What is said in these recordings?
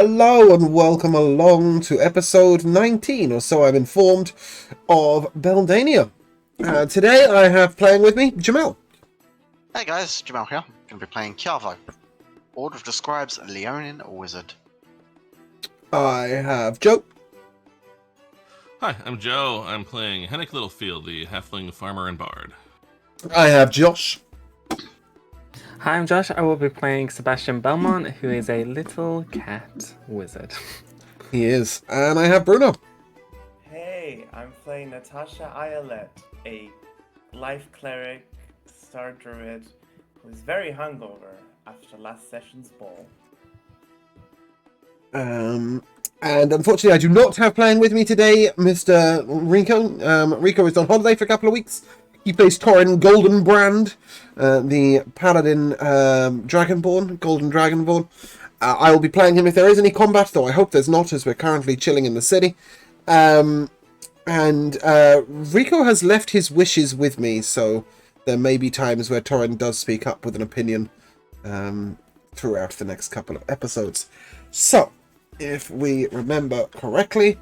Hello and welcome along to episode 19, or so I'm informed, of Beldania. Today I have playing with me Jamel. Hey guys, Jamal here. Going to be playing Kiavo, Order of the Scribes Leonin Wizard. I have Joe. Hi, I'm Joe. I'm playing Hennick Littlefield, the halfling farmer and bard. I have Josh. Hi, I'm Josh. I will be playing Sebastian Belmont, who is a little cat wizard. He is. And I have Bruno. Hey, I'm playing Natasha Ayelet, a life cleric, star druid, who's very hungover after last session's ball. And unfortunately I do not have playing with me today Mr. Rico. Rico is on holiday for a couple of weeks. He plays Torin Goldenbrand, the paladin dragonborn, golden dragonborn. I will be playing him if there is any combat, though I hope there's not, as we're currently chilling in the city. And Rico has left his wishes with me, so there may be times where Torin does speak up with an opinion throughout the next couple of episodes. So, if we remember correctly,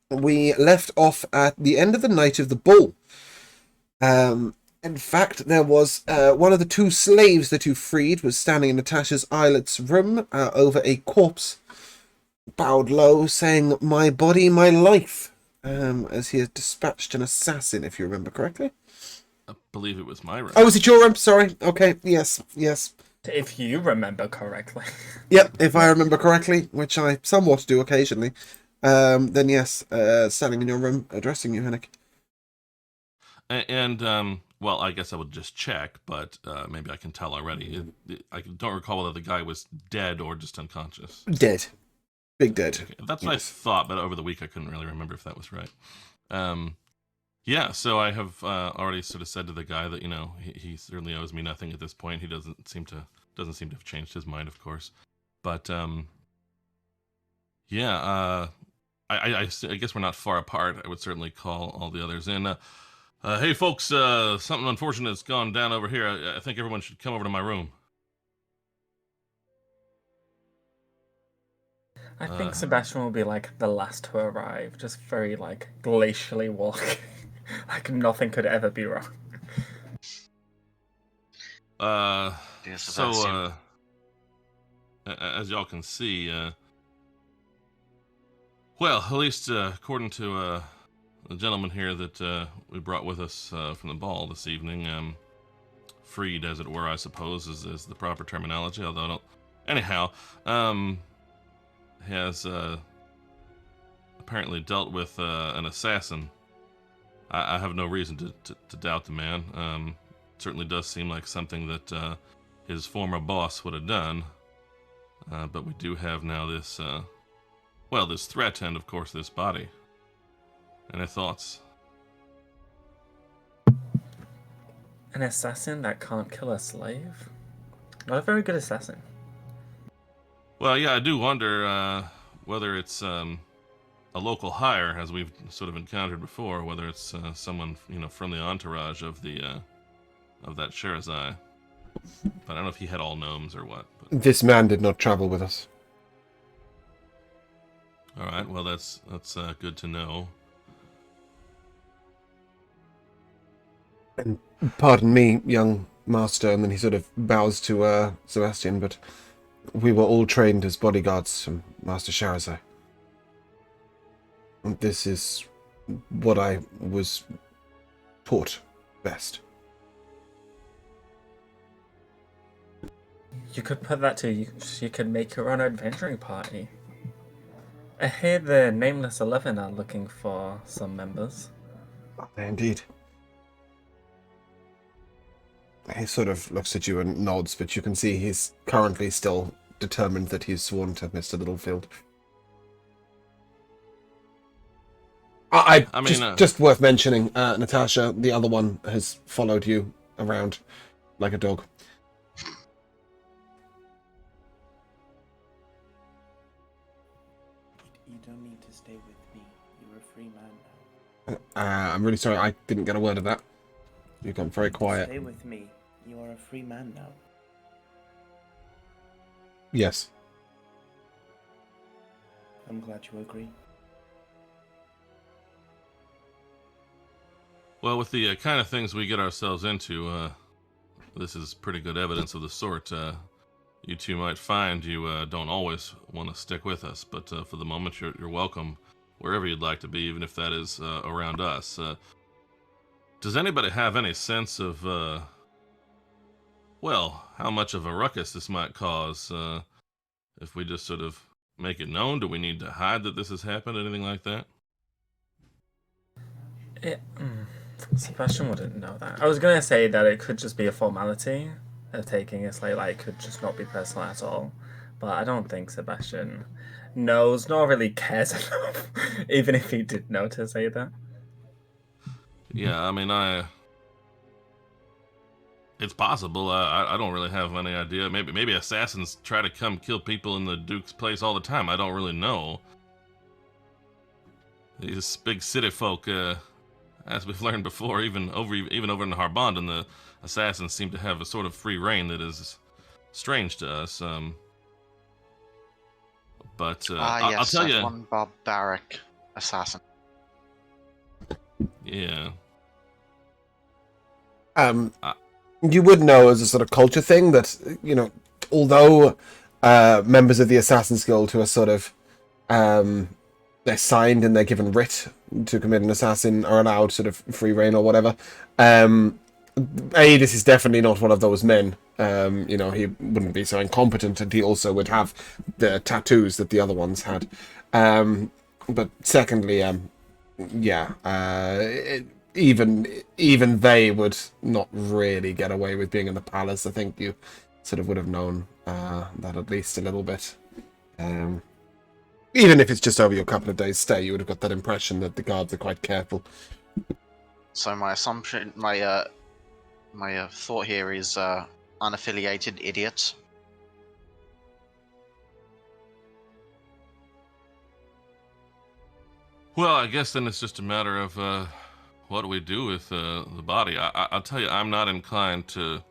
we left off at the end of the night of the ball. In fact, there was one of the two slaves that you freed was standing in Natasha's Eyelet's room over a corpse, bowed low, saying, "My body, my life," as he had dispatched an assassin, if you remember correctly. I believe it was my room. Oh, was it your room? Sorry. Okay, yes. If you remember correctly. Yep, if I remember correctly, which I somewhat do occasionally. Then yes, standing in your room, addressing you, Hennick. And well, I guess I would just check, but maybe I can tell already. I don't recall whether the guy was dead or just unconscious. Dead. Big dead. Okay, that's what I thought, but over the week I couldn't really remember if that was right. Yeah, so I have already sort of said to the guy that, you know, he certainly owes me nothing at this point. He doesn't seem to have changed his mind, of course. But yeah, I guess we're not far apart. I would certainly call all the others in. Hey, folks, something unfortunate has gone down over here. I think everyone should come over to my room. I think Sebastian will be like the last to arrive, just very like glacially walking, like nothing could ever be wrong. Dear So, Sebastian. as y'all can see, well, at least according to the gentleman here that we brought with us from the ball this evening, freed, as it were, I suppose, is the proper terminology, although I don't... Anyhow, has apparently dealt with an assassin. I have no reason to doubt the man. Certainly does seem like something that his former boss would have done. But we do have now this, well, this threat and, of course, this body. Any thoughts? An assassin that can't kill a slave? Not a very good assassin. Well, yeah, I do wonder whether it's a local hire, as we've sort of encountered before, whether it's someone, you know, from the entourage of the of that Sherazai. But I don't know if he had all gnomes or what. But... This man did not travel with us. All right, well, that's good to know. And pardon me, young master, and then he sort of bows to Sebastian, but we were all trained as bodyguards from Master Sherazai. And this is what I was taught best. You could put that to use. You could make your own adventuring party. I hear the Nameless 11 are looking for some members. Indeed. He sort of looks at you and nods, but you can see he's currently still determined that he's sworn to Mr. Littlefield. I mean, just worth mentioning, Natasha, the other one, has followed you around like a dog. You don't need to stay with me. You're a free man now. I'm really sorry, I didn't get a word of that. You've gone very quiet. Stay with me. You are a free man now. Yes. I'm glad you agree. Well, with the kind of things we get ourselves into, this is pretty good evidence of the sort. You two might find you don't always want to stick with us, but for the moment, you're welcome wherever you'd like to be, even if that is around us. Does anybody have any sense of, well, how much of a ruckus this might cause if we just sort of make it known? Do we need to hide that this has happened? Anything like that? Sebastian wouldn't know that. I was gonna say that it could just be a formality of taking a slate, like it could just not be personal at all. But I don't think Sebastian knows, nor really cares enough, even if he did know to say that. Yeah, I mean, it's possible. I don't really have any idea. Maybe assassins try to come kill people in the Duke's place all the time. I don't really know. These big city folk, as we've learned before, even over in Harbondon, the assassins seem to have a sort of free reign that is strange to us. But I'll tell you, one barbaric assassin. yeah. You would know as a sort of culture thing that, you know, although members of the Assassin's Guild who are sort of they're signed and they're given writ to commit an assassin are allowed sort of free reign or whatever. This is definitely not one of those men. You know, he wouldn't be so incompetent, and he also would have the tattoos that the other ones had. But secondly, even they would not really get away with being in the palace. I think you sort of would have known that at least a little bit. Even if it's just over your couple of days' stay, you would have got that impression that the guards are quite careful. So my assumption, my thought here is unaffiliated idiot. Well, I guess then it's just a matter of what do we do with the body. I'll tell you, I'm not inclined to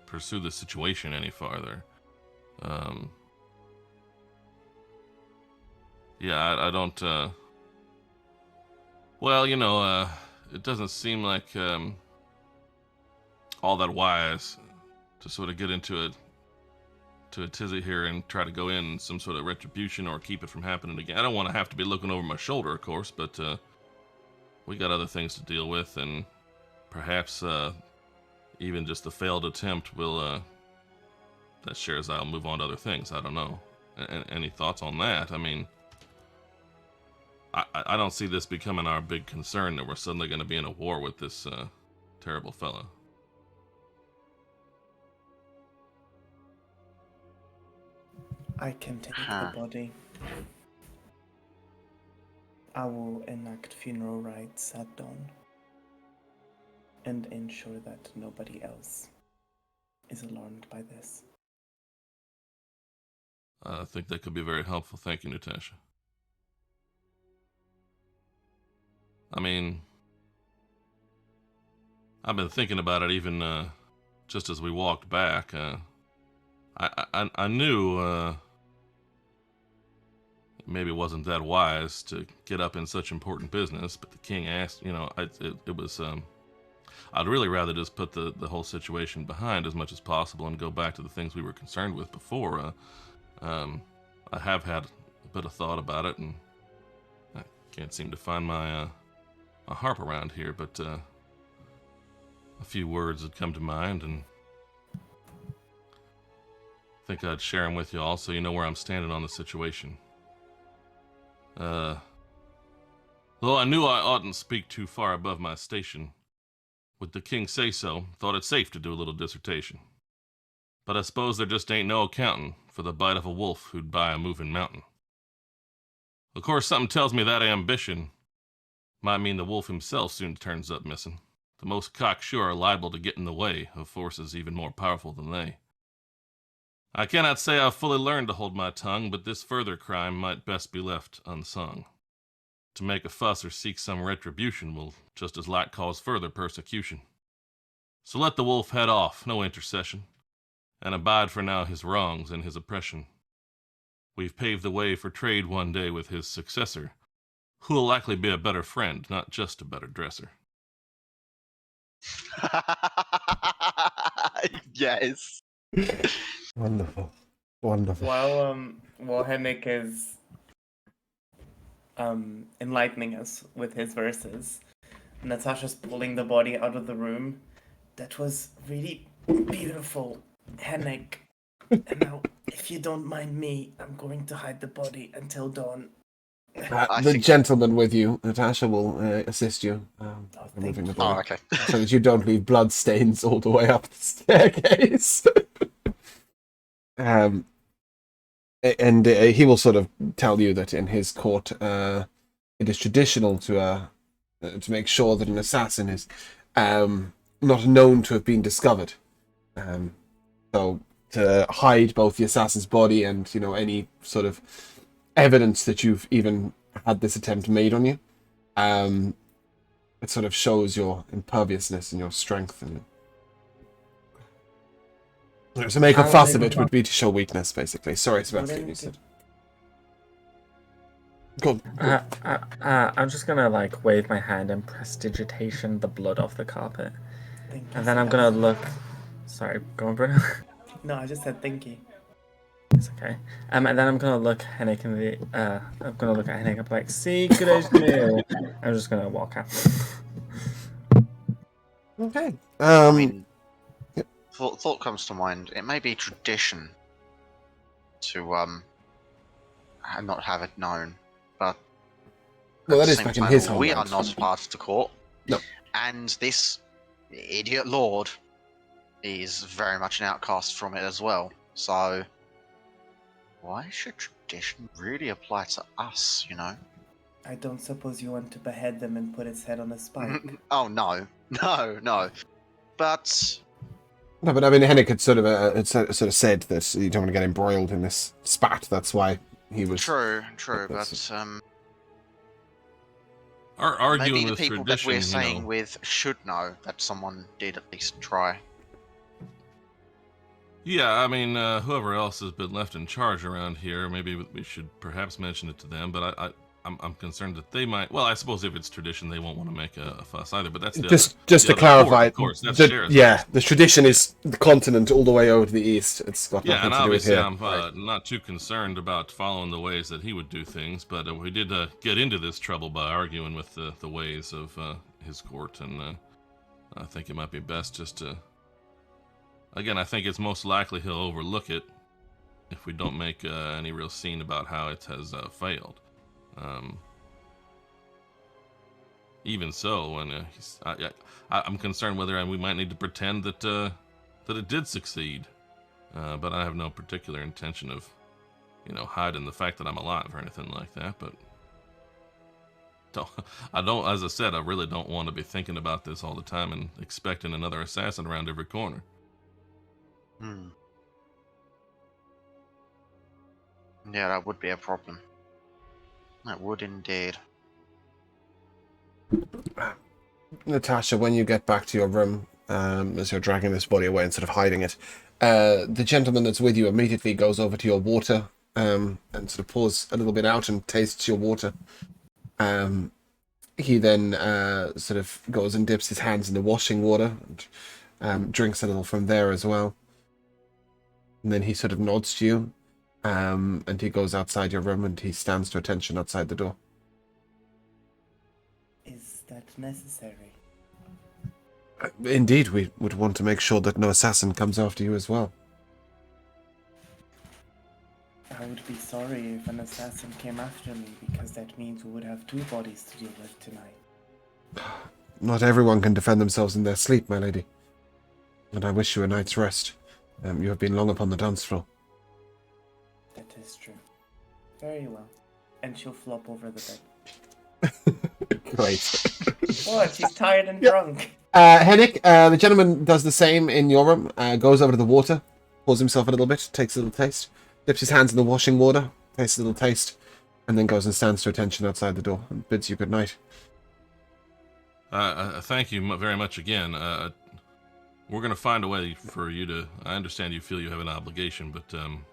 pursue the situation any farther. Yeah, I don't. Well, you know, it doesn't seem like all that wise to sort of get into a tizzy here and try to go in some sort of retribution or keep it from happening again. I don't want to have to be looking over my shoulder, of course, but we got other things to deal with, and perhaps even just the failed attempt will that shares I'll move on to other things. I don't know. Any thoughts on that? I mean, I don't see this becoming our big concern that we're suddenly going to be in a war with this terrible fellow. I can take the body. I will enact funeral rites at dawn and ensure that nobody else is alarmed by this. I think that could be very helpful. Thank you, Natasha. I mean, I've been thinking about it even just as we walked back. I knew maybe it wasn't that wise to get up in such important business, but the king asked, you know, it was, I'd really rather just put the whole situation behind as much as possible and go back to the things we were concerned with before. I have had a bit of thought about it, and I can't seem to find my harp around here, but a few words had come to mind, and I think I'd share them with you all so you know where I'm standing on the situation. Though I knew I oughtn't speak too far above my station, with the king say so, thought it safe to do a little dissertation. But I suppose there just ain't no accounting for the bite of a wolf who'd buy a moving mountain. Of course, something tells me that ambition might mean the wolf himself soon turns up missing. The most cocksure are liable to get in the way of forces even more powerful than they. I cannot say I've fully learned to hold my tongue, but this further crime might best be left unsung. To make a fuss or seek some retribution will just as light cause further persecution. So let the wolf head off, no intercession, and abide for now his wrongs and his oppression. We've paved the way for trade one day with his successor, who will likely be a better friend, not just a better dresser. Yes. Wonderful. Wonderful. While Henrik is enlightening us with his verses, Natasha's pulling the body out of the room. That was really beautiful, Henrik. And now, if you don't mind me, I'm going to hide the body until dawn. The gentleman with you, Natasha, will assist you removing the body. Oh, okay. So that you don't leave blood stains all the way up the staircase. And he will sort of tell you that in his court, it is traditional to make sure that an assassin is not known to have been discovered. So to hide both the assassin's body and any sort of evidence that you've even had this attempt made on you, it sort of shows your imperviousness and your strength. And to make a fuss of it would be to show weakness, basically. Sorry, Sebastian, you said. Go on. I'm just gonna wave my hand and prestidigitation the blood off the carpet, and then I'm gonna look. Sorry, go on, Bruno. No, I just said thank you. It's okay. And then I'm gonna look Henrik in the. I'm gonna look at Henrik and be like, "See, good as new." I'm just gonna walk out. Okay. I mean, thought comes to mind. It may be tradition to not have it known, but Well, that at the is same back in time, his we are homeland. not part of the court. No. And this idiot lord is very much an outcast from it as well. So why should tradition really apply to us, I don't suppose you want to behead them and put its head on a spike. Oh, no. No. But No, but I mean, Henrik had sort of said that you don't want to get embroiled in this spat. That's why he was true, but Arguing maybe the with people tradition, that we're saying with should know that someone did at least try. Yeah, I mean, whoever else has been left in charge around here, maybe we should perhaps mention it to them. But I'm concerned that they might. Well, I suppose if it's tradition, they won't want to make a fuss either. But that's just to clarify. Of course, that's Sheriff's. The tradition is the continent all the way over to the east. It's got Yeah, nothing and to do with obviously here. I'm not too concerned about following the ways that he would do things, but we did get into this trouble by arguing with the ways of his court, and I think it might be best just to. Again, I think it's most likely he'll overlook it if we don't make any real scene about how it has failed. Even so, and I'm concerned whether we might need to pretend that it did succeed. But I have no particular intention of, hiding the fact that I'm alive or anything like that. But as I said, I really don't want to be thinking about this all the time and expecting another assassin around every corner. Yeah, that would be a problem. That would indeed. Natasha, when you get back to your room, as you're dragging this body away and sort of hiding it, the gentleman that's with you immediately goes over to your water and sort of pours a little bit out and tastes your water. He then sort of goes and dips his hands in the washing water and drinks a little from there as well. And then he sort of nods to you, and he goes outside your room and he stands to attention outside the door. Is that necessary? Indeed, we would want to make sure that no assassin comes after you as well. I would be sorry if an assassin came after me, because that means we would have two bodies to deal with tonight. Not everyone can defend themselves in their sleep, my lady. And I wish you a night's rest. You have been long upon the dance floor. That is true. Very well. And she'll flop over the bed. Great. What? She's tired and drunk. Henrik, the gentleman does the same in your room. Goes over to the water, pours himself a little bit, takes a little taste, dips his hands in the washing water, tastes a little taste, and then goes and stands to attention outside the door and bids you good night. Thank you very much again. We're going to find a way for you to... I understand you feel you have an obligation, but we're going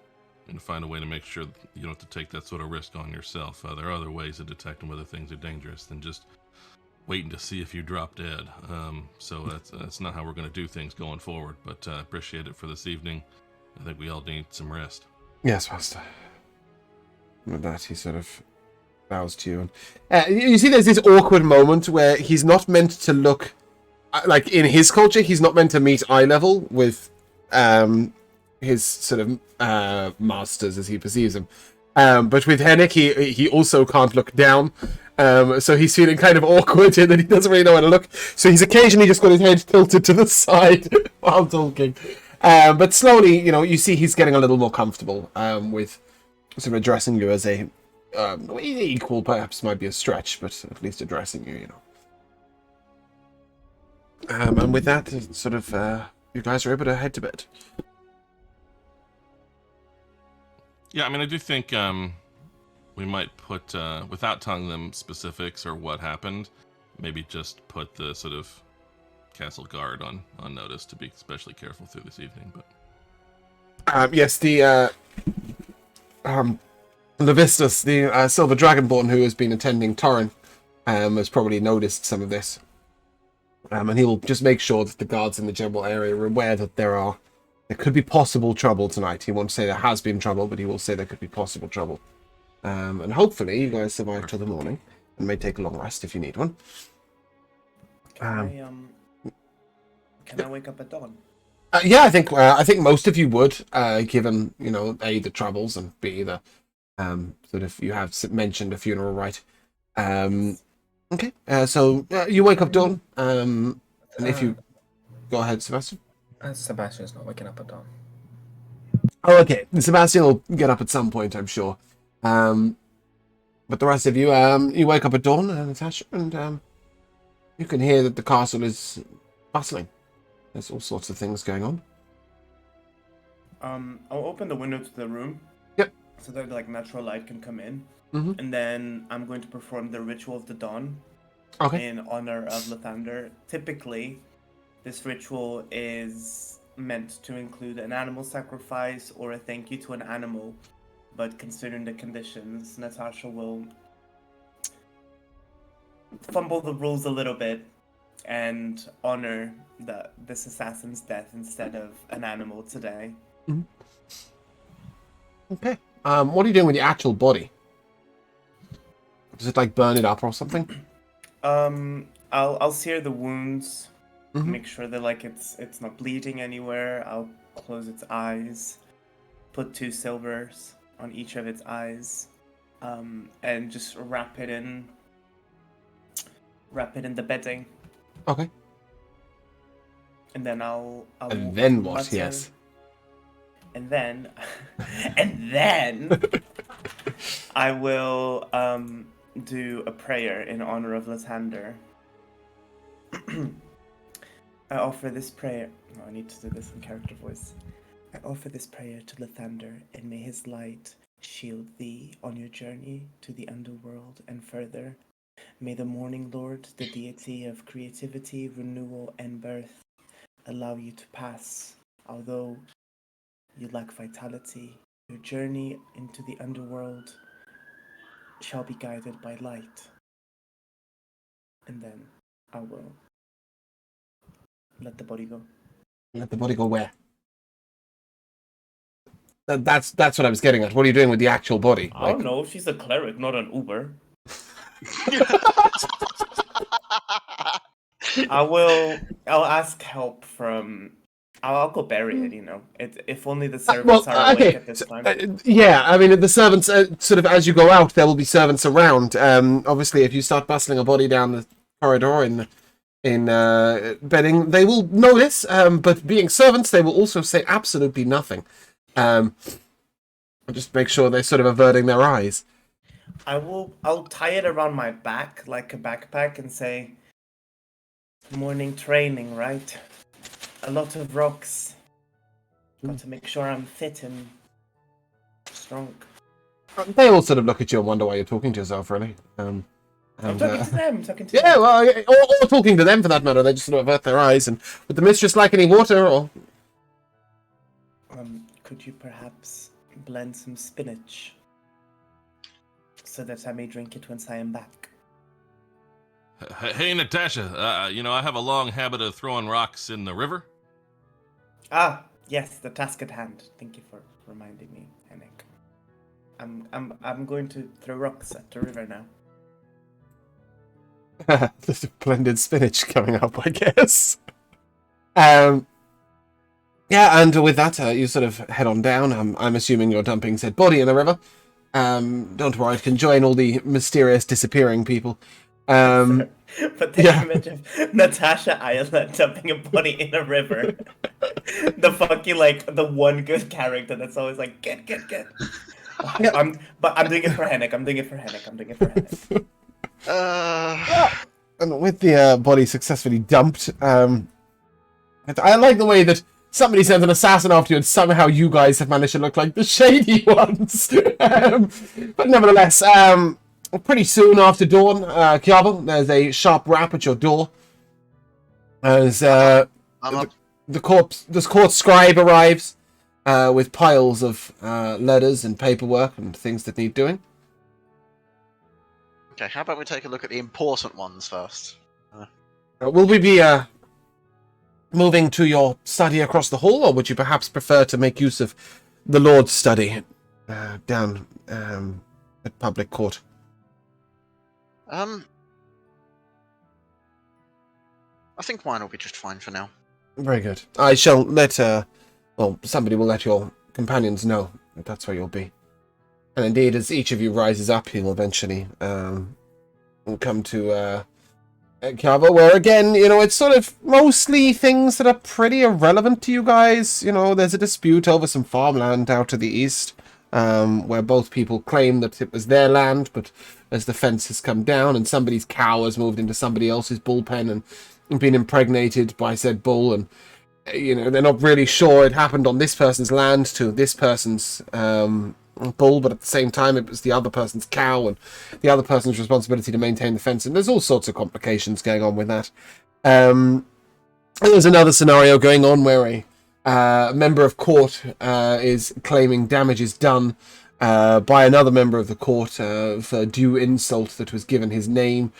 to find a way to make sure that you don't have to take that sort of risk on yourself. There are other ways of detecting whether things are dangerous than just waiting to see if you drop dead. So that's not how we're going to do things going forward, but I appreciate it for this evening. I think we all need some rest. Yes, Master. With that, he sort of bows to you. And, you see there's this awkward moment where he's not meant to look... Like, in his culture, he's not meant to meet eye level with his sort of masters as he perceives them. But with Hennick, he also can't look down. So he's feeling kind of awkward and then he doesn't really know where to look. So he's occasionally just got his head tilted to the side while talking. But slowly, you see he's getting a little more comfortable with sort of addressing you as a... equal, perhaps, might be a stretch, but at least addressing you, And with that, sort of, you guys are able to head to bed. Yeah, I mean, I do think we might put, without telling them specifics or what happened, maybe just put the sort of castle guard on notice to be especially careful through this evening. But yes, the Levistus, the Silver Dragonborn who has been attending Torrin, has probably noticed some of this. And he will just make sure that the guards in the general area are aware that there could be possible trouble tonight. He won't say there has been trouble, but he will say there could be possible trouble. And hopefully you guys survive till the morning and may take a long rest if you need one. Can I wake up at dawn? Yeah, I think most of you would, given A, the troubles, and B, the sort of you have mentioned a funeral rite. Okay, so you wake up dawn, and if you go ahead, Sebastian. Sebastian's not waking up at dawn. Oh, okay. Sebastian will get up at some point, I'm sure. But the rest of you, you wake up at dawn, Natasha, and you can hear that the castle is bustling. There's all sorts of things going on. I'll open the window to the room. Yep. So that natural light can come in. Mm-hmm. And then I'm going to perform the ritual of the dawn. Okay. In honor of Lathander. Typically, this ritual is meant to include an animal sacrifice or a thank you to an animal. But considering the conditions, Natasha will fumble the rules a little bit and honor this assassin's death instead of an animal today. Mm-hmm. Okay. What are you doing with the actual body? Does it burn it up or something? I'll sear the wounds, Mm-hmm. make sure that it's not bleeding anywhere. I'll close its eyes, put 2 silvers on each of its eyes, and just wrap it in the bedding. Okay. And then I'll And then what? mutter, Yes. And then I will do a prayer in honor of Lathander. I offer this prayer... No, I need to do this in character voice. I offer this prayer to Lathander, and may his light shield thee on your journey to the underworld and further. May the Morning Lord, the deity of creativity, renewal, and birth, allow you to pass. Although you lack vitality, your journey into the underworld shall be guided by light. And then I will let the body go. Let the body go where? That's what I was getting at. What are you doing with the actual body? I don't know. She's a cleric, not an Uber. I'll ask help from... I'll go bury it, if only the servants are awake at this time. Yeah, I mean, the servants, sort of as you go out, there will be servants around. Obviously, if you start bustling a body down the corridor in bedding, they will notice, but being servants, they will also say absolutely nothing. Just make sure they're sort of averting their eyes. I'll tie it around my back like a backpack and say, morning training, right? A lot of rocks. Got to make sure I'm fit and strong. They all sort of look at you and wonder why you're talking to yourself, really. I'm And, talking to them. I'm talking to yeah, them. well, or talking to them for that matter. They just sort of avert their eyes. And would the mistress like any water? Or Could you perhaps blend some spinach so that I may drink it once I am back? Hey, Natasha, I have a long habit of throwing rocks in the river. Ah, yes, the task at hand. Thank you for reminding me, Henrik. I'm going to throw rocks at the river now. there's a blended spinach coming up, I guess. Yeah, and with that, you sort of head on down. I'm assuming you're dumping said body in the river. Don't worry, it can join all the mysterious disappearing people. But the yeah. image of Natasha Ireland dumping a body in a river. The fucking, like, the one good character that's always like, get. Yeah. But I'm doing it for Henrik. I'm doing it for Henrik. And with the body successfully dumped, I like the way that somebody sends an assassin after you, and somehow you guys have managed to look like the shady ones. But nevertheless, pretty soon after dawn, Kiava, there's a sharp rap at your door. As I'm up. the court scribe arrives with piles of letters and paperwork and things that need doing. Okay, how about we take a look at the important ones first? Will we be moving to your study across the hall, or would you perhaps prefer to make use of the Lord's study down at public court? I think mine will be just fine for now. Very good. I shall let somebody will let your companions know that that's where you'll be. And indeed, as each of you rises up, you'll eventually come to Cava, where again, it's sort of mostly things that are pretty irrelevant to you guys. There's a dispute over some farmland out to the east, where both people claim that it was their land, but as the fence has come down and somebody's cow has moved into somebody else's bullpen and been impregnated by said bull, and they're not really sure it happened on this person's land to this person's bull, but at the same time it was the other person's cow and the other person's responsibility to maintain the fence, and there's all sorts of complications going on with that. And there's another scenario going on where a member of court is claiming damages done by another member of the court for due insult that was given his name.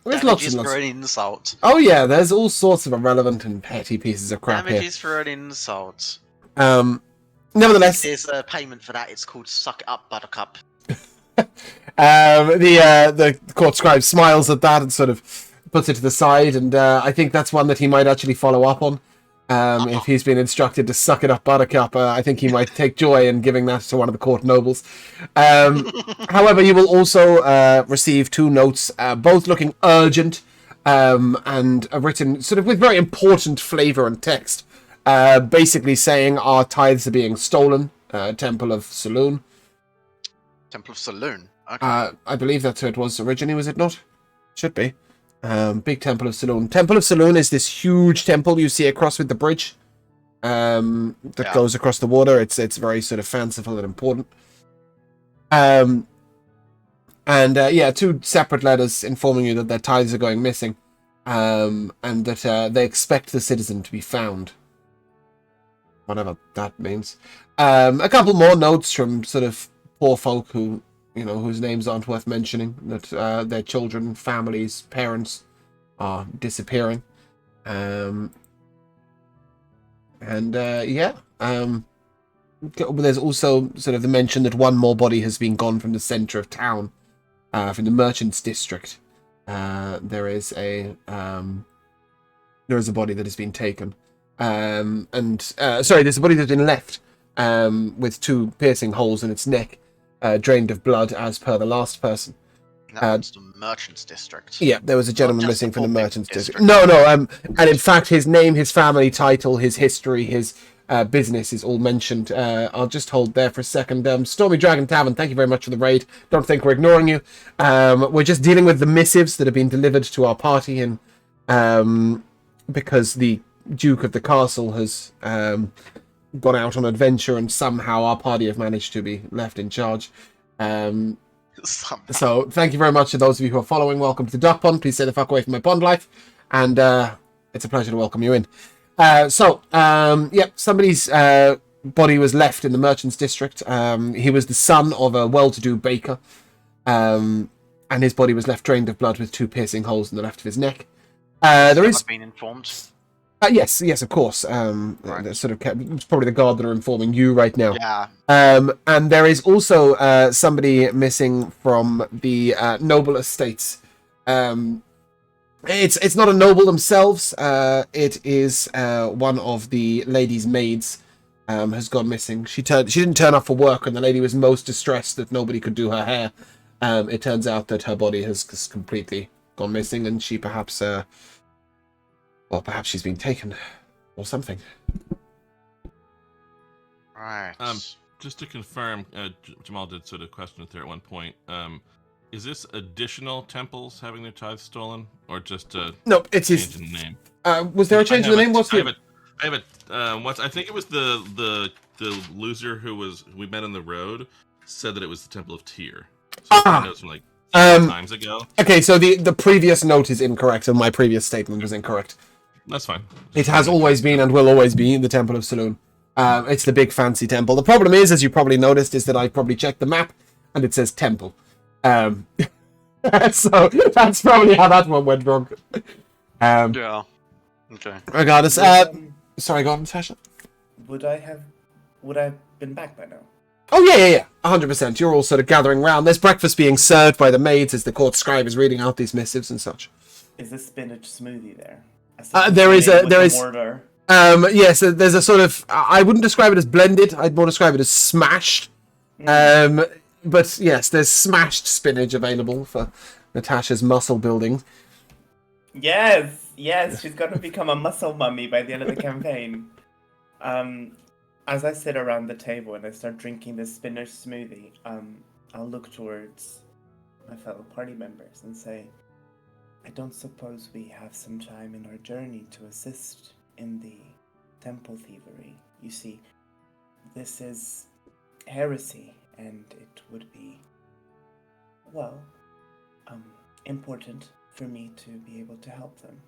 There's lots and lots. For an insult. Oh yeah, there's all sorts of irrelevant and petty pieces of crap Damages here. for an insult. Nevertheless, There's a payment for that. It's called Suck It Up, Buttercup. the court scribe smiles at that and sort of puts it to the side, and I think that's one that he might actually follow up on. If he's been instructed to suck it up, Buttercup, I think he might take joy in giving that to one of the court nobles. However, you will also receive 2 notes, both looking urgent and written sort of with very important flavour and text, basically saying our tithes are being stolen, Temple of Saloon. Temple of Saloon? Okay. I believe that's who it was originally, was it not? Should be. Big Temple of Saloon. Temple of Saloon is this huge temple you see across with the bridge that goes across the water. It's very sort of fanciful and important. And 2 separate letters informing you that their tithes are going missing, and that they expect the citizen to be found. Whatever that means. A couple more notes from sort of poor folk who, whose names aren't worth mentioning, that their children, families, parents are disappearing. There's also sort of the mention that one more body has been gone from the centre of town, from the merchants' district. There is a body that has been taken. There's a body that's been left with 2 piercing holes in its neck, drained of blood, as per the last person. That's the merchants' district. Yeah, there was a gentleman Not just missing the from the full merchants' district. district. No, and in fact, his name, his family title, his history, his business is all mentioned. I'll just hold there for a second. Stormy Dragon Tavern, thank you very much for the raid. Don't think we're ignoring you. We're just dealing with the missives that have been delivered to our party, and because the Duke of the Castle has gone out on adventure, and somehow our party have managed to be left in charge. Somehow. So thank you very much to those of you who are following. Welcome to Duck Pond. Please stay the fuck away from my pond life. And it's a pleasure to welcome you in. Somebody's body was left in the Merchants District. He was the son of a well-to-do baker. And his body was left drained of blood with 2 piercing holes in the left of his neck. There is... been informed. Yes, of course. Right. It's probably the guard that are informing you right now. Yeah. And there is also somebody missing from the noble estates. It's not a noble themselves. It is one of the lady's maids has gone missing. She didn't turn up for work, and the lady was most distressed that nobody could do her hair. It turns out that her body has completely gone missing, and she perhaps she's been taken or something. Right. Just to confirm, Jamal did sort of question it there at one point. Is this additional temples having their tithes stolen, or just No, it's change his in the name? Was there a change in the name? I think it was the loser we met on the road said that it was the Temple of Tyr. So notes from like times ago. Okay, so the previous note is incorrect, and my previous statement was incorrect. That's fine. It has always been and will always be the Temple of Saloon. It's the big fancy temple. The problem is, as you probably noticed, is that I probably checked the map and it says temple. So that's probably how that one went wrong. Yeah. Okay. Regardless, sorry, go on, Natasha. Would I have been back by now? Oh yeah, 100%. You're all sort of gathering round. There's breakfast being served by the maids as the court scribe is reading out these missives and such. Is there spinach smoothie there? There is. Mortar. Yes, there's a sort of. I wouldn't describe it as blended. I'd more describe it as smashed. But yes, there's smashed spinach available for Natasha's muscle building. Yes, she's going to become a muscle mummy by the end of the campaign. As I sit around the table and I start drinking this spinach smoothie, I'll look towards my fellow party members and say, I don't suppose we have some time in our journey to assist in the temple thievery. You see, this is heresy, and it would be, important for me to be able to help them.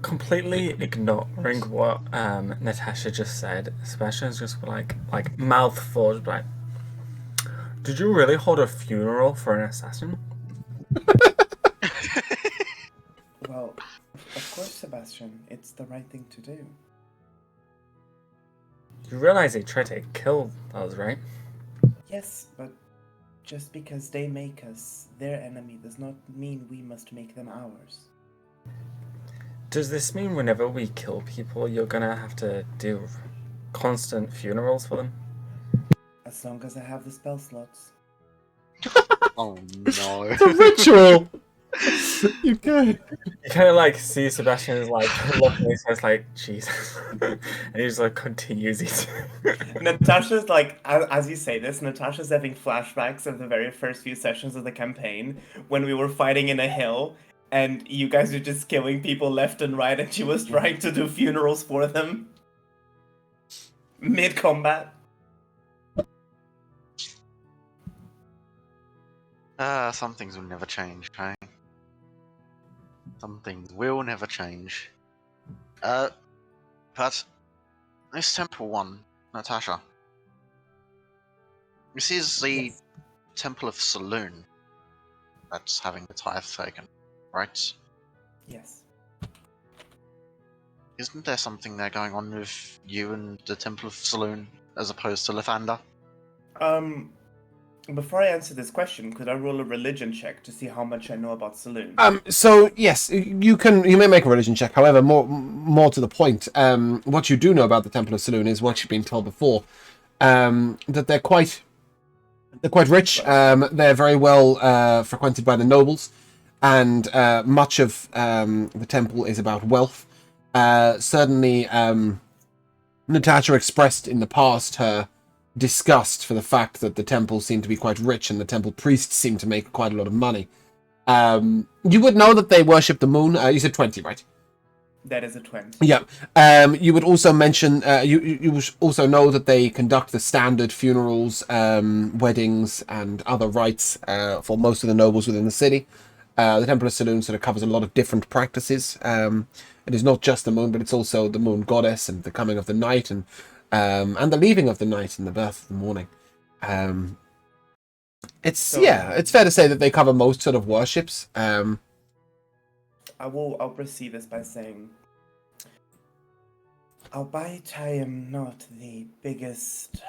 Completely ignoring what Natasha just said, Sebastian's just like mouth full, like, did you really hold a funeral for an assassin? Well, of course, Sebastian, it's the right thing to do. You realize they tried to kill us, right? Yes, but just because they make us their enemy does not mean we must make them ours. Does this mean whenever we kill people, you're gonna have to do constant funerals for them? As long as I have the spell slots. Oh no. It's a ritual! You can. You kind of like see Sebastian is like looking at his face like, Jesus. And he just like continues eating. Natasha's like, as you say this, Natasha's having flashbacks of the very first few sessions of the campaign when we were fighting in a hill and you guys were just killing people left and right and she was trying to do funerals for them. Mid-combat. Some things will never change, okay? Some things will never change. But this temple one, Natasha. This is the Yes. Temple of Saloon that's having the tithe taken, right? Yes. Isn't there something there going on with you and the Temple of Saloon as opposed to Lathander? Before I answer this question, could I roll a religion check to see how much I know about Saloon? So yes, you may make a religion check. However, more to the point, what you do know about the Temple of Saloon is what you've been told before, that they're quite rich. They're very well frequented by the nobles, and much of the temple is about wealth. Certainly, Natasha expressed in the past her disgust for the fact that the temple seemed to be quite rich and the temple priests seemed to make quite a lot of money. You would know that they worship the moon. You said 20, right? That is a 20. Yeah. You would also mention, you would also know that they conduct the standard funerals, weddings, and other rites for most of the nobles within the city. The Temple of Saloon sort of covers a lot of different practices. It is not just the moon, but it's also the moon goddess and the coming of the night and the leaving of the night and the birth of the morning. It's fair to say that they cover most sort of worships. I'll proceed this by saying, albeit I am not the biggest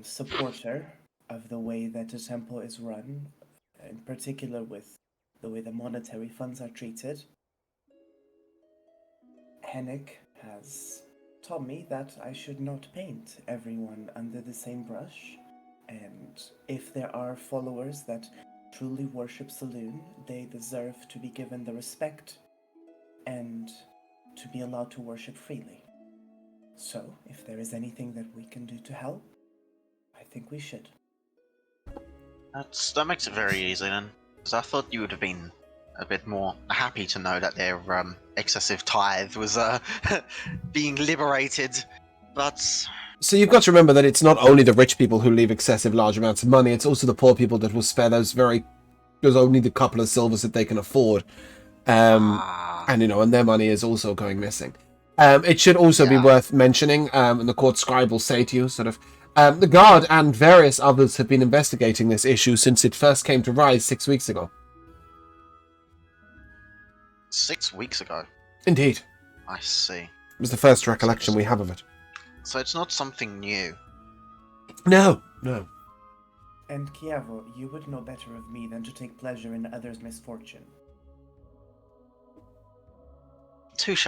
supporter of the way that the temple is run, in particular with the way the monetary funds are treated, Hennig has taught me that I should not paint everyone under the same brush, and if there are followers that truly worship Saloon, they deserve to be given the respect and to be allowed to worship freely. So, if there is anything that we can do to help, I think we should. That makes it very easy then, because I thought you would have been a bit more happy to know that their excessive tithe was being liberated, but... So you've got to remember that it's not only the rich people who leave excessive large amounts of money, it's also the poor people that will spare there's only the couple of silvers that they can afford. And, and their money is also going missing. It should also be worth mentioning, and the court scribe will say to you, sort of, the guard and various others have been investigating this issue since it first came to rise 6 weeks ago. 6 weeks ago? Indeed. I see. It was the first recollection we have of it. So it's not something new? No. And Chiavo, you would know better of me than to take pleasure in others' misfortune. Touche.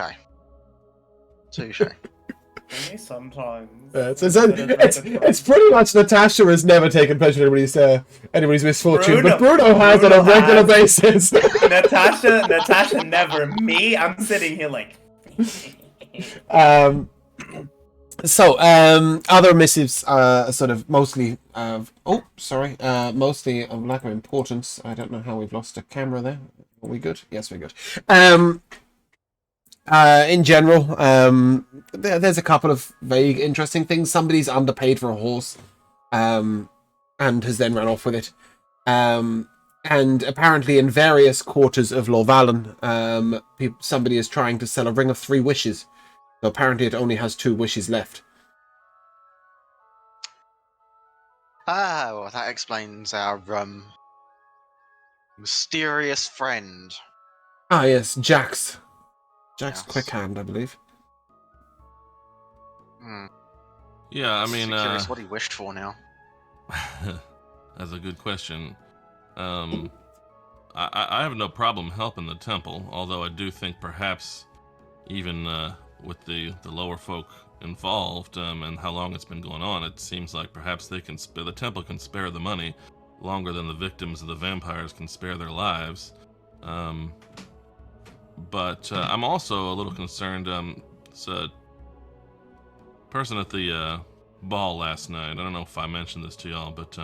Only sometimes. It's pretty much Natasha has never taken pleasure in anybody's misfortune, but Bruno has on a regular basis. Natasha never. Me, I'm sitting here like... So, other missives are sort of mostly mostly of lack of importance. I don't know how we've lost a camera there. Are we good? Yes, we're good. In general, there's a couple of vague, interesting things. Somebody's underpaid for a horse, and has then run off with it. And apparently in various quarters of Lorwallen, somebody is trying to sell a ring of 3 wishes. So apparently it only has 2 wishes left. Well, that explains our mysterious friend. Ah, yes, Jack's Yes. quick hand, I believe. Yeah, I mean, curious what he wished for now. That's a good question. I have no problem helping the temple, although I do think perhaps even with the lower folk involved and how long it's been going on, it seems like perhaps the temple can spare the money longer than the victims of the vampires can spare their lives. But I'm also a little concerned. It's a person at the ball last night. I don't know if I mentioned this to y'all, but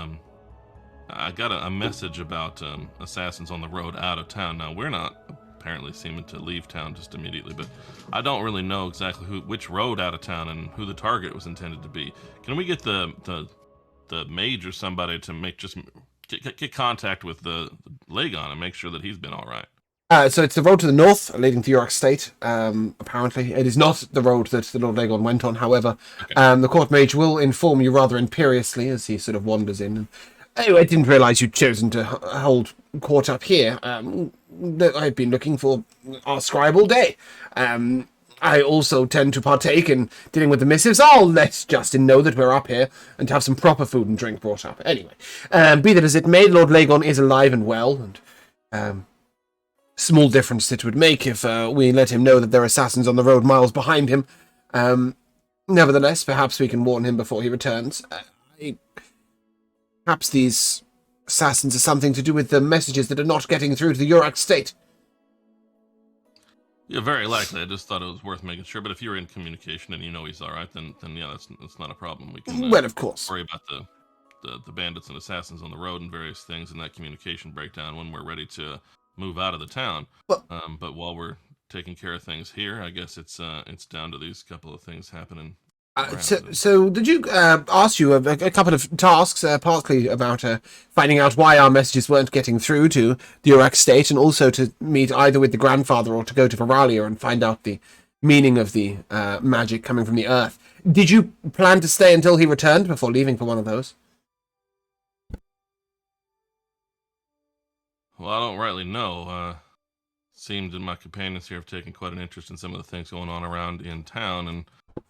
I got a message about assassins on the road out of town. Now, we're not apparently seeming to leave town just immediately, but I don't really know exactly which road out of town and who the target was intended to be. Can we get the mage or somebody to get contact with the Lagon and make sure that he's been all right? So it's the road to the north, leading to York State, apparently. It is not the road that the Lord Lagon went on, however. Okay. The court mage will inform you rather imperiously as he sort of wanders in. Anyway, I didn't realise you'd chosen to hold court up here. I've been looking for our scribe all day. I also tend to partake in dealing with the missives. I'll let Justin know that we're up here and to have some proper food and drink brought up. Anyway, be that as it may, Lord Lagon is alive and well, and small difference it would make if we let him know that there are assassins on the road miles behind him. Nevertheless, perhaps we can warn him before he returns. Perhaps these assassins are something to do with the messages that are not getting through to the Urak state. Yeah, very likely. I just thought it was worth making sure. But if you're in communication and you know he's all right, then yeah, that's not a problem. We can well, of course, worry about the bandits and assassins on the road and various things in that communication breakdown when we're ready to move out of the town. Well, but while we're taking care of things here. I guess it's down to these couple of things happening. So did you ask you a couple of tasks, partly about finding out why our messages weren't getting through to the Urak state, and also to meet either with the grandfather or to go to Veralia and find out the meaning of the magic coming from the earth. Did you plan to stay until he returned before leaving for one of those? Well, I don't rightly know. Seemed that my companions here have taken quite an interest in some of the things going on around in town, and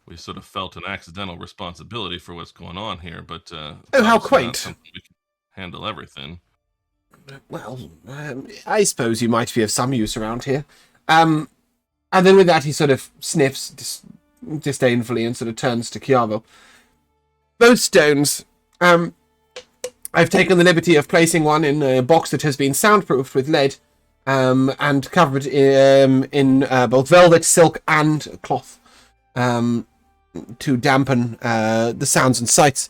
we sort of felt an accidental responsibility for what's going on here, but oh, how quaint! We can handle everything. Well, I suppose you might be of some use around here. And then with that, he sort of sniffs disdainfully and sort of turns to Chiavo. Those stones. I've taken the liberty of placing one in a box that has been soundproofed with lead, and covered in both velvet, silk, and cloth. To dampen the sounds and sights.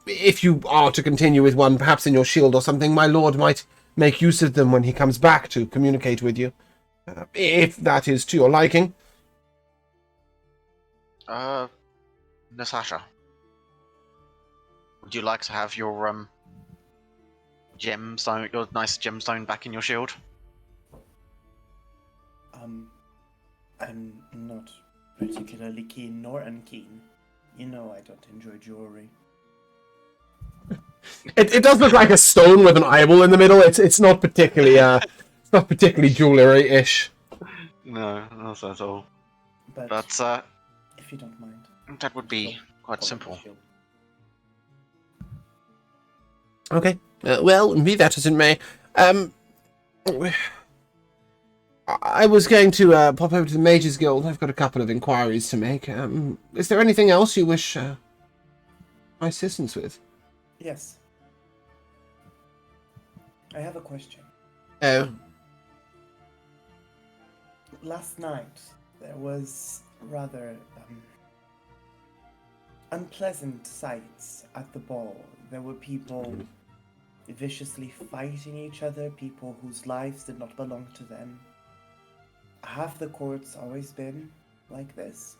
If you are to continue with one, perhaps in your shield or something, my lord might make use of them when he comes back to communicate with you. If that is to your liking. Natasha, would you like to have your gemstone, your nice gemstone, back in your shield? I'm not particularly keen nor unkeen. You know I don't enjoy jewelry. It does look like a stone with an eyeball in the middle. It's not particularly jewelry-ish. No, not at all. But if you don't mind, that would be quite simple. Okay. Well, be that as it may. I was going to pop over to the Mages Guild. I've got a couple of inquiries to make. Is there anything else you wish my assistance with? Yes. I have a question. Oh. Last night, there was rather unpleasant sights at the ball. There were people viciously fighting each other, people whose lives did not belong to them. Have the courts always been like this?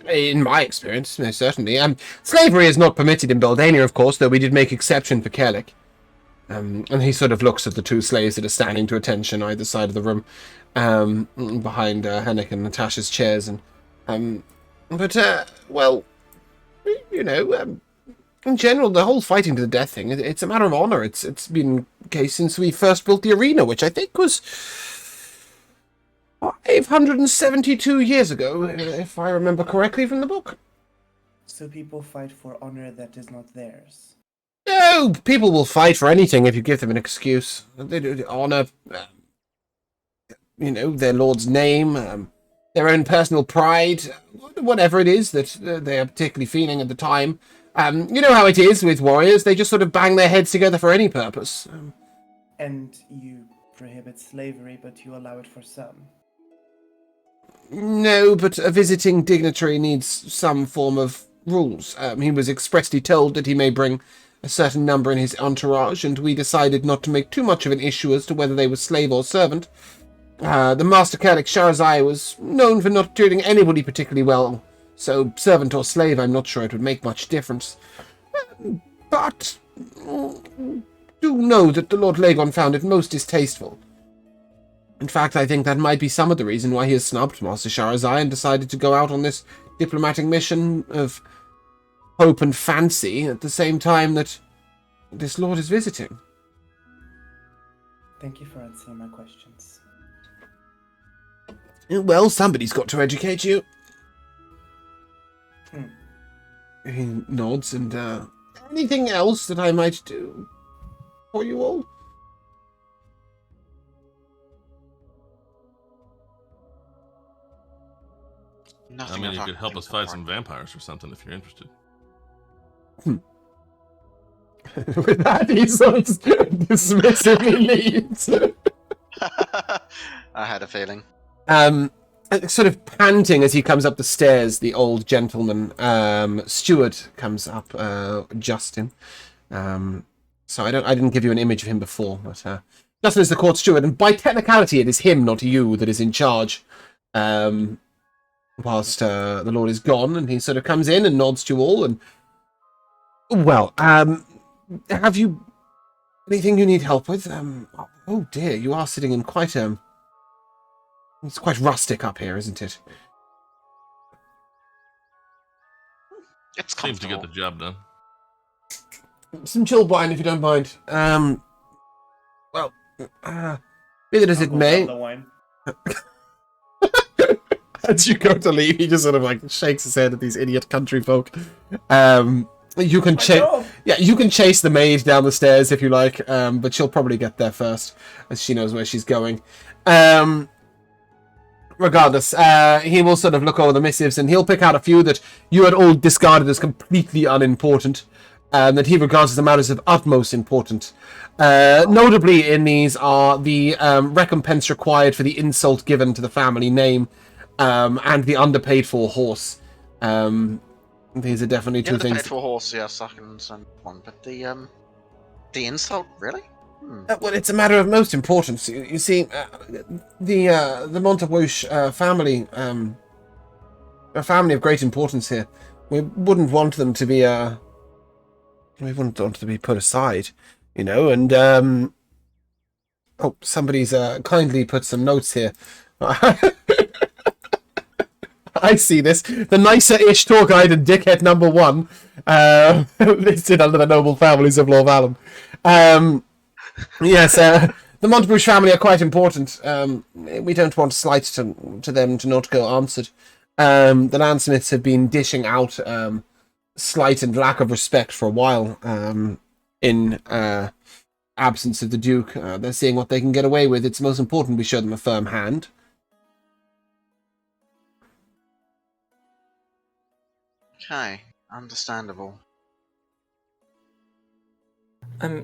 In my experience, most certainly. Slavery is not permitted in Beldania, of course, though we did make exception for Kerlik. And he sort of looks at the two slaves that are standing to attention either side of the room, behind Henrik and Natasha's chairs. Well, you know, in general, the whole fighting to the death thing, it's a matter of honor. It's been the case since we first built the arena, which I think was 572 years ago, if I remember correctly from the book. So people fight for honor that is not theirs. No, people will fight for anything if you give them an excuse. They do honor, their lord's name, their own personal pride, whatever it is that they are particularly feeling at the time. You know how it is with warriors; they just sort of bang their heads together for any purpose. And you prohibit slavery, but you allow it for some. No, but a visiting dignitary needs some form of rules. He was expressly told that he may bring a certain number in his entourage, and we decided not to make too much of an issue as to whether they were slave or servant. The Master Kerlik Sharazai was known for not treating anybody particularly well, so servant or slave, I'm not sure it would make much difference. But do know that the Lord Lagon found it most distasteful. In fact, I think that might be some of the reason why he has snubbed Master Sharazai and decided to go out on this diplomatic mission of hope and fancy at the same time that this lord is visiting. Thank you for answering my questions. Well, somebody's got to educate you. He nods, and anything else that I might do for you all? Nothing. I mean, you could help us fight some vampires or something if you're interested. With that, he sort of dismissively leaves. I had a feeling. Sort of panting as he comes up the stairs, the old gentleman, steward, comes up, Justin. So I didn't give you an image of him before, but Justin is the court steward, and by technicality, it is him, not you, that is in charge. Whilst the Lord is gone, and he sort of comes in and nods to you all, and well, have you anything you need help with? Oh dear, you are sitting in quite it's quite rustic up here, isn't it? It's Seems to comfortable. get the job done. Some chilled wine, if you don't mind. Well, be that as it I'll go may. grab the wine. As you go to leave, he just sort of like shakes his head at these idiot country folk. You can you can chase the maid down the stairs if you like, but she'll probably get there first, as she knows where she's going. Regardless, he will sort of look over the missives, and he'll pick out a few that you had all discarded as completely unimportant, that he regards as the matters of utmost importance. Notably in these are the recompense required for the insult given to the family name, and the underpaid for horse. These are definitely two things. Underpaid for horse, yes, I can send one, but the insult, really? Well, it's a matter of most importance. You see, the Montebouche family, a family of great importance here. We wouldn't want them to be we wouldn't want to be put aside, you know. And oh, somebody's kindly put some notes here. I see this. The nicer-ish tour guide and dickhead number 1, listed under the noble families of Lorwallen. Yes, the Montebouche family are quite important. We don't want slight to them to not go answered. The landsmiths have been dishing out slight and lack of respect for a while, in absence of the Duke. They're seeing what they can get away with. It's most important we show them a firm hand. Okay, understandable.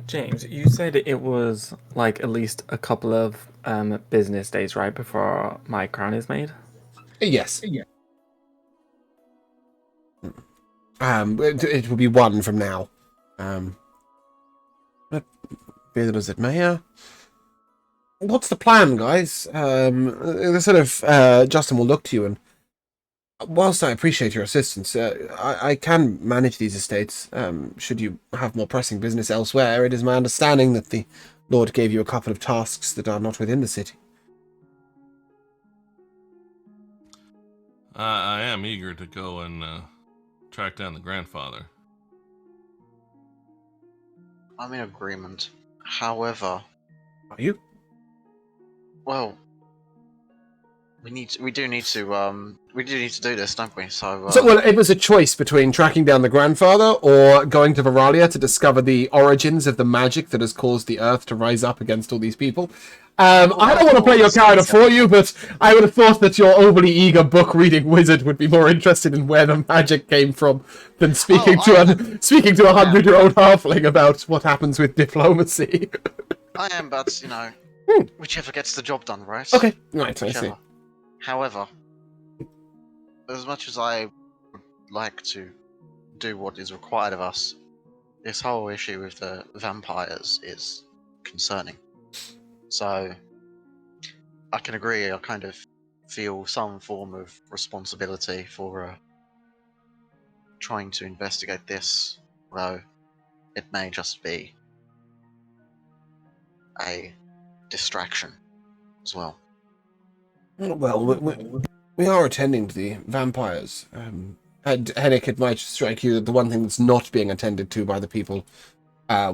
James, you said it was like at least a couple of business days, right, before my crown is made? Yes. It will be 1 from now. But be that as it may, what's the plan, guys? The sort of Justin will look to you, and whilst I appreciate your assistance, I can manage these estates. Should you have more pressing business elsewhere, it is my understanding that the Lord gave you a couple of tasks that are not within the city. I am eager to go and track down the grandfather. I'm in agreement. However, Are you? well, we do need to do this, don't we? So, Well, it was a choice between tracking down the grandfather or going to Veralia to discover the origins of the magic that has caused the earth to rise up against all these people. I don't want to play your character for you, but I would have thought that your overly eager book-reading wizard would be more interested in where the magic came from than speaking to a 100-year-old halfling about what happens with diplomacy. I am, but you know, whichever gets the job done, right? Okay, right, I see. Whichever. However, as much as I would like to do what is required of us, this whole issue with the vampires is concerning. So, I can agree, I kind of feel some form of responsibility for trying to investigate this, though it may just be a distraction as well. Well, we are attending to the vampires. Hennick, it might strike you that the one thing that's not being attended to by the people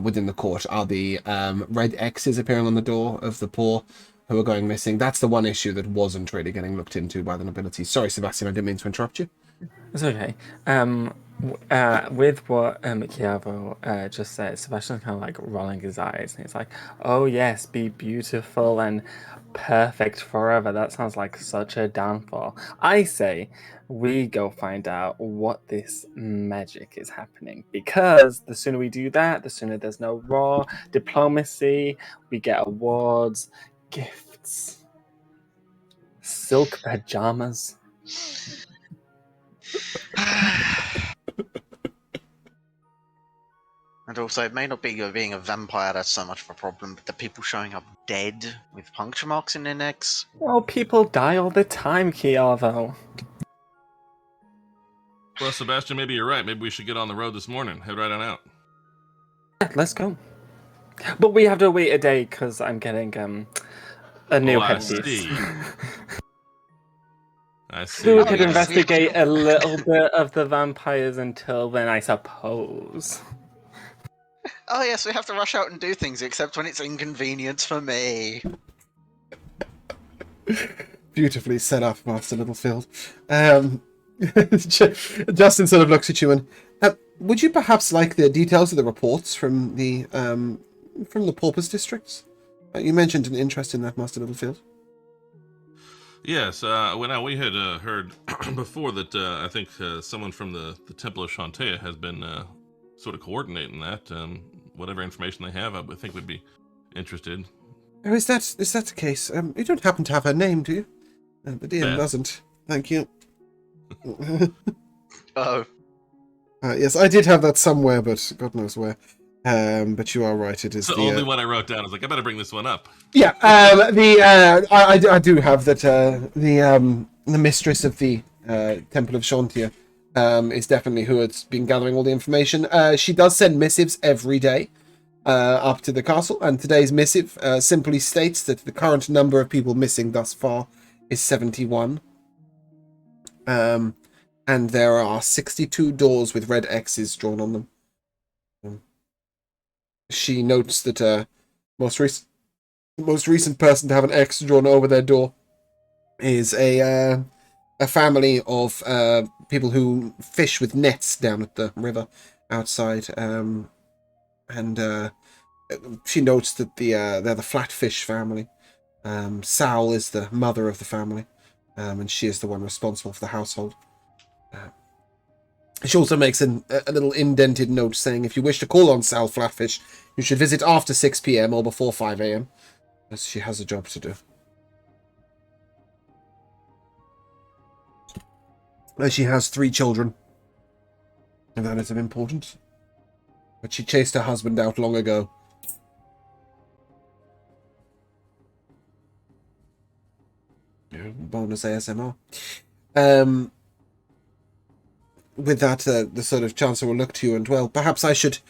within the court are the red X's appearing on the door of the poor who are going missing. That's the one issue that wasn't really getting looked into by the nobility. Sorry, Sebastian, I didn't mean to interrupt you. It's okay. With what Chiavo just said, Sebastian's kind of like rolling his eyes, and he's like, "Oh yes, be beautiful and perfect forever." That sounds like such a downfall. I say we go find out what this magic is happening, because the sooner we do that, the sooner there's no raw diplomacy. We get awards, gifts, silk pajamas. And also, it may not be being a vampire that's so much of a problem, but the people showing up dead with puncture marks in their necks. Well, people die all the time, Kiavo. Well, Sebastian, maybe you're right. Maybe we should get on the road this morning. Head right on out. Yeah, let's go. But we have to wait a day because I'm getting a new I headpiece. see. I see. So we Oh, could yes, investigate yes. a little bit of the vampires until then, I suppose. Oh yes, we have to rush out and do things, except when it's inconvenient for me. Beautifully set up, Master Littlefield. Justin sort of looks at you and, would you perhaps like the details of the reports from the Paupers districts? You mentioned an interest in that, Master Littlefield. Yes, we had heard before that I think someone from the Temple of Shantay has been sort of coordinating that. Whatever information they have, I would think would be interested. Oh, is that the case? You don't happen to have her name, do you? The DM Beth. doesn't. Thank you. Oh, Yes, I did have that somewhere, but God knows where. But you are right. It is It's the only one I wrote down. I was like, I better bring this one up. Yeah, I do have that. The mistress of the Temple of Shantay is definitely who has been gathering all the information. She does send missives every day up to the castle, and today's missive simply states that the current number of people missing thus far is 71. And there are 62 doors with red X's drawn on them. She notes that the most recent person to have an X drawn over their door is a family of people who fish with nets down at the river outside. And she notes that they're the Flatfish family. Sal is the mother of the family, and she is the one responsible for the household. She also makes a little indented note saying if you wish to call on Sal Flatfish, you should visit after 6 p.m. or before 5 a.m. as she has a job to do. She has 3 children, and that is of importance. But she chased her husband out long ago. Bonus ASMR. With that, the sort of Chancellor will look to you and, well, perhaps I should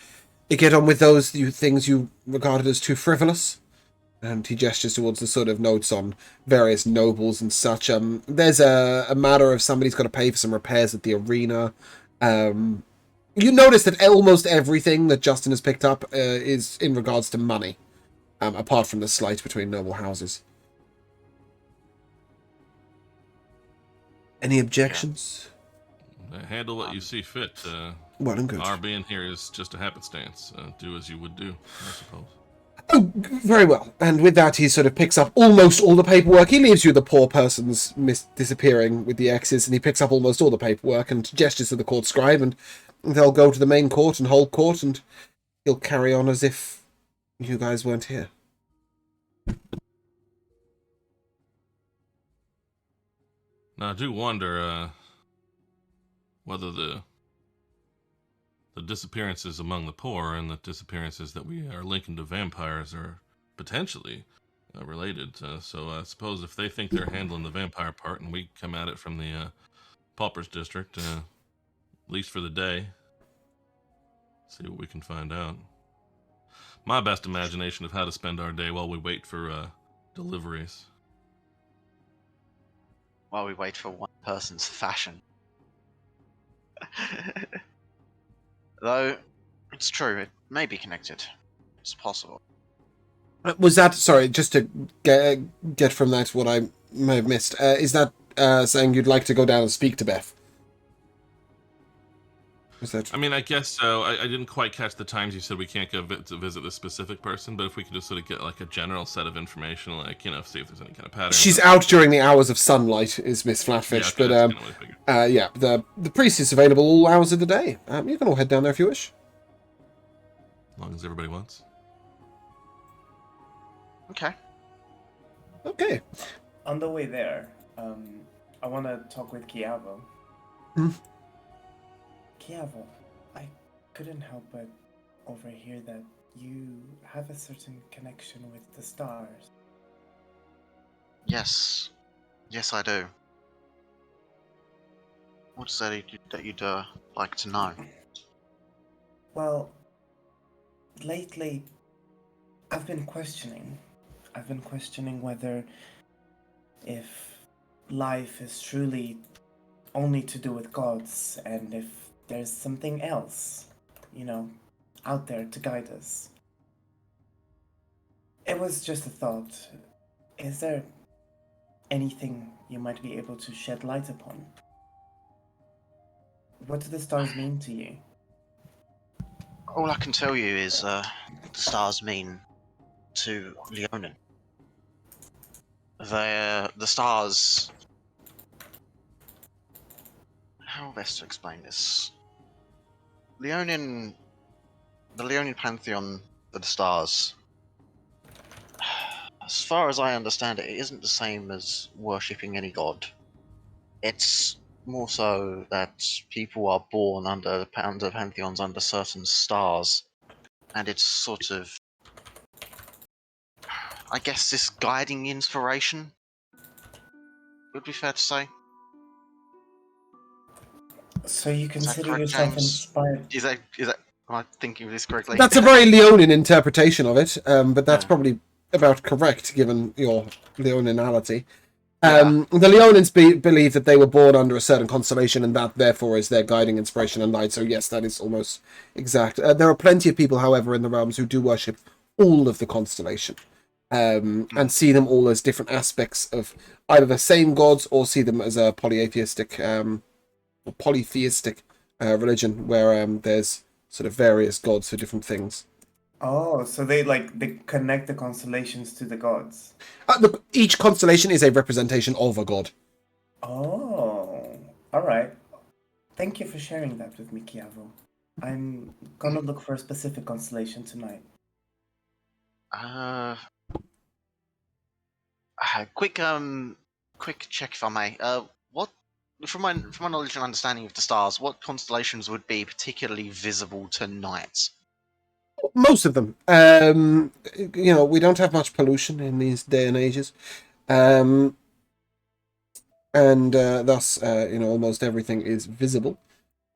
get on with those things you regarded as too frivolous. And he gestures towards the sort of notes on various nobles and such. There's a matter of somebody's got to pay for some repairs at the arena. You notice that almost everything that Justin has picked up is in regards to money, apart from the slight between noble houses. Any objections? Handle what you see fit. Well and good. Our being here is just a happenstance. Do as you would do, I suppose. Oh, very well. And with that, he sort of picks up almost all the paperwork. He leaves you the poor person's disappearing with the X's, and he picks up almost all the paperwork and gestures to the court scribe, and they'll go to the main court and hold court, and he'll carry on as if you guys weren't here. Now, I do wonder whether the disappearances among the poor and the disappearances that we are linking to vampires are potentially related. So I suppose if they think they're handling the vampire part and we come at it from the Paupers district, at least for the day, see what we can find out. My best imagination of how to spend our day while we wait for deliveries. while we wait for one person's fashion. Though, it's true, it may be connected. It's possible. Was that, sorry, just to get from that what I may have missed, is that saying you'd like to go down and speak to Beth? Is that... I mean, I guess so. I didn't quite catch the times you said we can't go to visit this specific person, but if we could just sort of get like a general set of information, like, you know, see if there's any kind of pattern. She's out during the hours of sunlight, is Miss Flatfish, Yeah, okay, but yeah, the priest is available all hours of the day. You can all head down there if you wish. As long as everybody wants. Okay. Okay. On the way there, I want to talk with Kiavo. Hmm? Kiavo, I couldn't help but overhear that you have a certain connection with the stars. Yes. Yes, I do. What is that you'd like to know? Well, lately, I've been questioning. Whether if life is truly only to do with gods and if there's something else, out there to guide us. It was just a thought. Is there anything you might be able to shed light upon? What do the stars mean to you? All I can tell you is the stars mean to Leonin. The stars. How best to explain this? The Leonin pantheon of the stars. As far as I understand it, it isn't the same as worshipping any god. It's more so that people are born under pantheons under certain stars, and it's sort of, I guess, this guiding inspiration would be fair to say. So you Is that consider correct, yourself James? inspired? Is that am I thinking of this correctly? That's a very Leonin interpretation of it, but that's Yeah. probably about correct given your Leoninality. Yeah. The Leonins believe that they were born under a certain constellation, and that therefore is their guiding inspiration and light. So yes, that is almost exact. There are plenty of people, however, in the realms who do worship all of the constellation, and see them all as different aspects of either the same gods or see them as a polytheistic religion where there's sort of various gods for different things. Oh, so they connect the constellations to the gods. Look, each constellation is a representation of a god. Oh, all right. Thank you for sharing that with me, Kiavo. I'm gonna look for a specific constellation tonight. Quick check if I may. What, from my knowledge and understanding of the stars, what constellations would be particularly visible tonight? Most of them. We don't have much pollution in these day and ages. And thus, almost everything is visible.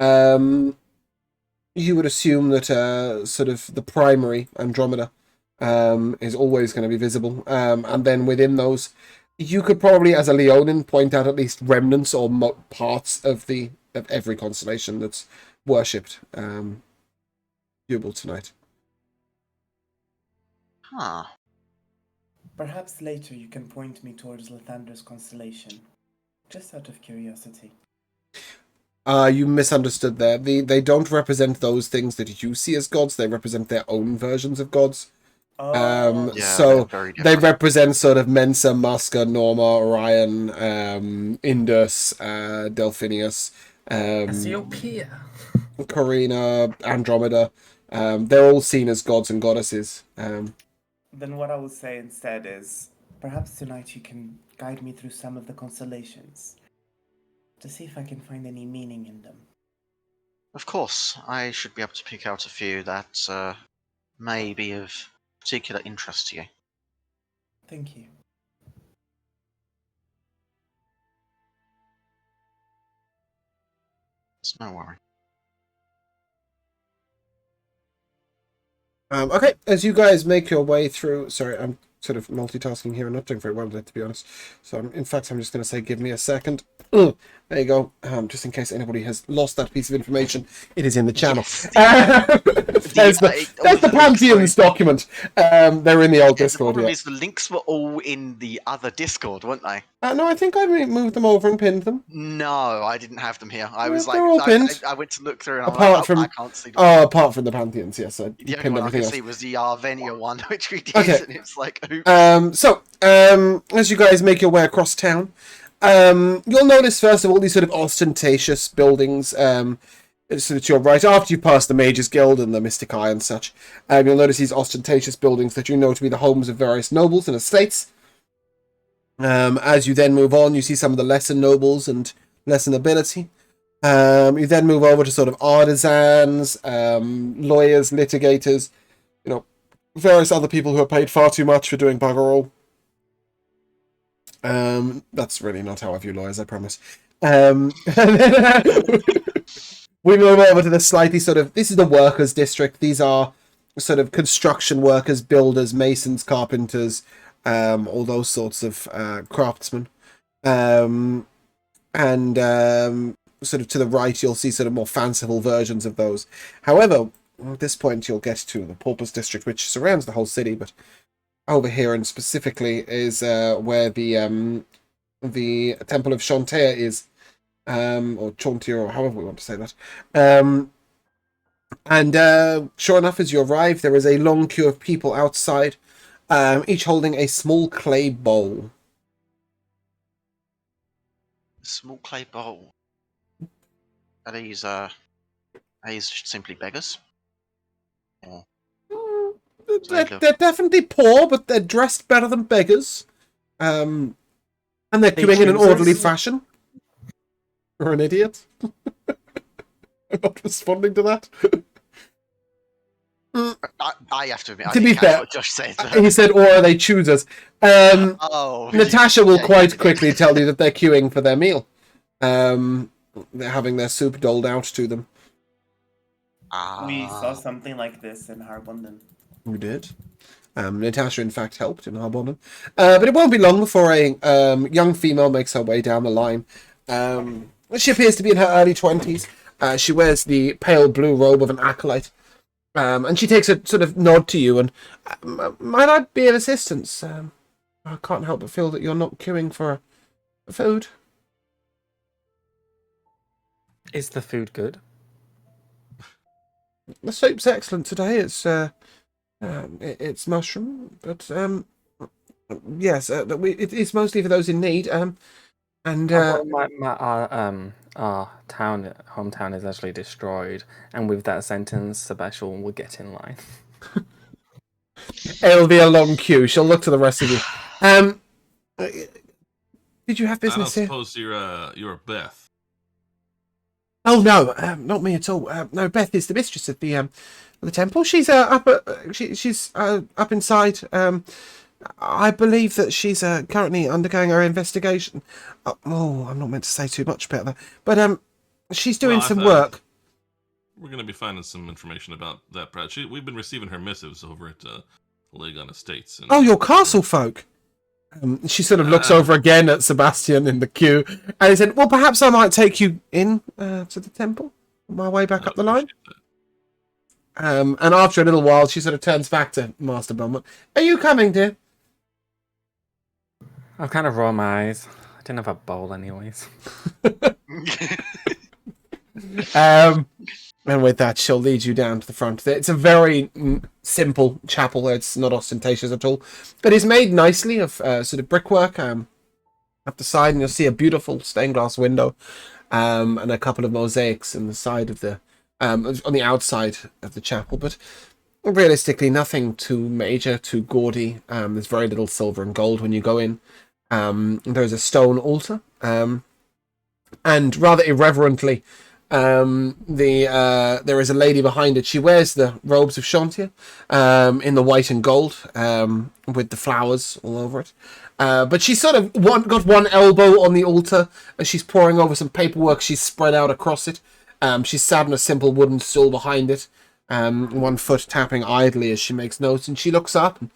You would assume that sort of the primary Andromeda is always going to be visible. And then within those, you could probably, as a Leonin, point out at least remnants or parts of every constellation that's worshipped viewable tonight. Huh. Perhaps later you can point me towards Lathander's constellation, just out of curiosity. You misunderstood there. They don't represent those things that you see as gods. They represent their own versions of gods. Oh, So they're very they different. represent sort of Mensa, Muska, Norma, Orion, Indus, Delphinius, Cassiopeia. Carina, Andromeda. They're all seen as gods and goddesses. Then what I will say instead is, perhaps tonight you can guide me through some of the constellations, to see if I can find any meaning in them. Of course, I should be able to pick out a few that may be of particular interest to you. Thank you. It's no worry. Okay, as you guys make your way through... Sorry, I'm sort of multitasking here and not doing very well today, to be honest. So, in fact, I'm just going to say give me a second. There you go. Just in case anybody has lost that piece of information, it is in the channel. There's the Pantheons document. They're in the old Discord, The problem yeah. is the links were all in the other Discord, weren't they? No, I think I moved them over and pinned them. No, I didn't have them here. I was They're all pinned. I went to look through and I'm Apart like, from... I can't see them. apart from the Pantheons, yes. I The only pinned one I everything could else. see was the Arvenia one, which we did, Okay. and it's like, oops. As you guys make your way across town, you'll notice first of all these sort of ostentatious buildings. So that you're right after you pass the Mages Guild and the Mystic Eye and such. You'll notice these ostentatious buildings that you know to be the homes of various nobles and estates. As you then move on, you see some of the lesser nobles and lesser nobility. You then move over to sort of artisans, lawyers, litigators, various other people who are paid far too much for doing bugger all. That's really not how I view lawyers, I promise. And then, we move over to the slightly this is the workers' district. These are sort of construction workers, builders, masons, carpenters, all those sorts of craftsmen. And sort of to the right, you'll see sort of more fanciful versions of those. However, at this point, you'll get to the Pauper's district, which surrounds the whole city, but over here and specifically is where the Temple of Shantay is, or Chantier, or however we want to say that. And sure enough, as you arrive, there is a long queue of people outside, each holding a small clay bowl. Small clay bowl. Are these simply beggars? Or They're definitely poor, but they're dressed better than beggars. And they're queuing in an orderly fashion. Or an idiot. I'm not responding to that. I have to admit, To be fair, what Josh said. He said, or are they choosers? Natasha will quite quickly tell you that they're queuing for their meal. They're having their soup doled out to them. We saw something like this in Harbondon. We did. Natasha, in fact, helped in Harbondon. But it won't be long before a young female makes her way down the line. She appears to be in her early 20s. She wears the pale blue robe of an acolyte. And she takes a sort of nod to you and, might I be of assistance? I can't help but feel that you're not queuing for food. Is the food good? The soup's excellent today. It's mushroom, but yes, it's mostly for those in need. And our hometown is actually destroyed, and with that sentence, Sebastian will get in line. It'll be a long queue. She'll look to the rest of you. Did you have business here? I don't suppose you're Beth. Oh no, not me at all. No, Beth is the mistress of the temple. She's she's up inside. I believe that she's currently undergoing her investigation. I'm not meant to say too much about that, but she's doing some work. We're going to be finding some information about that, Brad. We've been receiving her missives over at Legon Estates. And, your castle folk. She sort of looks over again at Sebastian in the queue, and he said, "Well, perhaps I might take you in to the temple on my way back up the line." And after a little while, she sort of turns back to Master Belmont. "Are you coming, dear?" I've kind of rolled my eyes. I didn't have a bowl, anyways. And with that, she'll lead you down to the front. It's a very simple chapel. It's not ostentatious at all. But it's made nicely of sort of brickwork. Up the side, and you'll see a beautiful stained glass window and a couple of mosaics on the side of the on the outside of the chapel. But realistically, nothing too major, too gaudy. There's very little silver and gold when you go in. There's a stone altar. And rather irreverently, there is a lady behind it. She wears the robes of Chantier in the white and gold with the flowers all over it. But she's sort of got one elbow on the altar as she's poring over some paperwork she's spread out across it. She's sat on a simple wooden stool behind it, one foot tapping idly as she makes notes, and she looks up and,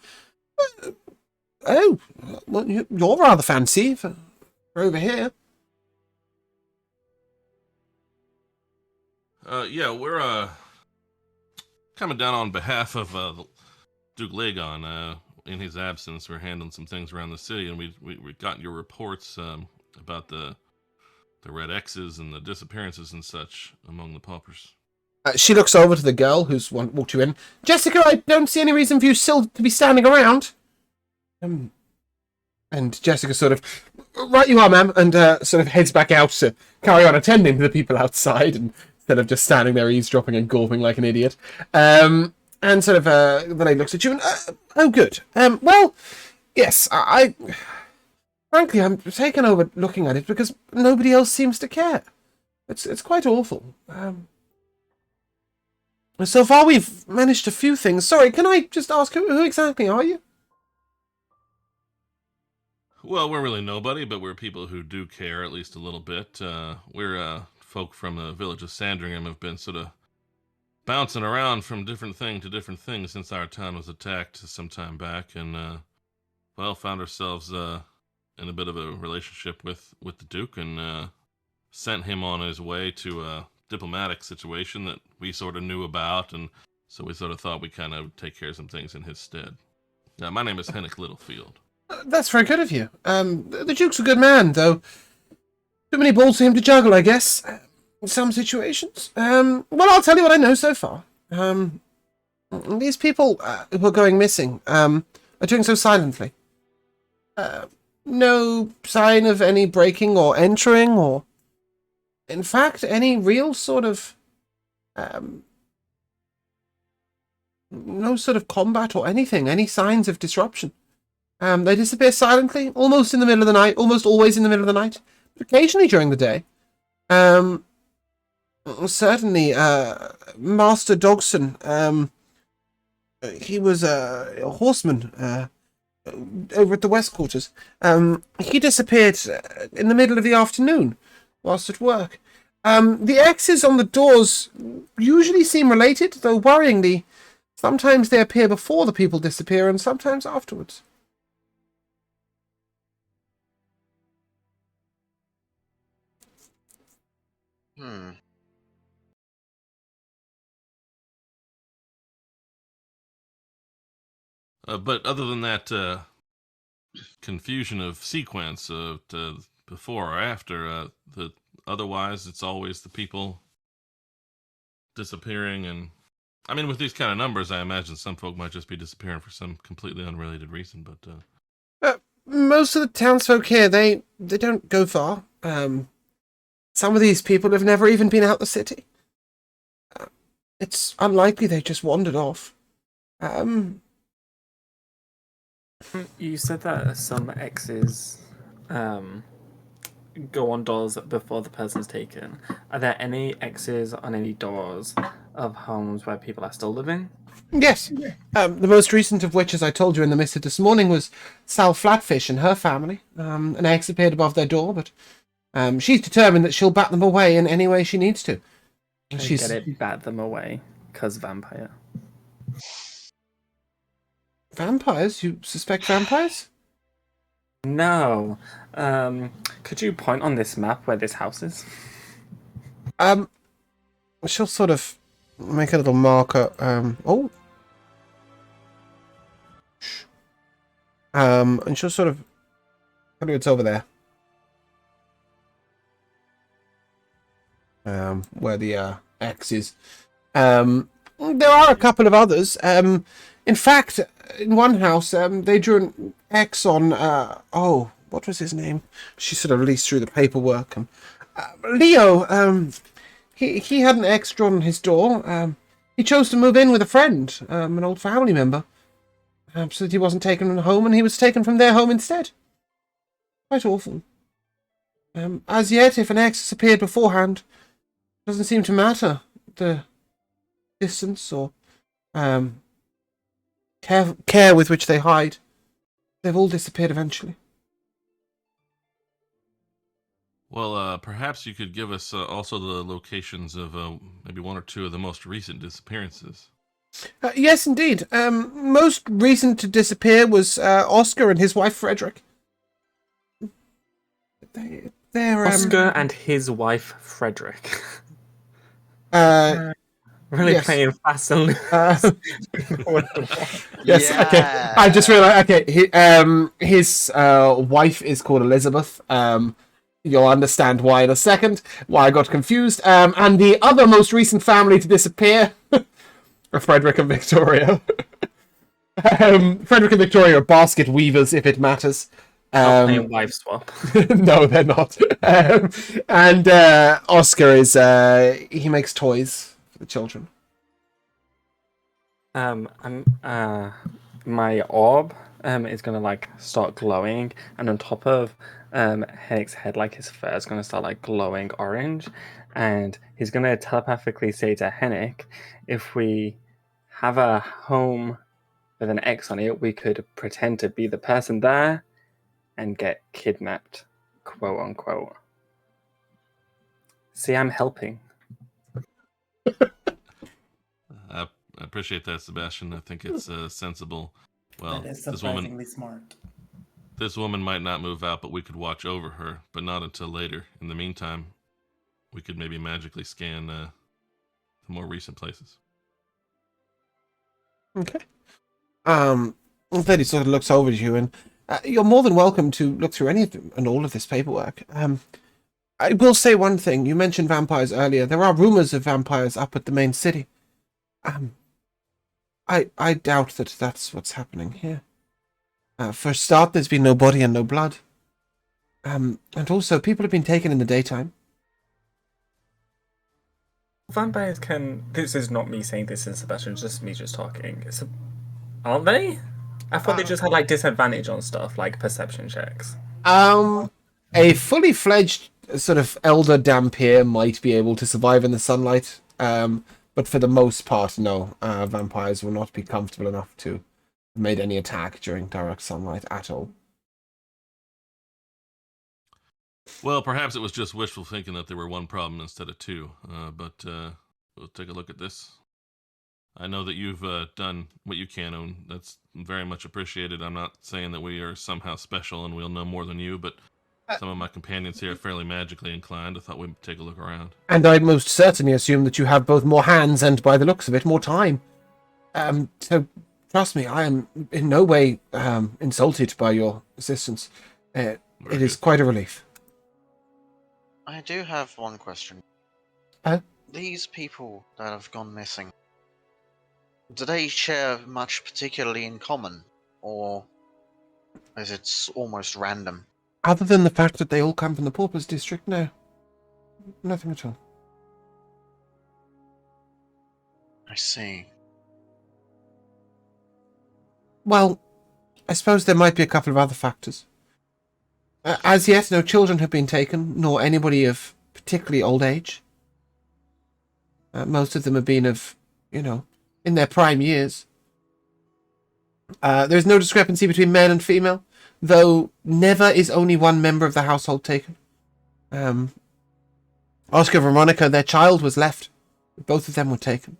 well, you're rather fancy for over here. Yeah, we're coming down on behalf of Duke Legon. In his absence, we're handling some things around the city, and we got your reports about the red X's and the disappearances and such among the paupers. She looks over to the girl who's walked you in. Jessica, I don't see any reason for you still to be standing around. And Jessica sort of, right you are, ma'am, and sort of heads back out to carry on attending to the people outside, and instead of just standing there eavesdropping and gulping like an idiot. And sort of, the lady looks at you and, oh, good. Well, yes, frankly, I'm taken over looking at it because nobody else seems to care. It's quite awful. So far we've managed a few things. Sorry, can I just ask who exactly are you? Well, we're really nobody, but we're people who do care at least a little bit. We're folk from the village of Sandringham have been sort of bouncing around from different thing to different thing since our town was attacked some time back, and well, found ourselves in a bit of a relationship with the Duke, and sent him on his way to a diplomatic situation that we sort of knew about, and so we sort of thought we kind of take care of some things in his stead. My name is Hennick Littlefield. That's very good of you. The Duke's a good man, though. Too many balls for him to juggle, I guess. In some situations. Well, I'll tell you what I know so far. These people who are going missing are doing so silently. No sign of any breaking or entering, or in fact, any real sort of no sort of combat or anything, any signs of disruption. They disappear silently, almost in the middle of the night, almost always in the middle of the night, but occasionally during the day. Certainly, Master Dogson, he was a horseman over at the West Quarters. He disappeared in the middle of the afternoon whilst at work. The X's on the doors usually seem related, though worryingly, sometimes they appear before the people disappear and sometimes afterwards. But other than that confusion of sequence of before or after, otherwise it's always the people disappearing. And I mean, with these kind of numbers, I imagine some folk might just be disappearing for some completely unrelated reason. But most of the townsfolk here, they don't go far. Some of these people have never even been out the city. It's unlikely they just wandered off. You said that some exes go on doors before the person's taken. Are there any exes on any doors of homes where people are still living? Yes. The most recent of which, as I told you in the missive this morning, was Sal Flatfish and her family. An ex appeared above their door, but she's determined that she'll bat them away in any way she needs to. Get it, bat them away, 'cause vampire. Vampires? You suspect vampires? No. Could you point on this map where this house is? She'll sort of make a little marker. And she'll sort of tell you it's over there. Where the X is. There are a couple of others. In fact, in one house, they drew an X on, what was his name? She sort of released through the paperwork. Leo, he had an X drawn on his door. He chose to move in with a friend, an old family member. So that he wasn't taken home, and he was taken from their home instead. Quite awful. As yet, if an X has appeared beforehand, it doesn't seem to matter the distance or care with which they hide. They've all disappeared eventually. well, perhaps you could give us also the locations of maybe one or two of the most recent disappearances. Yes, indeed. Most recent to disappear was Oscar and his wife Frederick. They're Oscar and his wife Frederick. Really yes. playing fast and loose. Yes. Yeah. Okay. I just realized. Okay. His wife is called Elizabeth. You'll understand why in a second. Why I got confused. And the other most recent family to disappear are Frederick and Victoria. Frederick and Victoria are basket weavers, if it matters. Not playing wife swap. No, they're not. And Oscar is he makes toys for the children. My orb is gonna like start glowing, and on top of Hennick's head, like his fur, is going to start like glowing orange, and he's going to telepathically say to Hennick, if we have a home with an X on it, we could pretend to be the person there and get kidnapped, quote unquote. See, I'm helping. I appreciate that, Sebastian. I think it's sensible. Well, That is this woman surprisingly smart. This woman might not move out, but we could watch over her, but not until later. In the meantime, we could maybe magically scan the more recent places. Okay. Then he sort of looks over at you, and you're more than welcome to look through any of them and all of this paperwork. I will say one thing. You mentioned vampires earlier. There are rumors of vampires up at the main city. I doubt that that's what's happening here. For a start, there's been no body and no blood. And also, people have been taken in the daytime. Vampires can. This is not me saying this in Sebastian, just me just talking. Aren't they? I thought they just had like disadvantage on stuff like perception checks. A fully fledged sort of elder Dampier might be able to survive in the sunlight. But for the most part, no. Vampires will not be comfortable enough to have made any attack during direct sunlight at all. Well, perhaps it was just wishful thinking that there were one problem instead of two. But we'll take a look at this. I know that you've done what you can, and that's very much appreciated. I'm not saying that we are somehow special and we'll know more than you, but some of my companions here are fairly magically inclined. I thought we'd take a look around. And I most certainly assume that you have both more hands and, by the looks of it, more time. So, trust me, I am in no way insulted by your assistance. It is quite a relief. I do have one question. These people that have gone missing, do they share much particularly in common, or is it almost random? Other than the fact that they all come from the Paupers district, no. Nothing at all. I see. Well, I suppose there might be a couple of other factors. As yet, no children have been taken, nor anybody of particularly old age. Most of them have been of, in their prime years. There is no discrepancy between male and female, though never is only one member of the household taken. Oscar, Veronica, their child was left. Both of them were taken.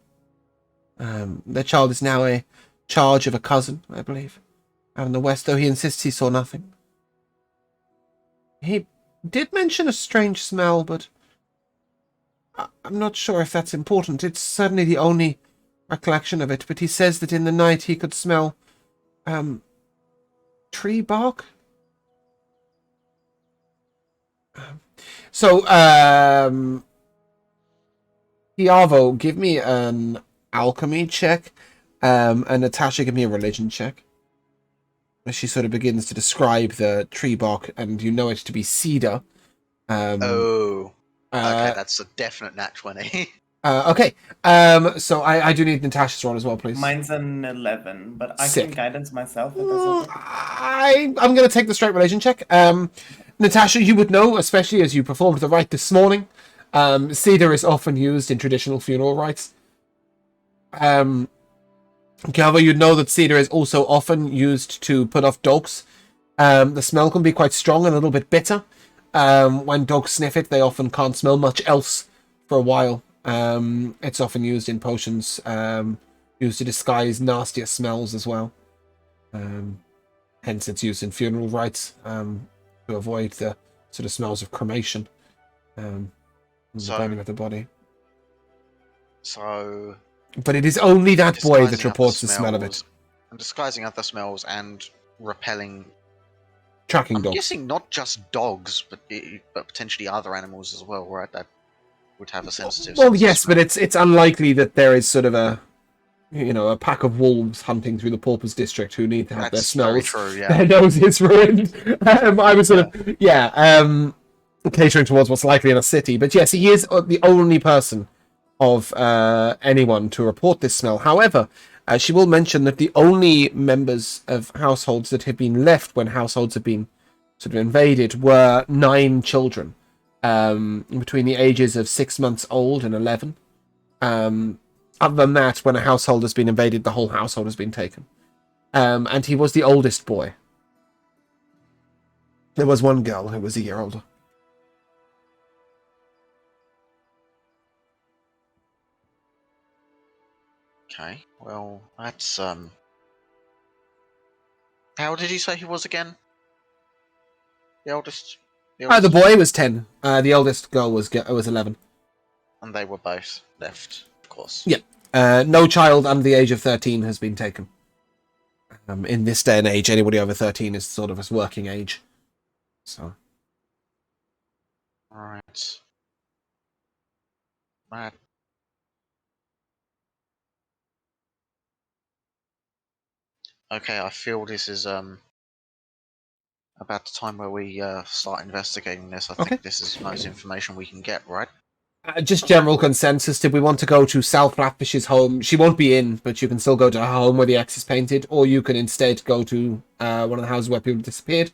Their child is now a charge of a cousin, I believe, out in the west, though he insists he saw nothing. He did mention a strange smell, but I'm not sure if that's important. It's certainly the only recollection of it, but he says that in the night he could smell tree bark. So, Iavo, give me an alchemy check, and Natasha, give me a religion check. She sort of begins to describe the tree bark, and you know it to be cedar. Okay, that's a definite nat 20. Okay, so I do need Natasha's roll as well, please. Mine's an 11, but I Sick. can guidance myself if that's okay. I'm going to take the straight religion check. Natasha, you would know, especially as you performed the rite this morning, cedar is often used in traditional funeral rites. However, you'd know that cedar is also often used to put off dogs. The smell can be quite strong and a little bit bitter. When dogs sniff it, they often can't smell much else for a while. It's often used in potions, used to disguise nastier smells as well. Hence its use in funeral rites, to avoid the sort of smells of cremation, the burning of the body. So... But it is only that boy that disguising reports the other smell of it. smells- And disguising other smells and repelling... Tracking I'm dogs. guessing not just dogs, but potentially other animals as well, right? That would have a sensitive Well, sense of yes, smell. but it's unlikely that there is sort of a pack of wolves hunting through the Paupers district who need to have That's their very smells. true, yeah. Their noses ruined. I was sort of, catering towards what's likely in a city. But yes, he is the only person of anyone to report this smell. However, she will mention that the only members of households that have been left when households have been sort of invaded were 9 children between the ages of 6 months old and 11. Other than that, when a household has been invaded, the whole household has been taken. And he was the oldest boy. There was one girl who was a year older. Okay, well, that's, How old did you say he was again? The oldest? The boy was 10. The oldest girl was 11. And they were both left, of course. Yeah. No child under the age of 13 has been taken. In this day and age, anybody over 13 is sort of a working age. So. Alright. Right. Okay, I feel this is about the time where we start investigating this. I think this is most information we can get, right? Just general consensus. Did we want to go to Sal Flatfish's home? She won't be in, but you can still go to her home where the X is painted, or you can instead go to one of the houses where people disappeared.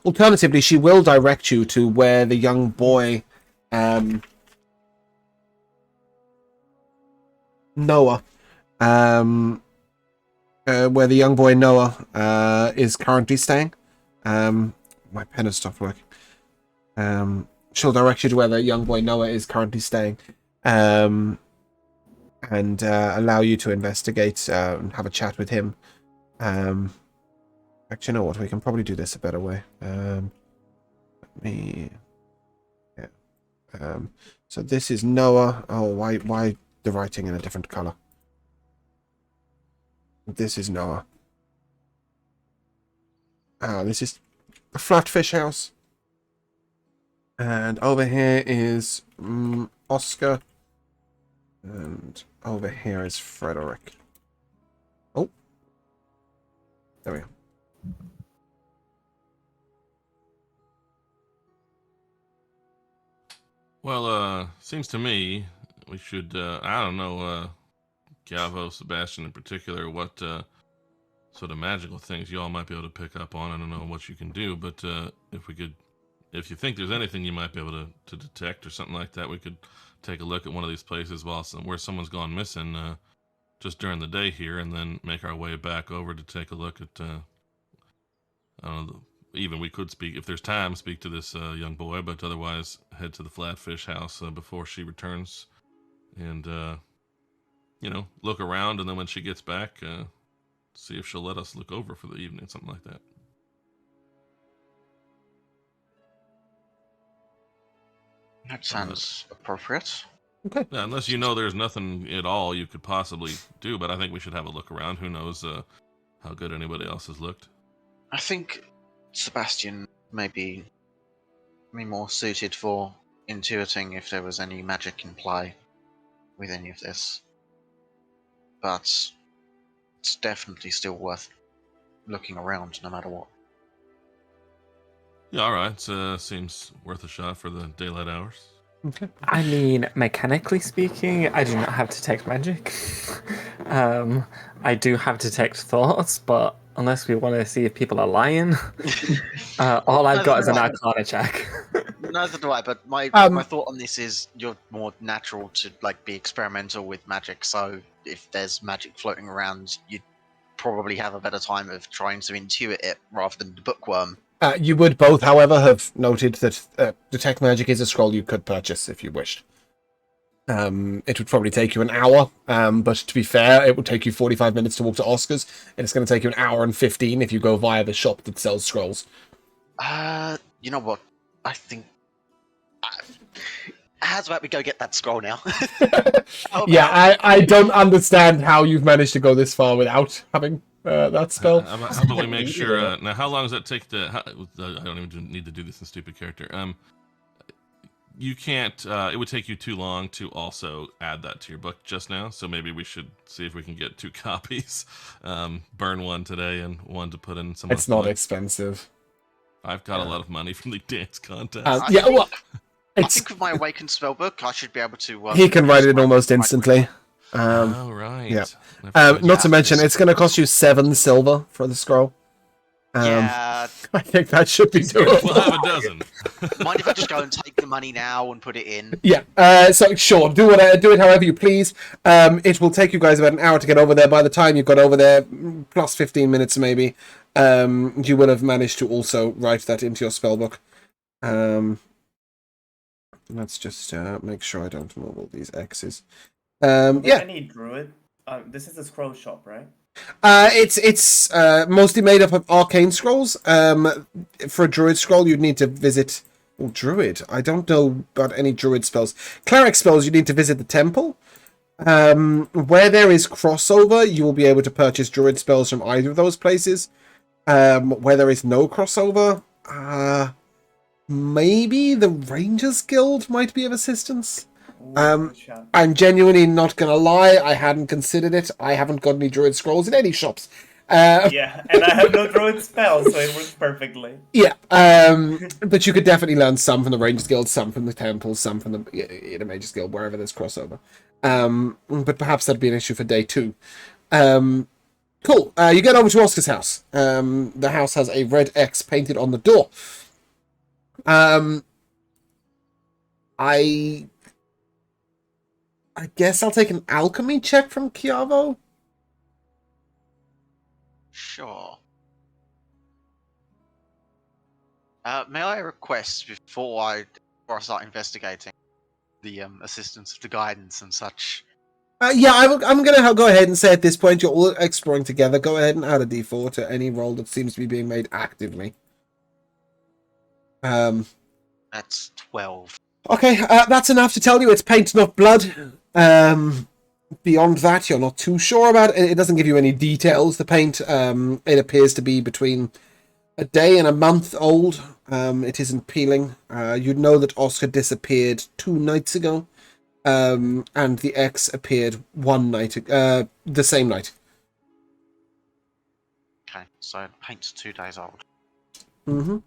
Alternatively, she will direct you to where the young boy, Noah, where the young boy Noah is currently staying. My pen has stopped working. She'll direct you to where the young boy Noah is currently staying, and allow you to investigate and have a chat with him. Actually, you know what? We can probably do this a better way. So this is Noah. Oh, why the writing in a different color? This is Noah. This is the Flatfish house. And over here is Oscar. And over here is Frederick. Oh. There we go. Well, seems to me we should, I don't know, Galvo, Sebastian in particular, what sort of magical things you all might be able to pick up on. I don't know what you can do, but if you think there's anything you might be able to detect or something like that, we could take a look at one of these places where someone's gone missing just during the day here, and then make our way back over to take a look at, I don't know, even we could speak, if there's time, speak to this young boy, but otherwise head to the Flatfish house before she returns and, look around, and then when she gets back, see if she'll let us look over for the evening, something like that. That sounds appropriate. Okay. Yeah, unless you know there's nothing at all you could possibly do, but I think we should have a look around. Who knows how good anybody else has looked. I think Sebastian may be more suited for intuiting if there was any magic in play with any of this. But it's definitely still worth looking around no matter what. Yeah, alright. Seems worth a shot for the daylight hours. Okay. I mean, mechanically speaking, I do not have detect magic. I do have detect thoughts, but unless we want to see if people are lying, all I've got is an Arcana check. Neither do I, but my thought on this is you're more natural to be experimental with magic, so if there's magic floating around, you'd probably have a better time of trying to intuit it rather than the bookworm. You would both, however, have noted that Detect Magic is a scroll you could purchase if you wished. It would probably take you an hour, but to be fair, it would take you 45 minutes to walk to Oscar's, and it's going to take you an hour and 15 if you go via the shop that sells scrolls. You know what? I think... how's about we go get that scroll now? Yeah, I don't understand how you've managed to go this far without having that spell. How about we make sure... now, how long does that take to... I don't even need to do this in stupid character. You can't... it would take you too long to also add that to your book just now, so maybe we should see if we can get 2 copies. Burn one today and one to put in some... It's not expensive. I've got a lot of money from the dance contest. I think with my Awakened spellbook, I should be able to... he can write it almost instantly. Right. Yeah. Not to mention, it's going to cost you 7 silver for the scroll. Yeah. I think that should be We'll doable. have a dozen. Mind if I just go and take the money now and put it in? Yeah, so sure, do it however you please. It will take you guys about an hour to get over there. By the time you've got over there, plus 15 minutes maybe, you will have managed to also write that into your spellbook. Let's just make sure I don't move all these X's. Are there Yeah, any druid? This is a scroll shop, right? it's mostly made up of arcane scrolls. For a druid scroll, you'd need to visit. Well, druid. I don't know about any druid spells. Cleric spells, you need to visit the temple. Where there is crossover, you will be able to purchase druid spells from either of those places. Where there is no crossover, maybe the Rangers Guild might be of assistance. Ooh, good shout. I'm genuinely not gonna lie, I hadn't considered it. I haven't got any druid scrolls in any shops. Yeah, and I have no druid spells, so it works perfectly. Yeah, but you could definitely learn some from the Rangers Guild, some from the Temple, some from the Mages Guild, wherever there's crossover. But perhaps that'd be an issue for day 2. Cool. You get over to Oscar's house. The house has a red X painted on the door. I guess I'll take an alchemy check from Chiavo. Sure. May I request before I start investigating the assistance of the guidance and such? Yeah, I'm going to go ahead and say at this point you're all exploring together. Go ahead and add a d4 to any roll that seems to be being made actively. That's 12. Okay, that's enough to tell you it's paint, not blood. Beyond that, you're not too sure about it. It doesn't give you any details. The paint, it appears to be between a day and a month old. It isn't peeling. You'd know that Oscar disappeared 2 nights ago. And the X appeared 1 night, the same night. Okay, so the paint's 2 days old. Mm-hmm.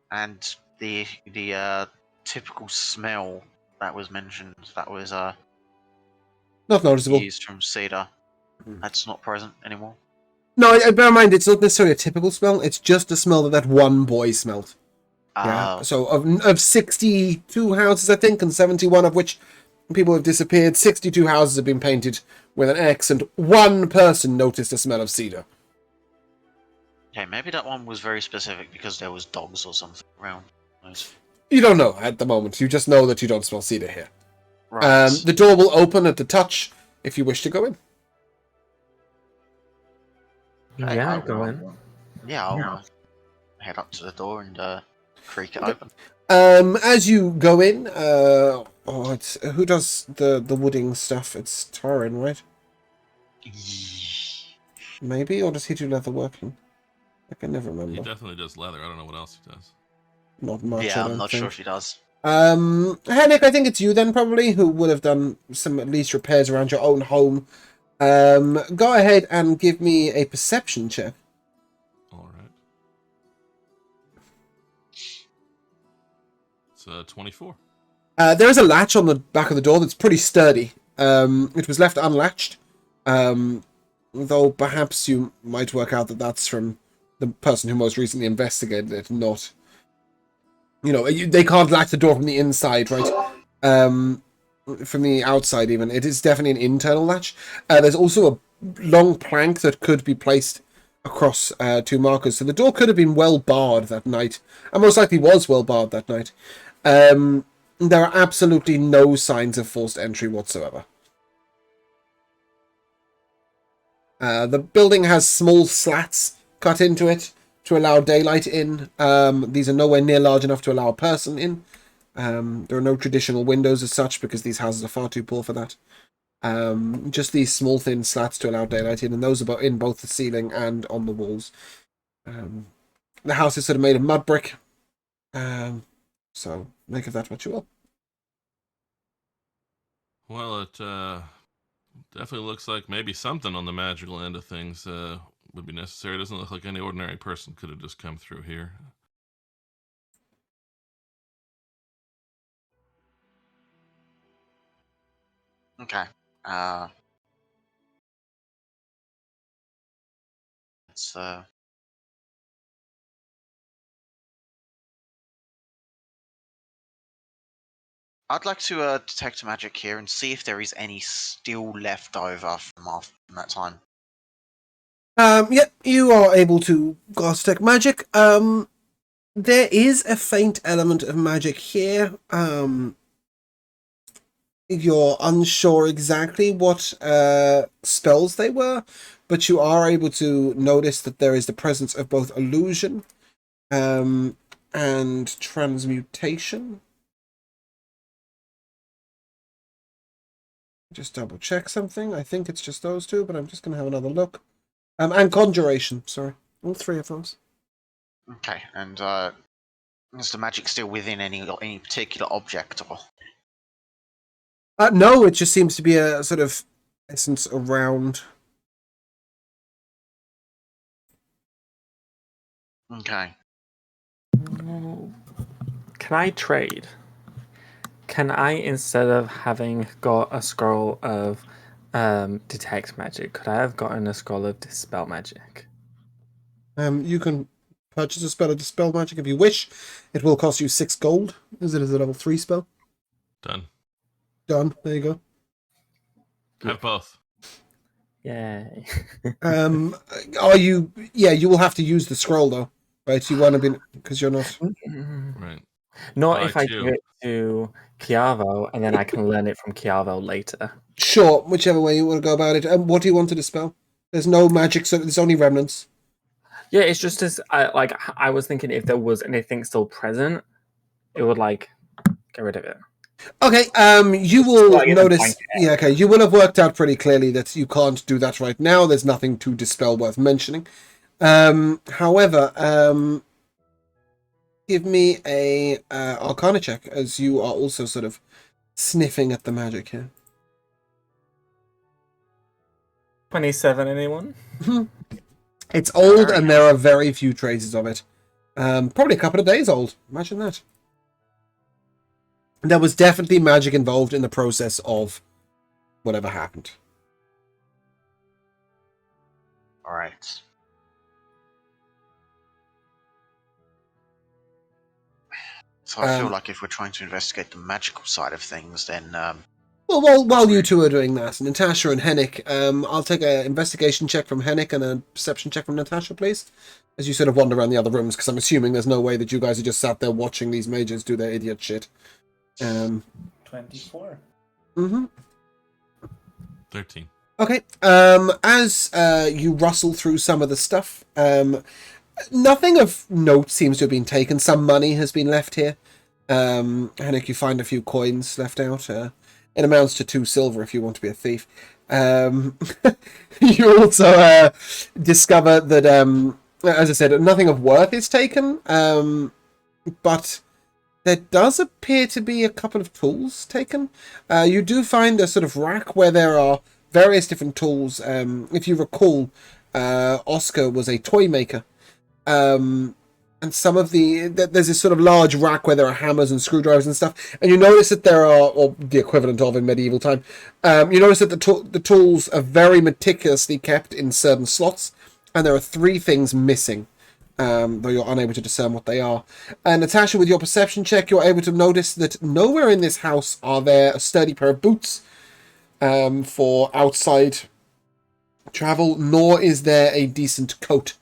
And the typical smell that was mentioned, that was Not noticeable. used from cedar, that's not present anymore. No, bear in mind, it's not necessarily a typical smell. It's just a smell that one boy smelled. Yeah. So of 62 houses, I think, and 71 of which people have disappeared, 62 houses have been painted with an X, and 1 person noticed a smell of cedar. Okay, maybe that one was very specific because there was dogs or something around. You don't know at the moment. You just know that you don't smell cedar here. Right. The door will open at the touch if you wish to go in. Okay, Yeah, I'll go in. Yeah, I'll head up to the door and creak it open. As you go in, who does the wooding stuff? It's Tarin, right? Maybe, or does he do leather working? I can never He remember. definitely does leather. I don't know what else he does. Not much. Yeah, I I'm don't not think. sure if he does. Henrik, I think it's you then probably who would have done some at least repairs around your own home. Go ahead and give me a perception check. All right. It's 24. There is a latch on the back of the door that's pretty sturdy. It was left unlatched. Though perhaps you might work out that that's from the person who most recently investigated it, not... You know, they can't latch the door from the inside, right? From the outside even. It is definitely an internal latch. There's also a long plank that could be placed across 2 markers. So the door could have been well barred that night. And most likely was well barred that night. There are absolutely no signs of forced entry whatsoever. The building has small slats cut into it to allow daylight in. These are nowhere near large enough to allow a person in. There are no traditional windows as such because these houses are far too poor for that. Just these small thin slats to allow daylight in, and those are in both the ceiling and on the walls. The house is sort of made of mud brick. So make of that what you will. Well, it definitely looks like maybe something on the magical end of things would be necessary. It doesn't look like any ordinary person could have just come through here. Okay. Let's I'd like to detect magic here and see if there is any still left over from that time. Yep, you are able to cast detect magic. There is a faint element of magic here. You're unsure exactly what spells they were, but you are able to notice that there is the presence of both illusion and transmutation. Just double check something. I think it's just those two, but I'm just going to have another look. And conjuration, sorry. All three of those. Okay, and is the magic still within any particular object or? No, it just seems to be a sort of essence around. Okay. Can I trade? Can I, instead of having got a scroll of detect magic, could I have gotten a scroll of dispel magic? You can purchase a spell of dispel magic if you wish. It will cost you 6 gold, as it is a level 3 spell. Done. Done. There you go. Have both. Yay. Are you? Yeah, you will have to use the scroll though, right? You want to be because you're not. Right. Not Buy if I two. give it to Chiavo and then I can learn it from Chiavo later. Sure, whichever way you want to go about it. What do you want to dispel? There's no magic, so there's only remnants. Yeah, it's just as I was thinking if there was anything still present, it would like get rid of it. Okay, you will like in a notice. blanket Yeah, okay, you will have worked out pretty clearly that you can't do that right now. There's nothing to dispel worth mentioning. However, give me a Arcana check as you are also sort of sniffing at the magic here. 27, anyone? It's old, Very and there are very few traces of it. Probably a couple of days old. Imagine that. There was definitely magic involved in the process of whatever happened. Alright. So I feel like if we're trying to investigate the magical side of things, then Well, while you two are doing that, Natasha and Hennick, I'll take an investigation check from Hennick and a perception check from Natasha, please. As you sort of wander around the other rooms, because I'm assuming there's no way that you guys are just sat there watching these mages do their idiot shit. 24. Mm-hmm. 13. Okay. As you rustle through some of the stuff, nothing of note seems to have been taken. Some money has been left here. Hennick, you find a few coins left out. It amounts to 2 silver if you want to be a thief. You also discover that, as I said, nothing of worth is taken, but there does appear to be a couple of tools taken. You do find a sort of rack where there are various different tools. If you recall, Oscar was a toy maker. And some of there's this sort of large rack where there are hammers and screwdrivers and stuff, and you notice that there are, or the equivalent of in medieval time, you notice that the tools are very meticulously kept in certain slots, and there are 3 things missing, though you're unable to discern what they are. And Natasha, with your perception check, you're able to notice that nowhere in this house are there a sturdy pair of boots for outside travel, nor is there a decent coat.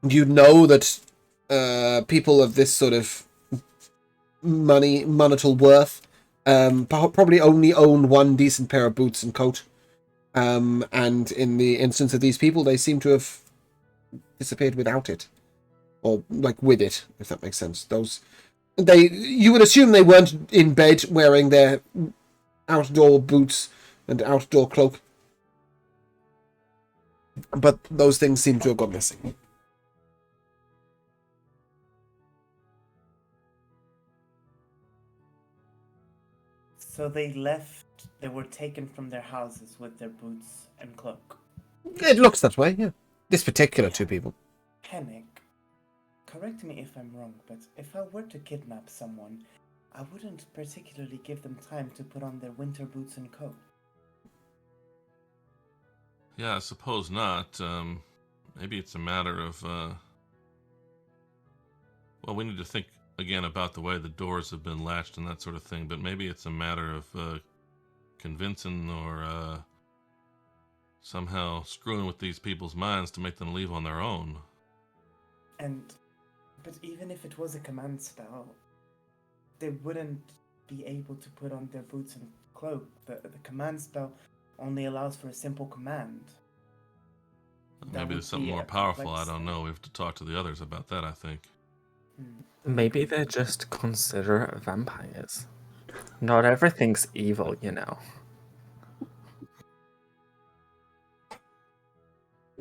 You know that people of this sort of monetary worth probably only own 1 decent pair of boots and coat. And in the instance of these people, they seem to have disappeared without it. Or, like, with it, if that makes sense. You would assume they weren't in bed wearing their outdoor boots and outdoor cloak. But those things seem to have gone missing. So they were taken from their houses with their boots and cloak. It looks that way, yeah. This particular 2 people. Hennick, correct me if I'm wrong, but if I were to kidnap someone, I wouldn't particularly give them time to put on their winter boots and coat. Yeah, I suppose not. Maybe it's a matter of, well, we need to think again about the way the doors have been latched and that sort of thing, but maybe it's a matter of convincing or somehow screwing with these people's minds to make them leave on their own. But even if it was a command spell, they wouldn't be able to put on their boots and cloak. The command spell only allows for a simple command. Maybe there's something more powerful, I don't know. We have to talk to the others about that, I think. Maybe they're just considerate vampires. Not everything's evil, you know.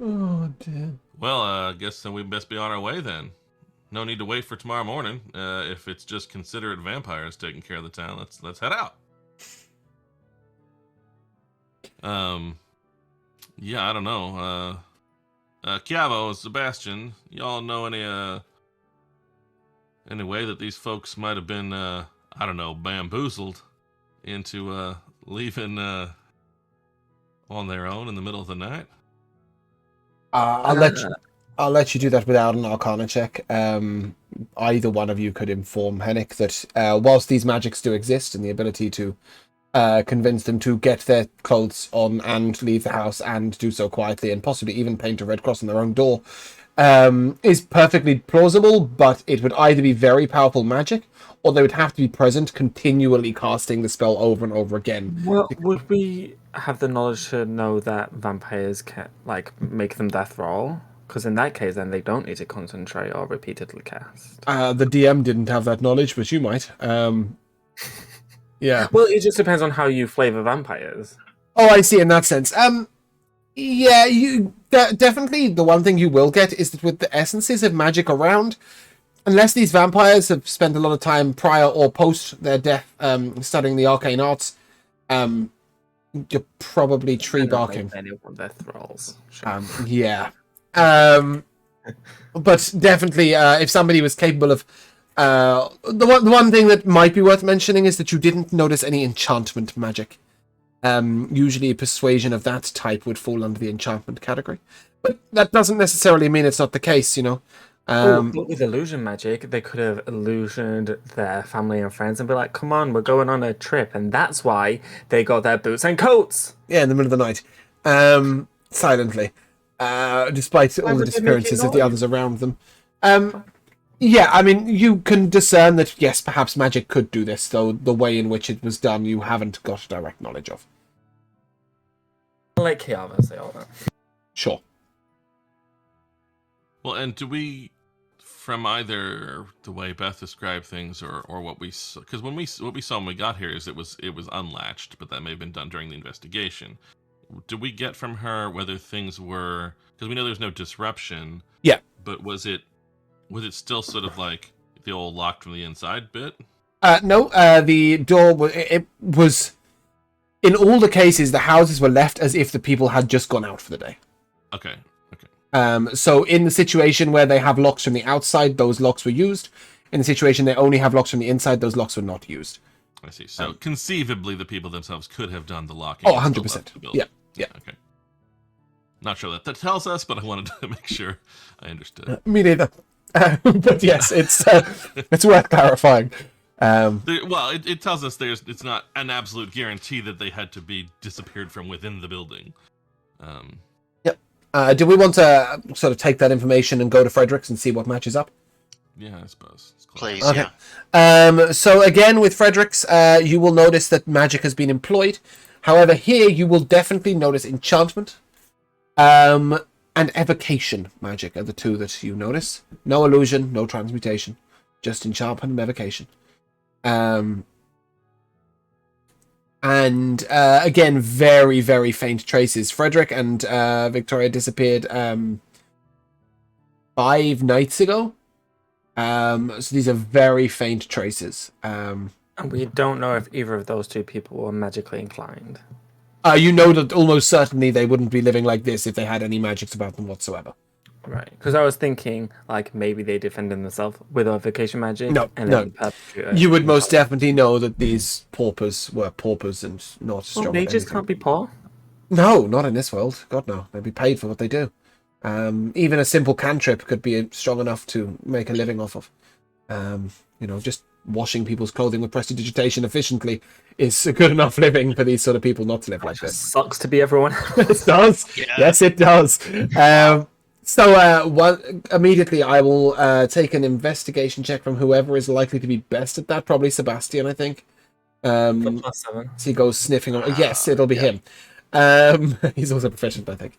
Oh, dear. Well, I guess then we best be on our way then. No need to wait for tomorrow morning. If it's just considerate vampires taking care of the town, let's head out. Yeah, I don't know. Chiavo, Sebastian, y'all know any way that these folks might have been, I don't know, bamboozled into leaving on their own in the middle of the night? I'll let you do that without an Arcana check. Either one of you could inform Hennick that whilst these magics do exist and the ability to convince them to get their clothes on and leave the house and do so quietly and possibly even paint a red cross on their own door is perfectly plausible, but it would either be very powerful magic or they would have to be present continually casting the spell over and over again. Well, would we have the knowledge to know that vampires can, like, make them death roll? Because in that case, then they don't need to concentrate or repeatedly cast. The DM didn't have that knowledge, but you might. Yeah. Well, it just depends on how you flavor vampires. Oh, I see. In that sense, yeah, you definitely. The one thing you will get is that with the essences of magic around, unless these vampires have spent a lot of time prior or post their death studying the arcane arts, you're probably tree barking. Anyone death rolls. Sure. Yeah. But definitely, if somebody was capable of. The one thing that might be worth mentioning is that you didn't notice any enchantment magic. Usually persuasion of that type would fall under the enchantment category. But that doesn't necessarily mean it's not the case, you know. But with illusion magic, they could have illusioned their family and friends and be like, come on, we're going on a trip. And that's why they got their boots and coats. Yeah, in the middle of the night. Silently. Despite all the disappearances of the others around them. Yeah, I mean, you can discern that, yes, perhaps magic could do this, though the way in which it was done you haven't got direct knowledge of. I'll let Chiava say all that. Sure. Well, and do we, from either the way Beth described things or what we saw, because what we saw when we got here is it was unlatched, but that may have been done during the investigation. Do we get from her whether things were, because we know there's no disruption. Yeah. But was it still sort of like the old locked from the inside bit? No, the door it was. In all the cases, the houses were left as if the people had just gone out for the day. Okay. So in the situation where they have locks from the outside, those locks were used. In the situation they only have locks from the inside, those locks were not used. I see. So conceivably, the people themselves could have done the locking. Oh, 100%. Yeah. Okay. Not sure that tells us, but I wanted to make sure I understood. Me neither. But yes, it's worth clarifying. It tells us it's not an absolute guarantee that they had to be disappeared from within the building. Yep. Do we want to sort of take that information and go to Fredericks and see what matches up? Yeah, I suppose. Please, okay. yeah. So again, with Fredericks, you will notice that magic has been employed. However, here you will definitely notice enchantment. And evocation magic are the two that you notice. No illusion, no transmutation. Just enchantment and evocation. And again, very, very faint traces. Frederick and Victoria disappeared 5 nights ago. So these are very faint traces. And we don't know if either of those two people were magically inclined. You know that almost certainly they wouldn't be living like this if they had any magics about them whatsoever. Right, because I was thinking, like, maybe they defended themselves with evocation magic. No. You would most definitely know that these paupers were paupers and not strong. Mages can't be poor? No, not in this world. God, no. They'd be paid for what they do. Even a simple cantrip could be strong enough to make a living off of. Just washing people's clothing with prestidigitation efficiently is a good enough living for these sort of people not to live like this. Sucks to be everyone. It does. Yeah. Yes, it does. Immediately I will take an investigation check from whoever is likely to be best at that. Probably Sebastian, I think. +7. So he goes sniffing. Yes, it'll be him. He's also proficient, I think.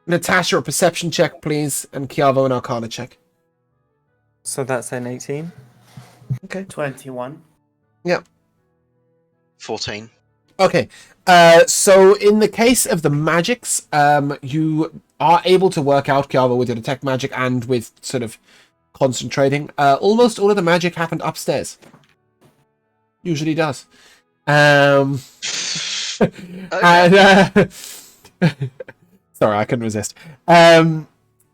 Natasha, a perception check, please, and Kiavo, an arcana check. So that's an 18. Okay. 21. Yeah. 14. Okay. So in the case of the magics, you are able to work out, Kiavo, with your detect magic and with sort of concentrating. Almost all of the magic happened upstairs. Usually does. And, sorry, I couldn't resist.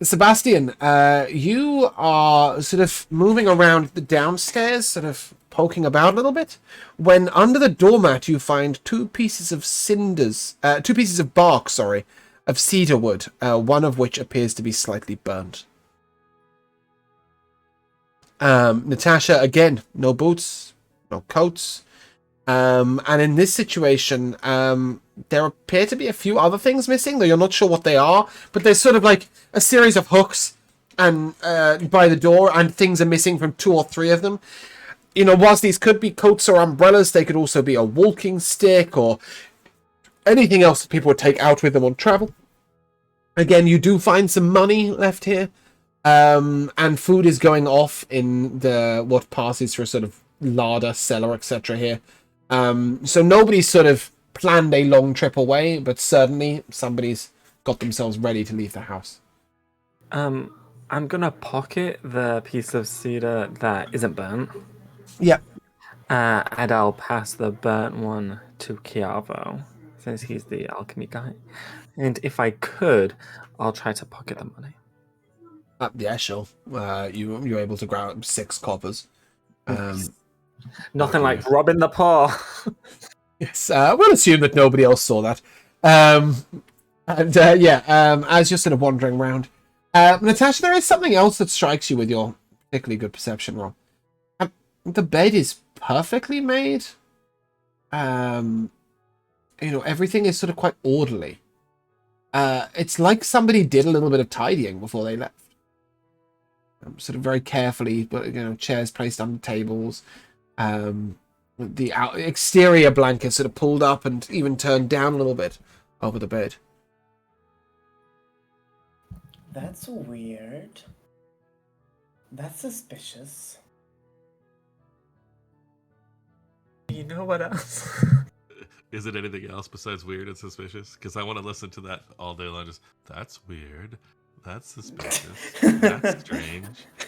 Sebastian, you are sort of moving around the downstairs, sort of poking about a little bit, when under the doormat you find two pieces of bark, of cedar wood, one of which appears to be slightly burnt. Natasha, again, no boots, no coats. And in this situation, there appear to be a few other things missing, though you're not sure what they are. But there's sort of like a series of hooks and by the door, and things are missing from 2 or 3 of them. Whilst these could be coats or umbrellas, they could also be a walking stick or anything else that people would take out with them on travel. Again, you do find some money left here, and food is going off in what passes for a sort of larder, cellar, etc. here. So nobody's sort of planned a long trip away, but certainly somebody's got themselves ready to leave the house. I'm gonna pocket the piece of cedar that isn't burnt. Yeah. And I'll pass the burnt one to Kiavo, since he's the alchemy guy. And if I could, I'll try to pocket the money. Yeah, sure. You're able to grab 6 coppers. Nothing like robbing the poor. Yes, we'll assume that nobody else saw that. As you're sort of wandering around, Natasha, there is something else that strikes you with your particularly good perception roll. The bed is perfectly made. Everything is sort of quite orderly. It's like somebody did a little bit of tidying before they left. Sort of very carefully, but chairs placed on tables. The exterior blanket sort of pulled up and even turned down a little bit over the bed. That's weird. That's suspicious. You know what else? Is it anything else besides weird and suspicious? Because I want to listen to that all day long. Just, that's weird. That's suspicious. That's strange.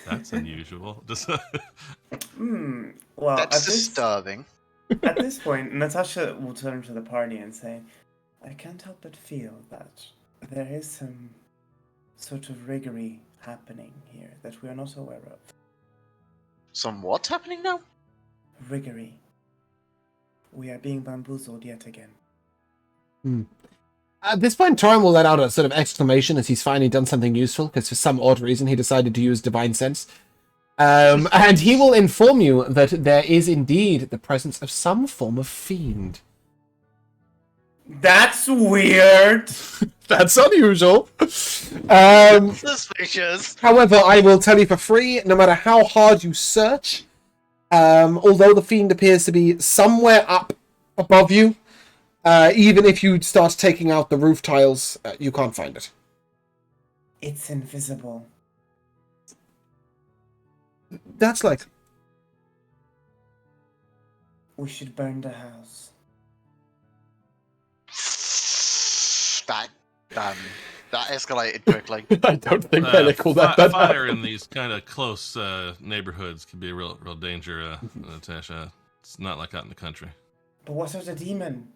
That's unusual. Just Well, That's disturbing. At this point, Natasha will turn to the party and say, I can't help but feel that there is some sort of riggery happening here that we are not aware of. Some what's happening now? Riggery. We are being bamboozled yet again. At this point, Torin will let out a sort of exclamation as he's finally done something useful, because for some odd reason he decided to use Divine Sense. And he will inform you that there is indeed the presence of some form of fiend. That's weird! That's unusual. Suspicious. However, I will tell you for free, no matter how hard you search, although the fiend appears to be somewhere up above you, even if you start taking out the roof tiles, you can't find it. It's invisible. That's like... We should burn the house. That escalated quickly. I don't think they call that fire in these kind of close neighborhoods can be a real danger, Natasha. It's not like out in the country. But what of the demon?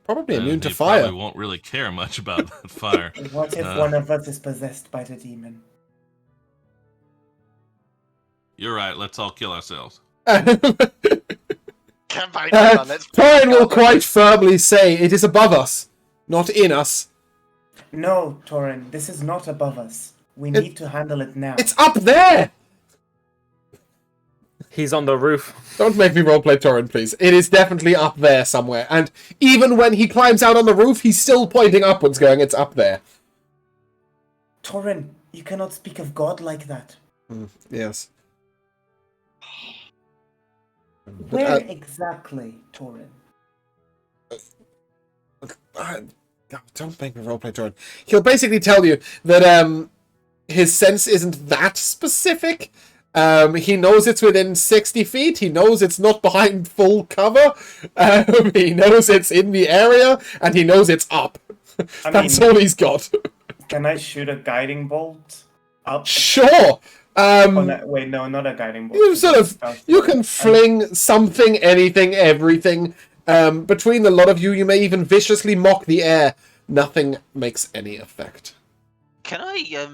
Probably immune to he fire. Probably won't really care much about that fire. What if one of us is possessed by the demon? You're right. Let's all kill ourselves. Campaign over. Let's Torin will quite firmly say it is above us, not in us. No, Torin, this is not above us. We need to handle it now. It's up there! He's on the roof. Don't make me roleplay Torin, please. It is definitely up there somewhere. And even when he climbs out on the roof, he's still pointing upwards, going, it's up there. Torin, you cannot speak of God like that. Yes. Where exactly, Torin? Don't make me roleplay Torin. He'll basically tell you that his sense isn't that specific. He knows it's within 60 feet. He knows it's not behind full cover. He knows it's in the area, and he knows it's up. That's all he's got. Can I shoot a guiding bolt up? Sure. Wait, no, not a guiding bolt. You can fling something, anything, everything. Between the lot of you, you may even viciously mock the air. Nothing makes any effect. Can I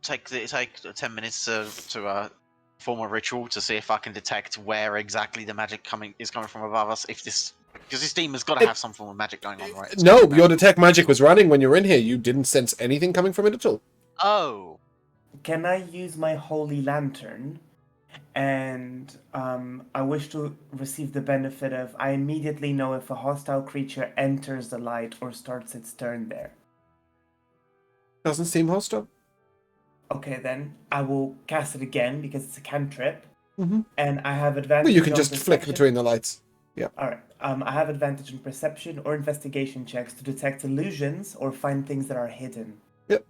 take 10 minutes to form a ritual to see if I can detect where exactly the magic is coming from above us? Because this demon's got to have some form of magic going on, right? No, your detect magic was running when you were in here. You didn't sense anything coming from it at all. Oh. Can I use my holy lantern? And I wish to receive the benefit of, I immediately know if a hostile creature enters the light or starts its turn there. Doesn't seem hostile. Okay, then I will cast it again because it's a cantrip, Mm-hmm. and I have advantage. Well, you can on just flick perception. between the lights. Yeah. All right. I have advantage in perception or investigation checks to detect illusions or find things that are hidden. Yep.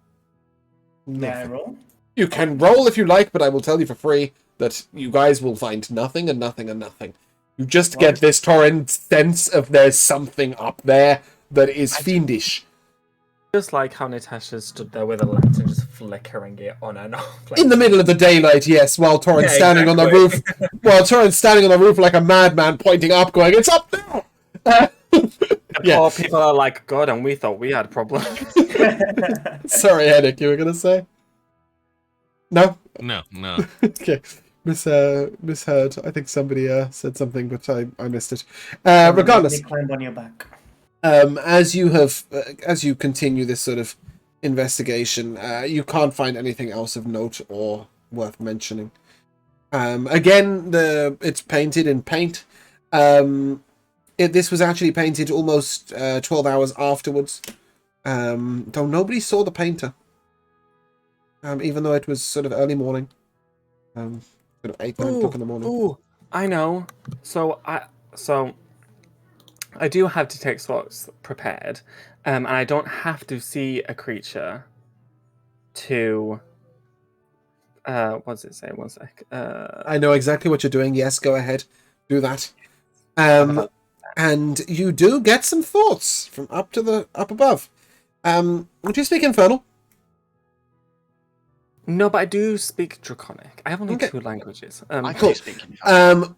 May I Nothing. roll? You can roll if you like, but I will tell you for free that you guys will find nothing and nothing and nothing. You just get this torrent sense of there's something up there that is fiendish. Just like how Natasha stood there with a lantern just flickering it on and off. Like, In the middle of the daylight, yes, while Torrent's Yeah, standing on the roof. exactly. While Torrent's standing on the roof like a madman, pointing up, going, it's up there! Yeah. Poor people are like, God, and we thought we had problems. Sorry, Henrik, you were going to say? No? No. Okay. Misheard. I think somebody said something, but I missed it. Regardless. They climb on your back. As you continue this sort of investigation, you can't find anything else of note or worth mentioning. Again, it's painted in paint. This was actually painted almost 12 hours afterwards, though nobody saw the painter. Even though it was sort of early morning, sort of 8, 9 o'clock in the morning. Ooh, I know. So I do have detect thoughts prepared, and I don't have to see a creature to. What does it say? One sec. I know exactly what you're doing. Yes, go ahead, do that. And you do get some thoughts from up above. Would you speak Infernal? No, but I do speak Draconic. I have only Okay. 2 languages. I Cool. can speak in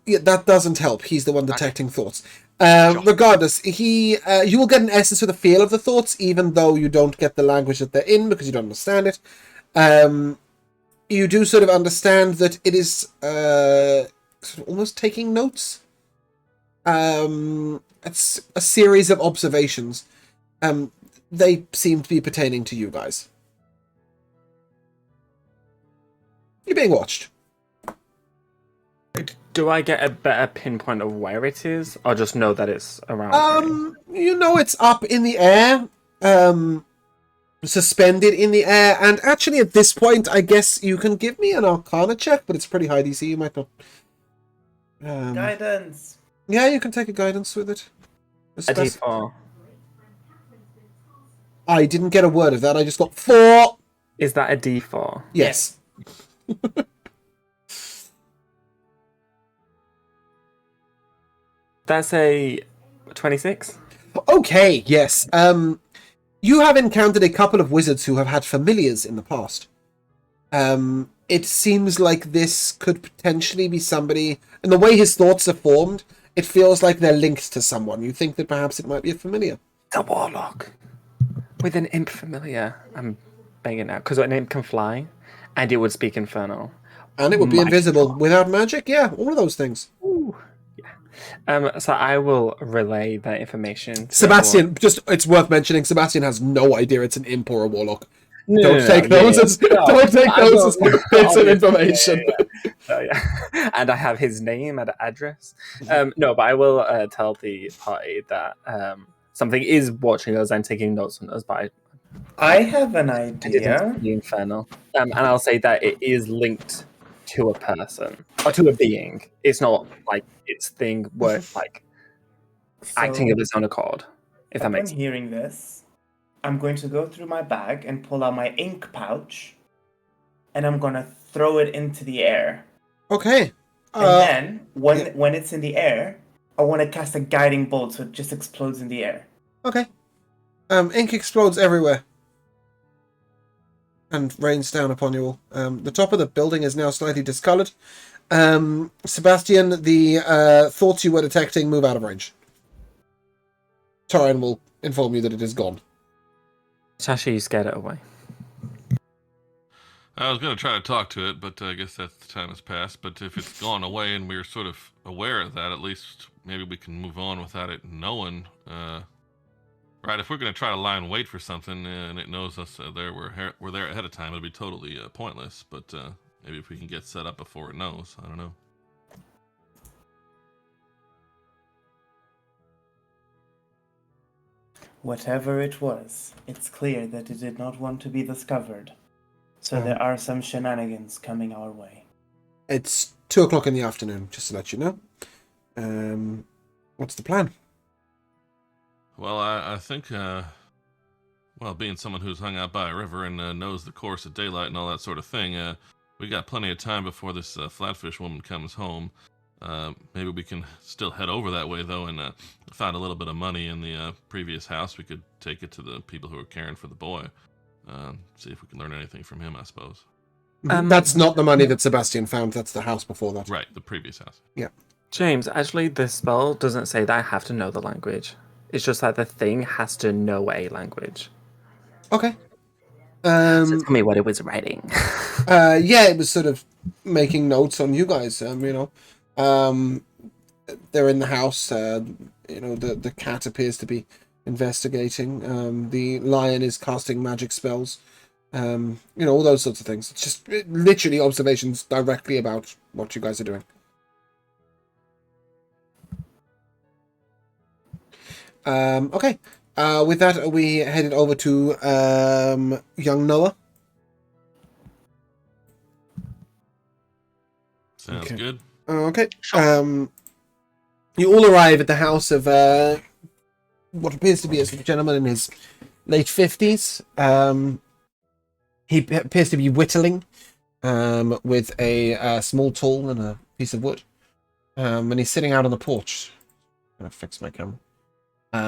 Yeah, that doesn't help. He's the one detecting thoughts. Regardless, you will get an essence of the feel of the thoughts, even though you don't get the language that they're in because you don't understand it. You do sort of understand that it is sort of almost taking notes. It's a series of observations. They seem to be pertaining to you guys. You're being watched. Do I get a better pinpoint of where it is, or just know that it's around? You know it's up in the air, suspended in the air, and actually at this point, I guess you can give me an Arcana check, but it's pretty high DC. You might not. Guidance. Yeah, you can take a guidance with it. A D4. I didn't get a word of that. I just got 4. Is that a D4? Yes. That's a 26. Okay. Yes. You have encountered a couple of wizards who have had familiars in the past. It seems like this could potentially be somebody, and the way his thoughts are formed, it feels like they're linked to someone. You think that perhaps it might be a familiar. A warlock. With an imp familiar. I'm banging out. Because an imp can fly, and it would speak Infernal. And it would be Magical. invisible without magic. Yeah, all of those things. Ooh, yeah. So I will relay that information to Sebastian, just it's worth mentioning, Sebastian has no idea it's an imp or a warlock. everyone. Don't take those as don't take I those as will- bits of obviously, information. yeah. And I have his name and address. No, but I will tell the party that something is watching us and taking notes on us. But I have an I didn't idea. see Infernal. And I'll say that it is linked to a person or to a being. It's not like its thing where like acting of its own accord. If that Upon makes sense. hearing this, I'm going to go through my bag and pull out my ink pouch, and I'm gonna throw it into the air. Okay. And then, when it's in the air, I want to cast a guiding bolt so it just explodes in the air. Okay. Ink explodes everywhere and rains down upon you all. The top of the building is now slightly discolored. Sebastian, the thoughts you were detecting move out of range. Torin will inform you that it is gone. Tashi scared it away. I was going to try to talk to it, but I guess that time has passed. But if it's gone away and we're sort of aware of that, at least maybe we can move on without it knowing. Right, if we're going to try to lie in wait for something and it knows us we're there ahead of time, it'll be totally pointless. But maybe if we can get set up before it knows, I don't know. Whatever it was, it's clear that it did not want to be discovered. So there are some shenanigans coming our way. It's 2:00 in the afternoon, just to let you know. What's the plan? Well, I think, being someone who's hung out by a river and knows the course of daylight and all that sort of thing, we got plenty of time before this flatfish woman comes home. Maybe we can still head over that way, though, and find a little bit of money in the previous house. We could take it to the people who are caring for the boy. See if we can learn anything from him, I suppose. That's not the money that Sebastian found. That's the house before that. Right, the previous house. Yeah. James, actually, this spell doesn't say that I have to know the language. It's just that the thing has to know a language. Okay. So tell me what it was writing. Yeah, it was sort of making notes on you guys. They're in the house. The cat appears to be investigating. The lion is casting magic spells. All those sorts of things. It's just literally observations directly about what you guys are doing. Okay. With that, we headed over to young Noah. Sounds good. Okay. You all arrive at the house of what appears to be a gentleman in his late 50s. He appears to be whittling with a small tool and a piece of wood. And he's sitting out on the porch. I'm going to fix my camera.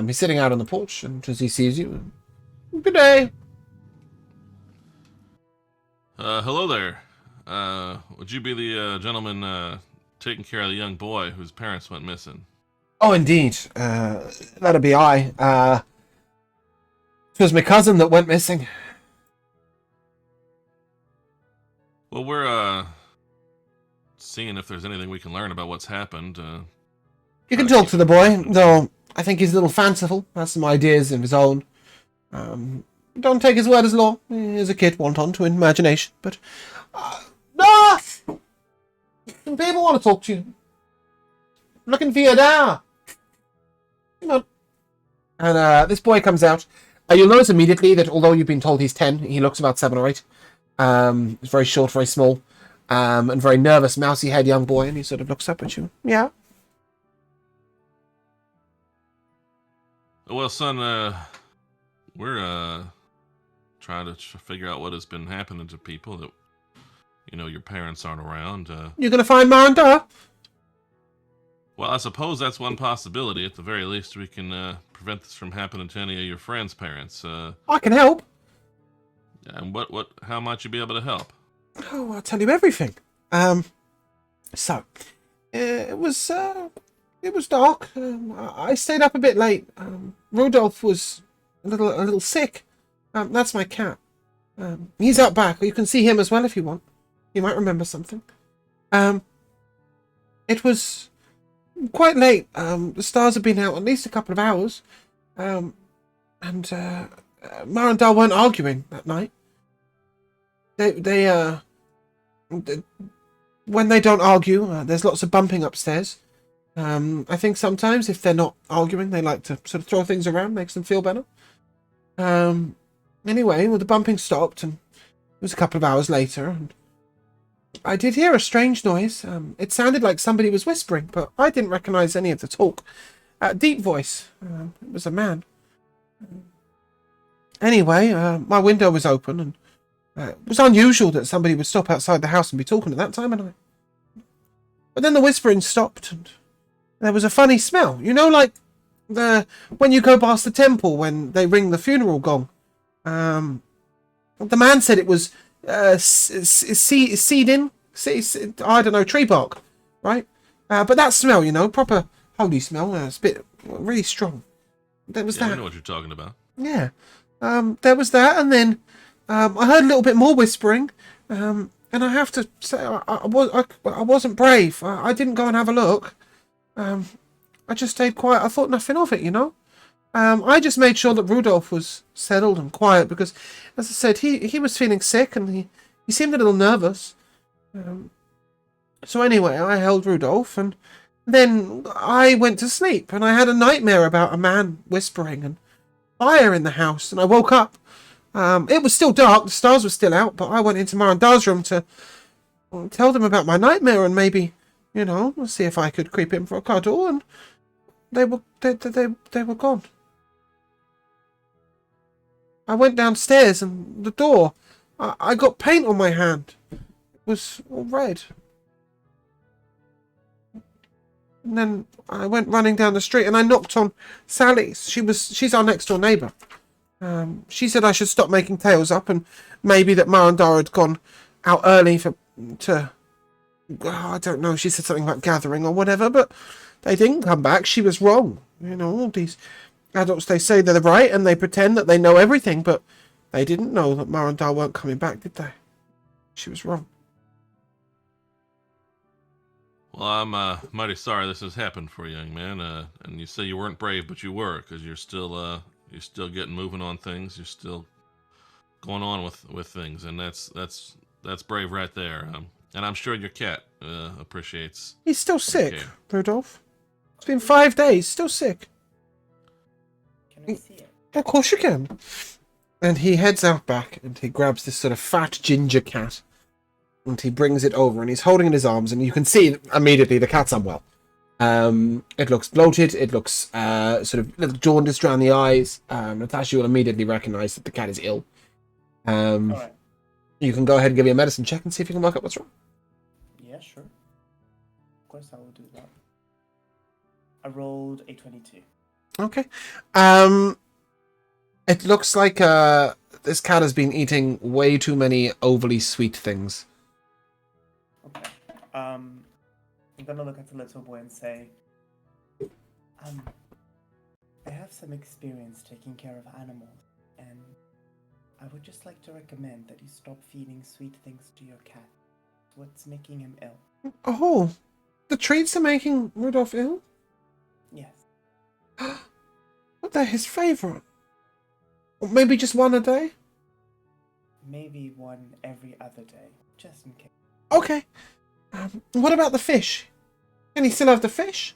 He's sitting out on the porch, and as he sees you, good day. Hello there. Would you be the gentleman taking care of the young boy whose parents went missing? Oh, indeed. That'd be I. It was my cousin that went missing. Well, we're seeing if there's anything we can learn about what's happened. You can talk to the boy, though I think he's a little fanciful, has some ideas of his own. Don't take his word as law. He is a kid, wanton to imagination, but... Some people want to talk to you. I'm looking for you now. Come on. And this boy comes out. You'll notice immediately that although you've been told he's 10, he looks about 7 or 8. He's very short, very small, and very nervous, mousy head young boy, and he sort of looks up at you. Yeah? Well, son, we're trying to figure out what has been happening to people that, your parents aren't around. You're going to find Manda? Well, I suppose that's one possibility. At the very least, we can prevent this from happening to any of your friends' parents. I can help. And how might you be able to help? Oh, I'll tell you everything. So, it was dark. I stayed up a bit late. Rudolph was a little sick. That's my cat. He's out back. You can see him as well if you want. You might remember something. It was quite late. The stars have been out at least a couple of hours. And Mar and Dal weren't arguing that night. They when they don't argue, there's lots of bumping upstairs. I think sometimes if they're not arguing, they like to sort of throw things around, makes them feel better. Anyway, well, the bumping stopped, and it was a couple of hours later, and I did hear a strange noise. It sounded like somebody was whispering, but I didn't recognise any of the talk. Deep voice. It was a man. Anyway, my window was open, and it was unusual that somebody would stop outside the house and be talking at that time of night. But then the whispering stopped, and there was a funny smell. You know, like when you go past the temple when they ring the funeral gong. The man said it was seeding, I don't know, tree bark, right? But that smell, you know, proper holy smell. It's a bit really strong. There was that. I know what you're talking about. Yeah. There was that, and then I heard a little bit more whispering. And I have to say, I wasn't brave. I didn't go and have a look. I just stayed quiet. I thought nothing of it, you know. I just made sure that Rudolph was settled and quiet because, as I said, he was feeling sick and he seemed a little nervous. So anyway, I held Rudolph, and then I went to sleep, and I had a nightmare about a man whispering and fire in the house, and I woke up. It was still dark, the stars were still out, but I went into Marandar's room to tell them about my nightmare and maybe, you know, see if I could creep in for a cuddle, and they were gone. I went downstairs, and the door, I got paint on my hand. It was all red. And then I went running down the street, and I knocked on Sally's. She's our next door neighbour. She said I should stop making tales up, and maybe that Marandar had gone out early I don't know, she said something about gathering or whatever, but they didn't come back. She was wrong. You know, all these adults, they say they're right, and they pretend that they know everything, but they didn't know that Marandar weren't coming back, did they? She was wrong. Well, I'm mighty sorry this has happened for you, young man. And you say you weren't brave, but you were, because you're still getting moving on things. You're still going on with things, and that's brave right there. And I'm sure your cat appreciates. He's still sick, care. Rudolph. It's been 5 days, still sick. Can we see it? Of course you can. And he heads out back, and he grabs this sort of fat ginger cat, and he brings it over, and he's holding it in his arms, and you can see immediately the cat's unwell. It looks bloated, it looks sort of a little jaundiced around the eyes. Natasha will immediately recognize that the cat is ill. Alright. You can go ahead and give me a medicine check and see if you can work out what's wrong. Yeah, sure. Of course I will do that. I rolled a 22. Okay. It looks like this cat has been eating way too many overly sweet things. Okay. I'm gonna look at the little boy and say, I have some experience taking care of animals, and I would just like to recommend that you stop feeding sweet things to your cat. It's what's making him ill. Oh, the treats are making Rudolph ill? Yes. But they're his favourite. Or maybe just one a day? Maybe one every other day, just in case. Okay. What about the fish? Can he still have the fish?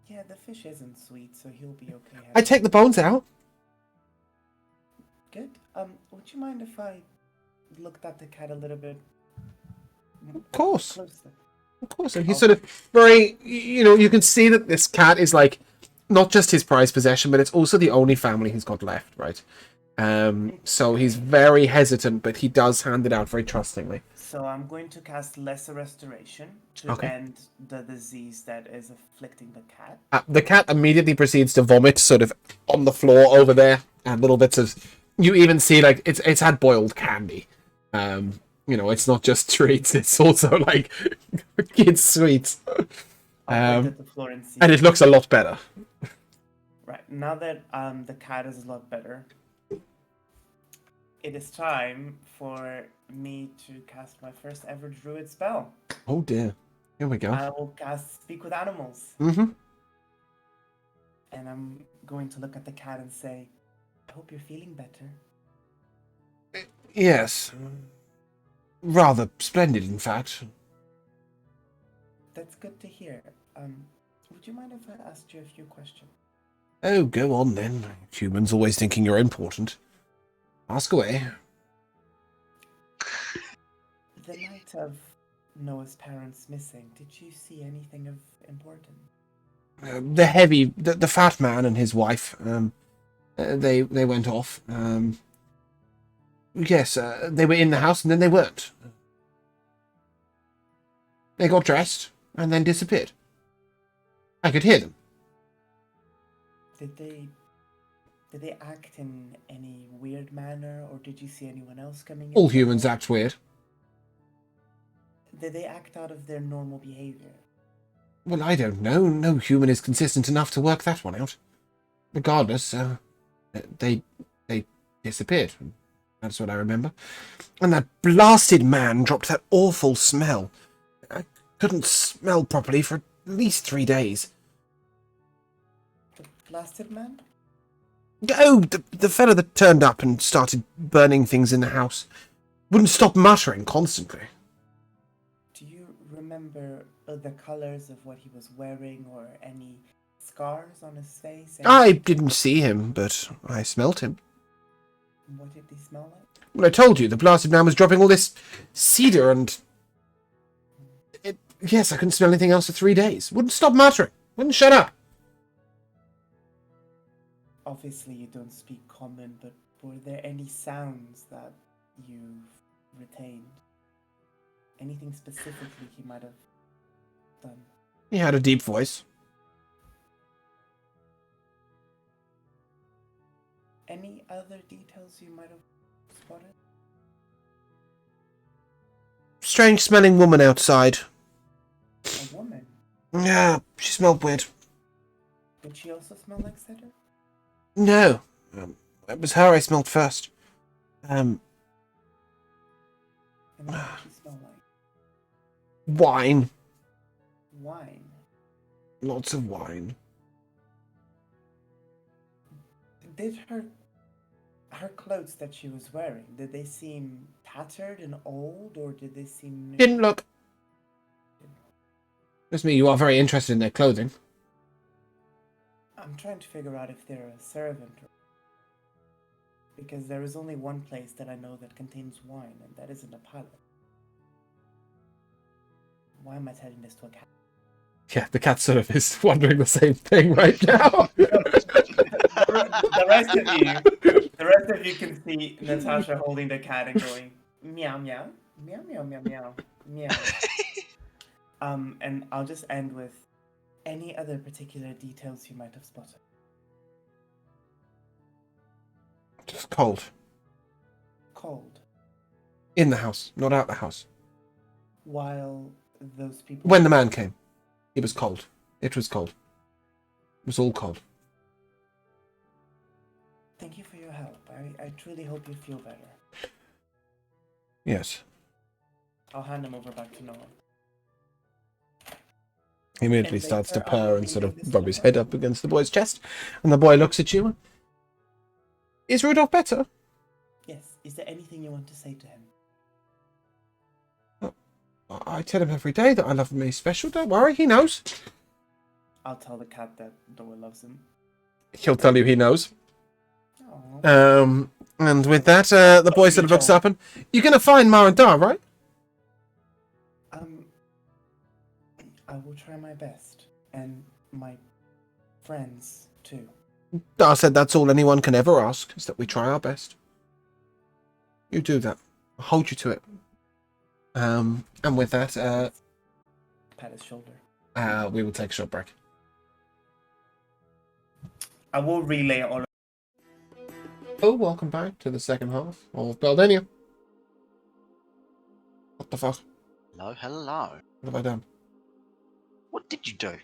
Yeah, the fish isn't sweet, so he'll be okay. I take the bones out. Good. Would you mind if I looked at the cat a little bit? Of course. Closer? Of course. And he's sort of very, you know, you can see that this cat is like not just his prized possession, but it's also the only family he's got left, right? So he's very hesitant, but he does hand it out very trustingly. So I'm going to cast Lesser Restoration to end the disease that is afflicting the cat. The cat immediately proceeds to vomit sort of on the floor over there, and little bits of... You even see, like, it's had boiled candy. You know, it's not just treats, it's also, like, kids' sweets. I'll look at the floor and see. And it looks a lot better. Right, now that the cat is a lot better, it is time for me to cast my first ever druid spell. Oh dear. Here we go. I will cast Speak with Animals. Mm-hmm. And I'm going to look at the cat and say, I hope you're feeling better. Yes. Rather splendid, in fact. That's good to hear. Would you mind if I asked you a few questions? Oh, go on then. Humans always thinking you're important. Ask away. The night of Noah's parents missing, did you see anything of importance? The fat man and his wife, they went off. Yes, they were in the house and then they weren't. They got dressed and then disappeared. I could hear them. Did they act in any weird manner, or did you see anyone else coming in? All humans act weird. Did they act out of their normal behavior? Well, I don't know. No human is consistent enough to work that one out. Regardless, they disappeared. That's what I remember. And that blasted man dropped that awful smell. I couldn't smell properly for at least 3 days. The blasted man? Oh, the fellow that turned up and started burning things in the house. Wouldn't stop muttering constantly. Do you remember the colors of what he was wearing or any scars on his face? I didn't see him, but I smelt him. What did he smell like? Well, I told you, the blasted man was dropping all this cedar and... Yes, I couldn't smell anything else for 3 days. Wouldn't stop muttering. Wouldn't shut up. Obviously you don't speak common, but were there any sounds that you've retained? Anything specifically he might have done? He had a deep voice. Any other details you might have spotted? Strange smelling woman outside. A woman? Yeah, she smelled weird. Did she also smell like cedar? No. It was her I smelled first. And what did she smell like? Wine. Wine. Lots of wine. Did her clothes that she was wearing, did they seem tattered and old, or did they seem new? Didn't look. That's me, you are very interested in their clothing. I'm trying to figure out if they're a servant or... Because there is only one place that I know that contains wine, and that is in a palace. Why am I telling this to a cat? Yeah, the cat sort of is wondering the same thing right now. The rest of you can see Natasha holding the cat and going meow meow meow meow meow meow meow. And I'll just end with any other particular details you might have spotted. Just cold. Cold. In the house, not out the house. While those people... When the man came, it was cold. It was cold. It was all cold. Thank you for your help. I truly hope you feel better. Yes. I'll hand him over back to Noah. He immediately And starts to later, purr I'll and sort of leave this rub his to head up against the boy's chest. And the boy looks at you. Is Rudolph better? Yes. Is there anything you want to say to him? I tell him every day that I love him. He's special. Don't worry, he knows. I'll tell the cat that Noah loves him. He'll tell you he knows. Aww. And with that, the boy sort of looks up and... You're going to find Ma and Da, right? I will try my best. And my friends, too. Da said that's all anyone can ever ask, is that we try our best. You do that. I'll hold you to it. And with that, Pat his shoulder. we will take a short break. I will relay all. Oh, welcome back to the second half of Beldania. What the fuck? Hello, hello. What have I done? What did you do?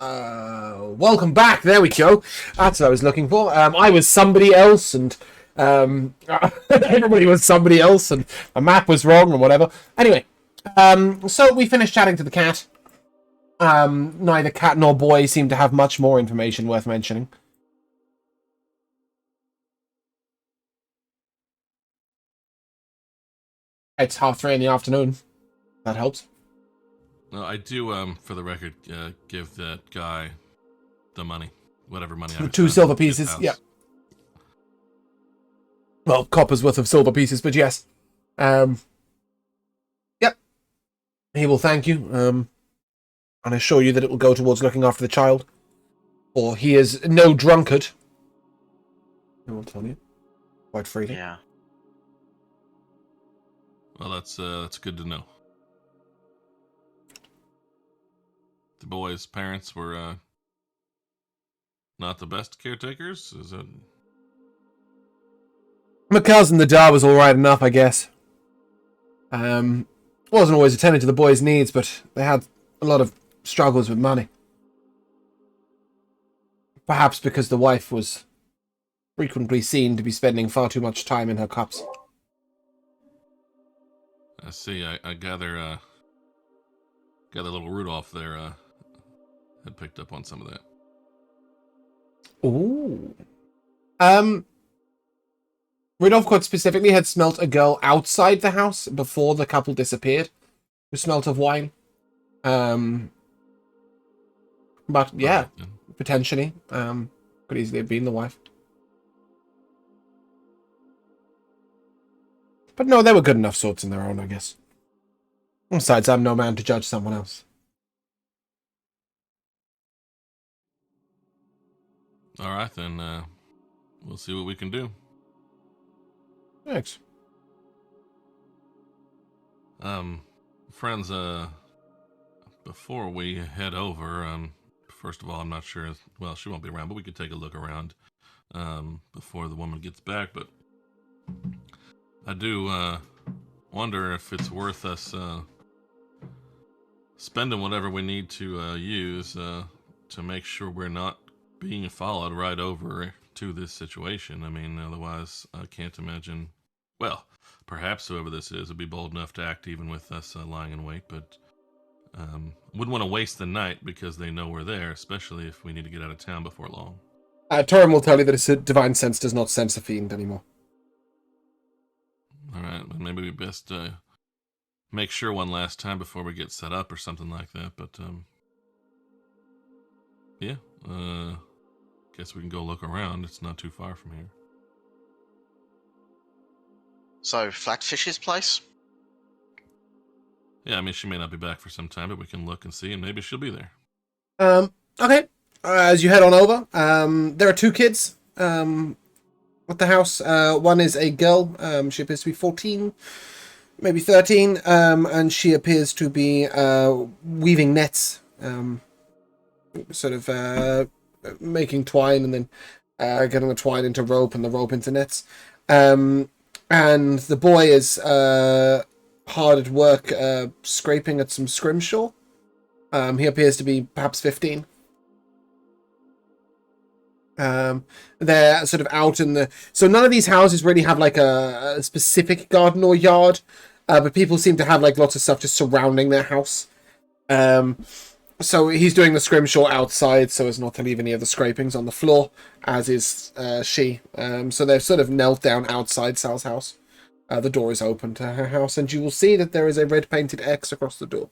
Welcome back. There we go. That's what I was looking for. I was somebody else, and everybody was somebody else, and the map was wrong, or whatever. Anyway, so we finished chatting to the cat. Neither cat nor boy seem to have much more information worth mentioning. It's 3:30 in the afternoon. That helps. No, I do, for the record, give that guy the money. Whatever money I The 2 silver pieces, yeah. Well, copper's worth of silver pieces, but yes. Yep. He will thank you, and assure you that it will go towards looking after the child. For he is no drunkard. I will tell you. Quite freely. Yeah. Well, that's good to know. The boy's parents were not the best caretakers? Is it? My cousin, the dad, was alright enough, I guess. Wasn't always attending to the boy's needs, but they had a lot of struggles with money. Perhaps because the wife was frequently seen to be spending far too much time in her cups. I see. I gather little Rudolph there had picked up on some of that. Ooh. Rudolph quite specifically had smelt a girl outside the house before the couple disappeared, who smelt of wine. But yeah, Right, potentially. Could easily have been the wife. But no, they were good enough sorts in their own, I guess. Besides, I'm no man to judge someone else. all right, then we'll see what we can do. Thanks. Friends, before we head over, first of all, I'm not sure. Well, she won't be around, but we could take a look around before the woman gets back. But I do wonder if it's worth us spending whatever we need to use to make sure we're not being followed right over to this situation. I mean, otherwise, I can't imagine. Well, perhaps whoever this is would be bold enough to act even with us lying in wait, but wouldn't want to waste the night because they know we're there, especially if we need to get out of town before long. Torin will tell you that his divine sense does not sense a fiend anymore. All right, well, maybe we best make sure one last time before we get set up or something like that. But yeah, guess we can go look around. It's not too far from here. So, Flatfish's place? Yeah, I mean, she may not be back for some time, but we can look and see, and maybe she'll be there. Okay. As you head on over, there are 2 kids at the house. One is a girl. She appears to be 14, maybe 13, and she appears to be weaving nets, sort of making twine and then getting the twine into rope and the rope into nets. And the boy is hard at work scraping at some scrimshaw. He appears to be perhaps 15. They're sort of out in the... So none of these houses really have like a specific garden or yard, but people seem to have like lots of stuff just surrounding their house. So he's doing the scrimshaw outside so as not to leave any of the scrapings on the floor, as is she. So they've sort of knelt down outside Sal's house. The door is open to her house, and you will see that there is a red painted X across the door.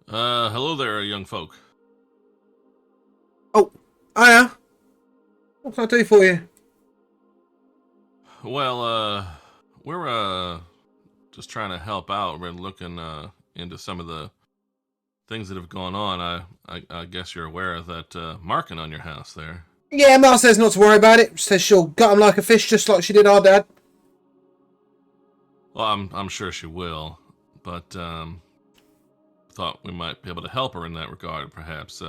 Hello there, young folk. Oh, hiya. What can I do for you? Well, we're just trying to help out. We're looking into some of the things that have gone on. I guess you're aware of that marking on your house there. Yeah, Ma says not to worry about it. She says she'll gut him like a fish, just like she did our dad. Well, I'm sure she will, but thought we might be able to help her in that regard. Perhaps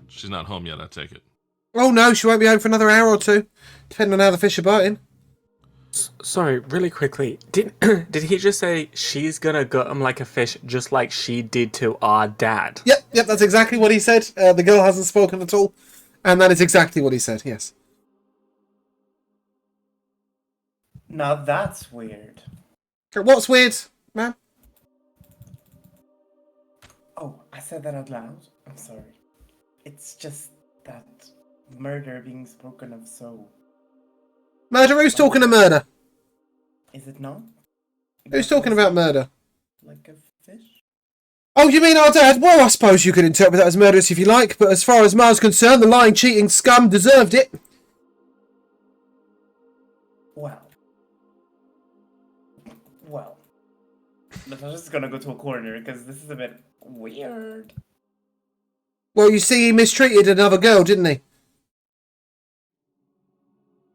she's not home yet. I take it. Oh no, she won't be home for another hour or 2, depending on how the fish are biting. Sorry, really quickly. Did he just say she's gonna gut him like a fish, just like she did to our dad? Yep, that's exactly what he said. The girl hasn't spoken at all, and that is exactly what he said. Yes. Now that's weird. What's weird, man? Oh, I said that out loud. I'm sorry. It's just that murder being spoken of so. Murder? Who's talking of murder? Is it not? Who's talking about murder? Like a fish? Oh, you mean our dad? Well, I suppose you could interpret that as murderous if you like, but as far as Miles is concerned, the lying, cheating scum deserved it. Well. Natasha's just gonna go to a corner because this is a bit weird. Well, you see, he mistreated another girl, didn't he?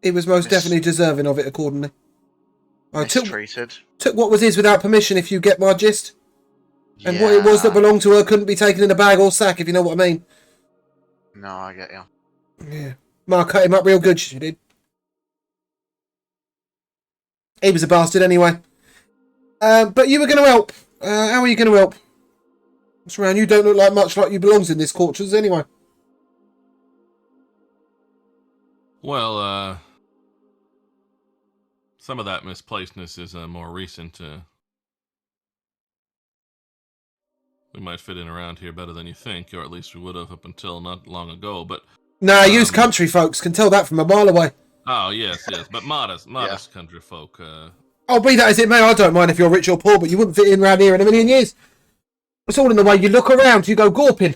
He was most definitely deserving of it, accordingly. I Mistreated. took what was his without permission, if you get my gist. And Yeah. what it was that belonged to her couldn't be taken in a bag or sack, if you know what I mean. No, I get you. Yeah. Ma cut him up real good, she did. He was a bastard anyway. But you were going to help. How are you going to help? What's around? You don't look like much like you belongs in this quarters anyway. Well, some of that misplacedness is more recent. We might fit in around here better than you think, or at least we would have up until not long ago, but... Nah, use country folks can tell that from a mile away. Oh, yes, but modest country folk. Oh, be that as it may, I don't mind if you're rich or poor, but you wouldn't fit in round here in a million years. It's all in the way you look around, you go gawping.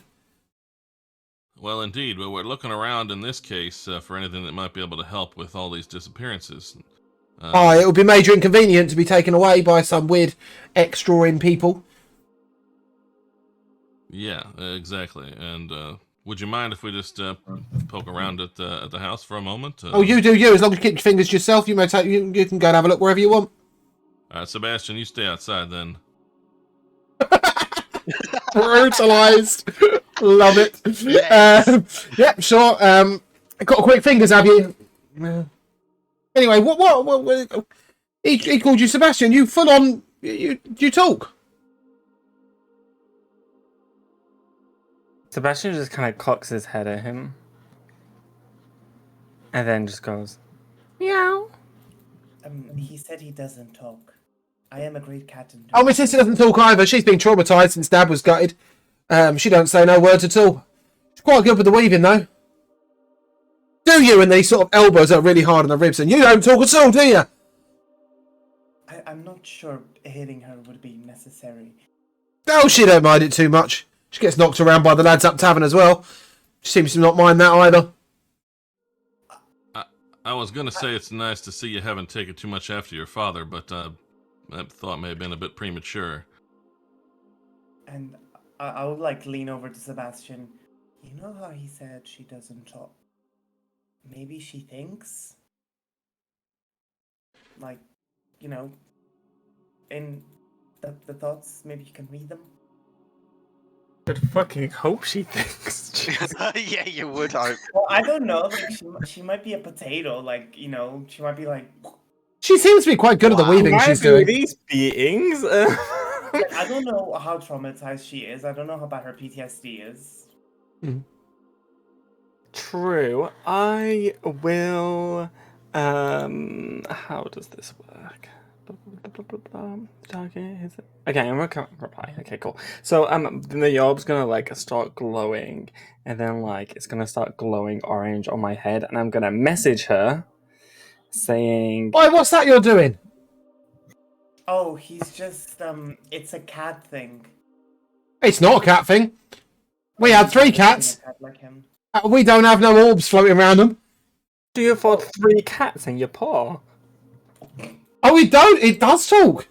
Well, indeed, but we're looking around in this case for anything that might be able to help with all these disappearances. It would be major inconvenient to be taken away by some weird extra in people. Yeah, exactly. And would you mind if we just poke around at the house for a moment? Oh, you do you. As long as you keep your fingers to yourself, you may take. You can go and have a look wherever you want. Sebastian, you stay outside then. Brutalized. Love it. Yes. Yep, sure. Got quick fingers, have you? Anyway, what he called you Sebastian. You full on. You talk. Sebastian just kind of cocks his head at him. And then just goes, meow. He said he doesn't talk. I am a great cat and dog. Oh, my sister doesn't talk either. She's been traumatised since Dad was gutted. She don't say no words at all. She's quite good with the weaving, though. Do you? And these sort of elbows are really hard on the ribs, and you don't talk at all, do you? I'm not sure hitting her would be necessary. Oh, she don't mind it too much. She gets knocked around by the lads up tavern as well. She seems to not mind that either. I was going to say it's nice to see you haven't taken too much after your father, but that thought may have been a bit premature. And I would like lean over to Sebastian. You know how he said she doesn't talk? Maybe she thinks? Like, you know, in the thoughts, maybe you can read them? I fucking hope she thinks. Yeah, you would hope. Well, I don't know. Like, she might be a potato. Like, you know, she might be like... She seems to be quite good at the weaving she's doing. These beings? I don't know how traumatized she is. I don't know how bad her PTSD is. True. I will... how does this work? Target, is it? Okay, I'm gonna reply. Okay, cool. So the orb's gonna like start glowing, and then like it's gonna start glowing orange on my head, and I'm gonna message her saying, Why, what's that you're doing? Oh, he's just it's a cat thing. It's not a cat thing. We had 3 cats. A cat like him. We don't have no orbs floating around them. "Do you afford 3 cats in your paw?" Oh, we don't. It does talk.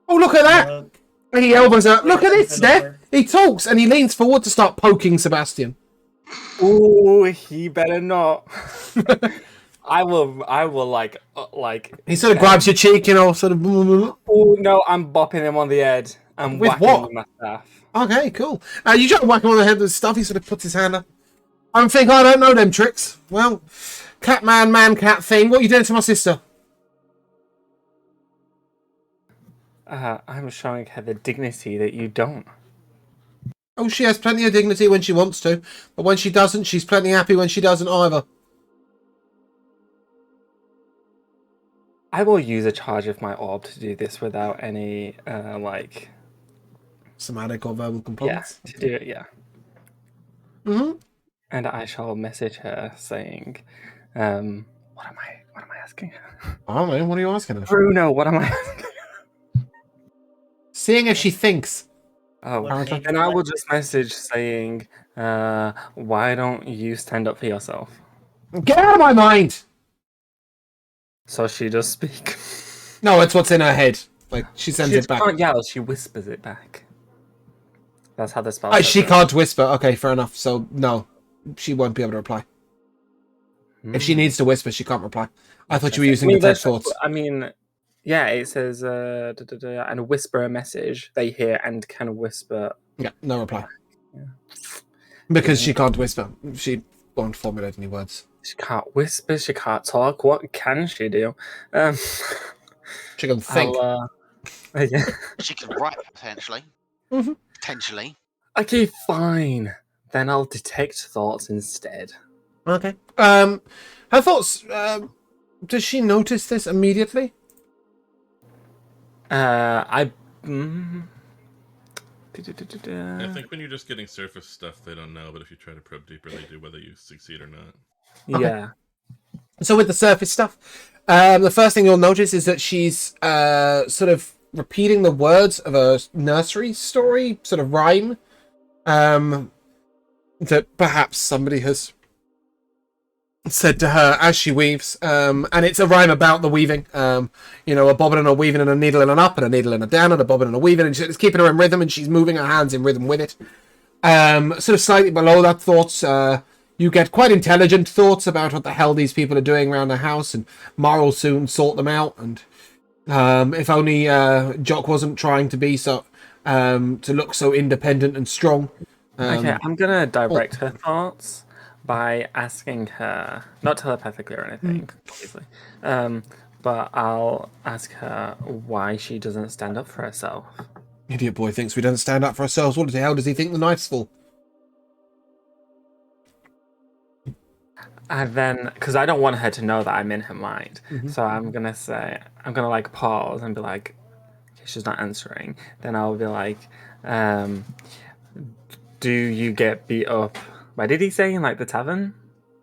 Oh, look at that. And he elbows her. Look at it, Steph. He talks and he leans forward to start poking Sebastian. Ooh, he better not. I will like. He sort of grabs your cheek, you know, sort of. Oh no, I'm bopping him on the head. I'm With whacking what? him with my staff. Okay, cool. You try to whack him on the head with stuff. He sort of puts his hand up. I'm thinking, I don't know them tricks. Well, cat man cat thing. What are you doing to my sister? I'm showing her the dignity that you don't. Oh, she has plenty of dignity when she wants to, but when she doesn't, she's plenty happy when she doesn't either. I will use a charge of my orb to do this without any somatic or verbal Yeah, components. to do it, yeah. Mm-hmm. And I shall message her saying, what am I asking her? I don't know. What are you asking her? Bruno, what am I asking her? Seeing if she thinks. Oh, Apparently. then I will just message saying, why don't you stand up for yourself? Get out of my mind! So she does speak. No, it's what's in her head. Like, she sends She it back. can't yell, she whispers it back. That's how the spell says She it. can't whisper. Okay, fair enough. So, no. She won't be able to reply. If she needs to whisper, she can't reply. I thought you were using detect thoughts. I mean, yeah, it says, and whisper a message they hear and can whisper. Yeah, no reply. Yeah. Because she can't whisper. She won't formulate any words. She can't whisper, she can't talk. What can she do? She can think. Yeah. She could write, potentially. Mm-hmm. Potentially. Okay, fine. Then I'll detect thoughts instead. Okay. Her thoughts. Does she notice this immediately? I think when you're just getting surface stuff, they don't know, but if you try to probe deeper, they do, whether you succeed or not. Okay. Yeah. So with the surface stuff, the first thing you'll notice is that she's sort of repeating the words of a nursery story, sort of rhyme, that perhaps somebody has said to her as she weaves, and it's a rhyme about the weaving. You know, a bobbin and a weaving and a needle and an up and a needle and a down and a bobbin and a weaving, and it's keeping her in rhythm, and she's moving her hands in rhythm with it. Sort of slightly below that thoughts, you get quite intelligent thoughts about what the hell these people are doing around the house, and Mara will soon sort them out. And if only Jock wasn't trying to be so to look so independent and strong. Okay, I'm gonna direct her thoughts by asking her, not telepathically or anything, obviously, but I'll ask her why she doesn't stand up for herself. Idiot boy thinks we don't stand up for ourselves. What the hell does he think the knife's for? And then, because I don't want her to know that I'm in her mind, so I'm gonna like pause and be like, okay, she's not answering. Then I'll be like, do you get beat up? Why did he say in like the tavern?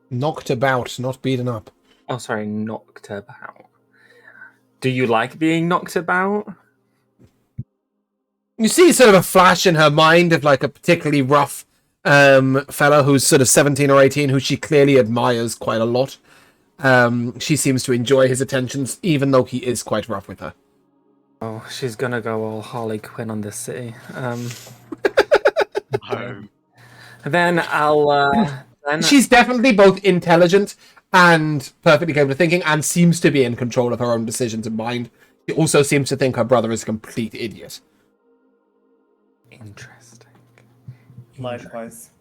Knocked about, not beaten up. Oh, sorry, knocked about. Do you like being knocked about? You see sort of a flash in her mind of like a particularly rough fellow who's sort of 17 or 18, who she clearly admires quite a lot. She seems to enjoy his attentions, even though he is quite rough with her. Oh, she's gonna go all Harley Quinn on this city. Then I'll. She's definitely both intelligent and perfectly capable of thinking, and seems to be in control of her own decisions and mind. She also seems to think her brother is a complete idiot. Interesting. Likewise.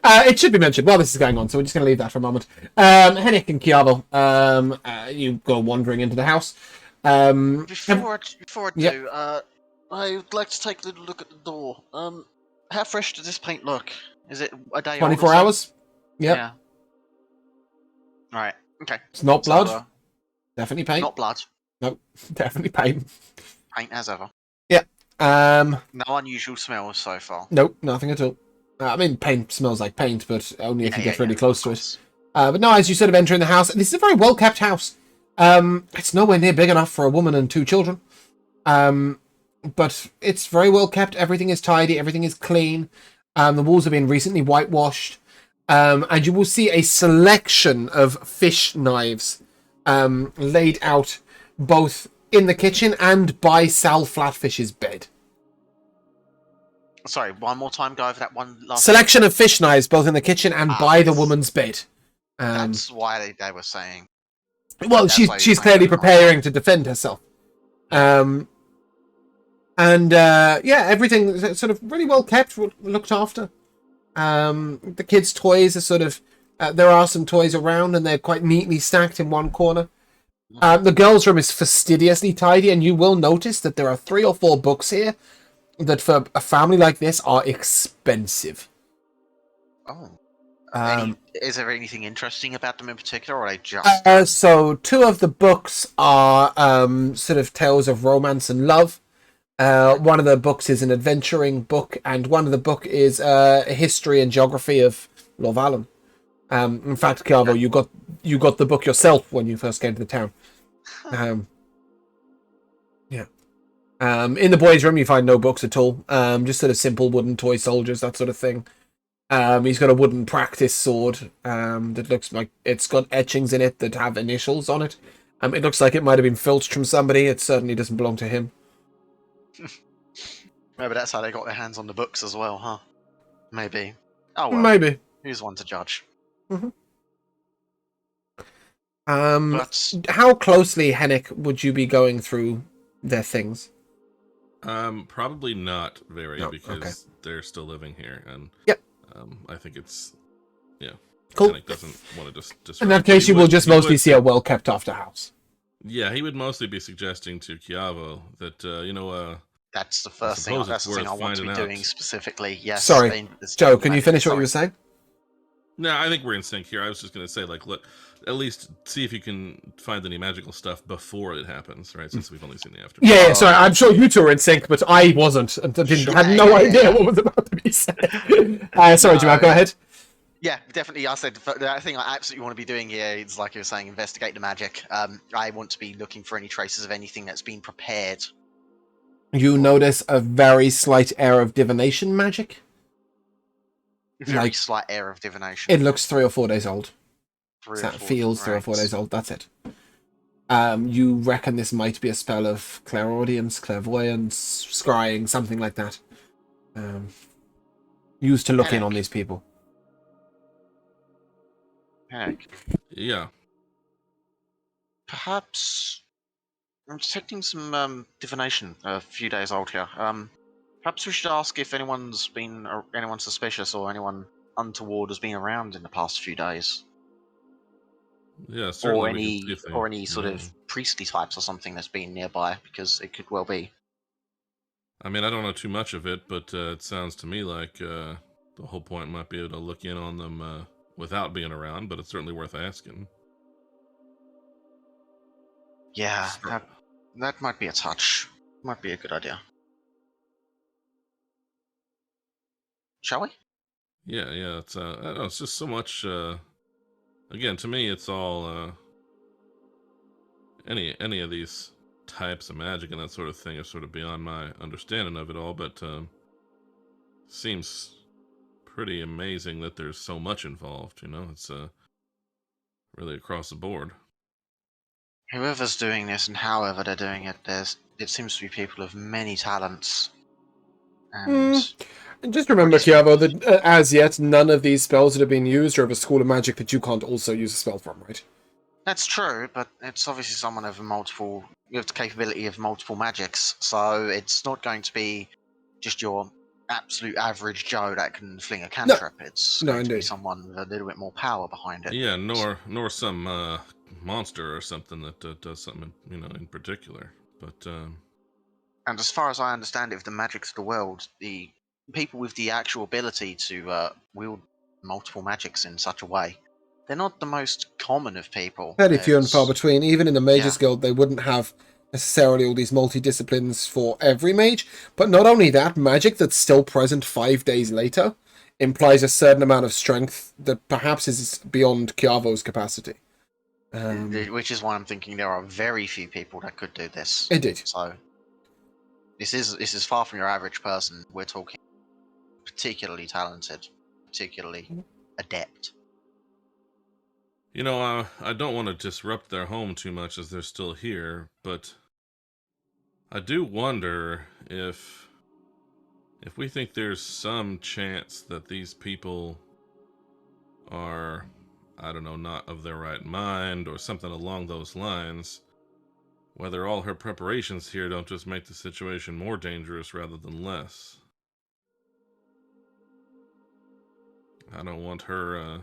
It should be mentioned while this is going on, so we're just going to leave that for a moment. Hennick and Kiavo, you go wandering into the house. Before I Yep. do, I would like to take a little look at the door. How fresh does this paint look? Is it a day old? 24 hours? Yep. Yeah. Alright, okay. It's not blood. So, Definitely paint. not blood. Nope. Definitely paint. Paint as ever. Yeah. No unusual smells so far. Nope, nothing at all. I mean, paint smells like paint, but only if you get really close to it. Course. But no, as you sort of enter in the house, this is a very well-kept house. It's nowhere near big enough for a woman and 2 children. But it's very well kept. Everything is tidy. Everything is clean. The walls have been recently whitewashed. And you will see a selection of fish knives laid out both in the kitchen and by Sal Flatfish's bed. Sorry, one more time. Go over that one last. Selection of fish knives both in the kitchen and by the woman's bed. That's why they were saying. Well, That's why she's you clearly might have preparing to defend herself. Everything is sort of really well kept, looked after. The kids' toys are sort of there are some toys around, and they're quite neatly stacked in one corner. The girls' room is fastidiously tidy, and you will notice that there are 3 or 4 books here that, for a family like this, are expensive. Oh. Is there anything interesting about them in particular, or are they just? So 2 of the books are sort of tales of romance and love. One of the books is an adventuring book, and one of the book is a history and geography of Lorwallen. In fact, Kiavo, you got the book yourself when you first came to the town. Yeah. In the boys' room, you find no books at all. Just sort of simple wooden toy soldiers, that sort of thing. He's got a wooden practice sword that looks like it's got etchings in it that have initials on it. It looks like it might have been filched from somebody. It certainly doesn't belong to him. Maybe that's how they got their hands on the books as well, huh? Maybe. Oh well. Maybe. Who's one to judge? But how closely, Hennick, would you be going through their things? Probably not very, because okay. they're still living here, and yep. I think it's cool. Hennick doesn't want to just. In that case, you will just mostly see a well kept after house. Yeah, he would mostly be suggesting to Kiavo that that's the first thing. That's the thing I want to be doing specifically. Yes. Sorry, Joe. Can you finish what you were saying? No, I think we're in sync here. I was just going to say, like, look, at least see if you can find any magical stuff before it happens, right? Since we've only seen the aftermath. Yeah, sorry. I'm sure you two were in sync, but I wasn't, and had no idea what was about to be said. Sorry, Jamal, go ahead. Yeah, definitely. I said the thing I absolutely want to be doing here is, like you were saying, investigate the magic. I want to be looking for any traces of anything that's been prepared. You notice a very slight air of divination magic. Very slight air of divination. It looks 3 or 4 days old. 3 or 4 days old. That's it. You reckon this might be a spell of clairaudience, clairvoyance, scrying, something like that. Used to look in on these people. Heck. Yeah. Perhaps I'm detecting some divination a few days old here. Perhaps we should ask if anyone suspicious or anyone untoward has been around in the past few days. Yeah, certainly. Or any sort of priestly types or something that's been nearby, because it could well be. I mean, I don't know too much of it, but it sounds to me like the whole point might be able to look in on them without being around, but it's certainly worth asking. Yeah, that might be a touch. Might be a good idea. Shall we? Yeah. It's I don't know, it's just so much. Again, to me, it's all any of these types of magic and that sort of thing are sort of beyond my understanding of it all. But seems pretty amazing that there's so much involved. It's really across the board. Whoever's doing this and however they're doing it, it seems to be people of many talents. And just remember, Kiavo, that as yet, none of these spells that have been used are of a school of magic that you can't also use a spell from, right? That's true, but it's obviously someone with the capability of multiple magics, so it's not going to be just your absolute average Joe that can fling a cantrip. It's going to be someone with a little bit more power behind it. Yeah, nor some monster or something that does something in particular. But and as far as I understand it, with the magics of the world, the people with the actual ability to wield multiple magics in such a way, they're not the most common of people. Very few and far between. Even in the Mages Guild, they wouldn't have necessarily all these multi-disciplines for every mage. But not only that, magic that's still present 5 days later implies a certain amount of strength that perhaps is beyond Kiavo's capacity. Which is why I'm thinking there are very few people that could do this. Indeed. So this is far from your average person. We're talking particularly talented, particularly adept. I don't want to disrupt their home too much as they're still here, but I do wonder if we think there's some chance that these people are, I don't know, not of their right mind or something along those lines, whether all her preparations here don't just make the situation more dangerous rather than less. I don't want her,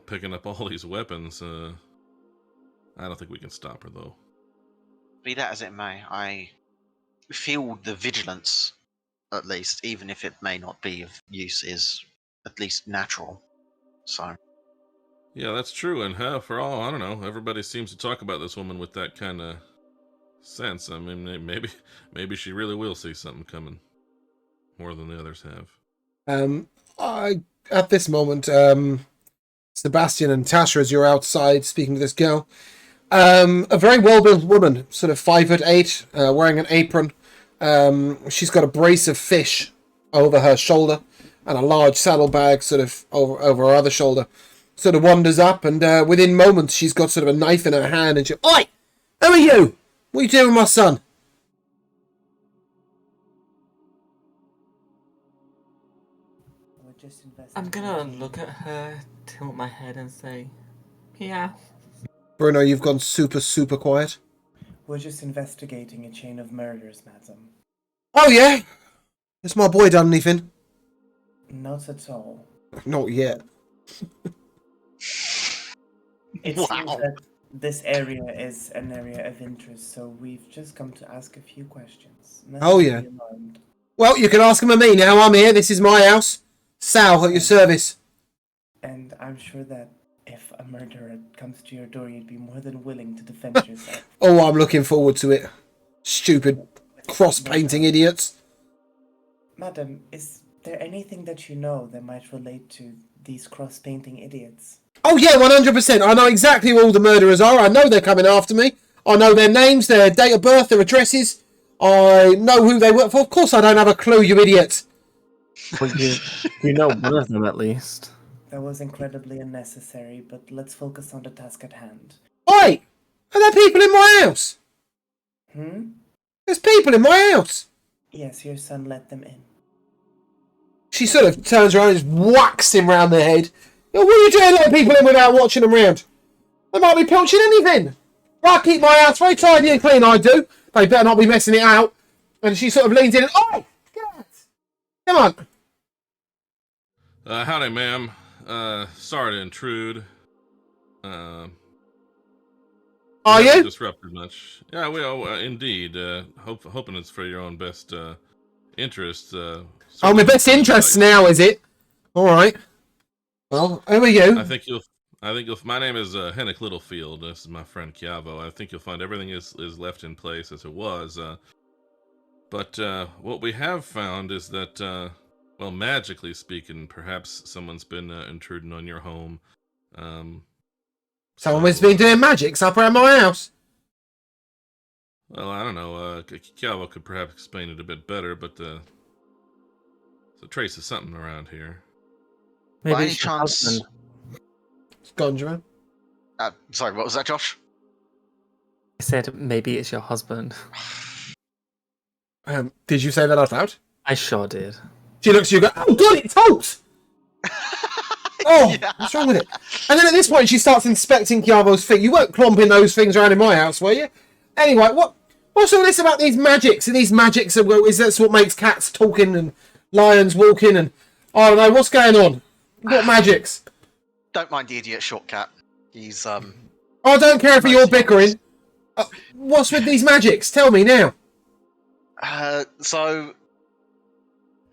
picking up all these weapons. I don't think we can stop her, though. Be that as it may, I feel the vigilance, at least, even if it may not be of use, is at least natural. So. Yeah, that's true. And for all I don't know, everybody seems to talk about this woman with that kind of sense. I mean, maybe she really will see something coming more than the others have. At this moment, Sebastian and Tasha, as you're outside speaking to this girl, a very well-built woman, sort of 5'8", wearing an apron. She's got a brace of fish over her shoulder and a large saddlebag sort of over her other shoulder. Sort of wanders up, and within moments she's got sort of a knife in her hand, and she, "Oi! Who are you? What are you doing with my son?" We're just I'm gonna investigating. look at her, tilt my head, and say, "Yeah." Bruno, you've gone super quiet. We're just investigating a chain of murders, madam. Oh yeah? Has my boy done anything? Not at all. Not yet. It Wow. seems that this area is an area of interest, so we've just come to ask a few questions. Nothing Oh, to yeah. be alarmed. Well, you can ask him of me now. I'm here. This is my house. Sal, at your service. And I'm sure that if a murderer comes to your door, you'd be more than willing to defend yourself. Oh, I'm looking forward to it. Stupid cross-painting idiots. Madam, is there anything that you know that might relate to these cross-painting idiots? Oh yeah, 100%. I know exactly who all the murderers are. I know they're coming after me. I know their names, their date of birth, their addresses. I know who they work for. Of course I don't have a clue, you idiot. Well, you know one of them at least. That was incredibly unnecessary, but let's focus on the task at hand. Oi! Are there people in my house? There's people in my house. Yes, your son let them in. She sort of turns around and just whacks him round the head. What are you doing letting people in without watching them round? They might be pilching anything. I keep my house very tidy and clean, I do. They better not be messing it out. And she sort of leans in and, "Oi! God! Come on." Howdy, ma'am. Sorry to intrude. Are We haven't you? disrupted much. Yeah, well, indeed. Hoping it's for your own best interest. Oh, my best interests now, is it? All right. Well, who are you? I think you'll. My name is Hennick Littlefield. This is my friend Chiavo. I think you'll find everything is left in place as it was. But what we have found is that, well, magically speaking, perhaps someone's been intruding on your home. Someone has been doing magics up around my house. Well, I don't know. Chiavo could perhaps explain it a bit better, but there's a trace of something around here. Maybe By any it's your chance? husband. It's Gondra. Sorry, what was that, Josh? I said maybe it's your husband. Did you say that out loud? I sure did. She looks at you and goes, "Oh, God, it talks!" Oh, Yeah. what's wrong with it? And then at this point, she starts inspecting Chiavo's feet. You weren't clomping those things around in my house, were you? Anyway, what's all this about these magics? And these magics is that's what makes cats talking and lions walking and I don't know what's going on. What magics? Don't mind the idiot short cat. He's I don't care if you're bickering. What's with these magics? Tell me now. So,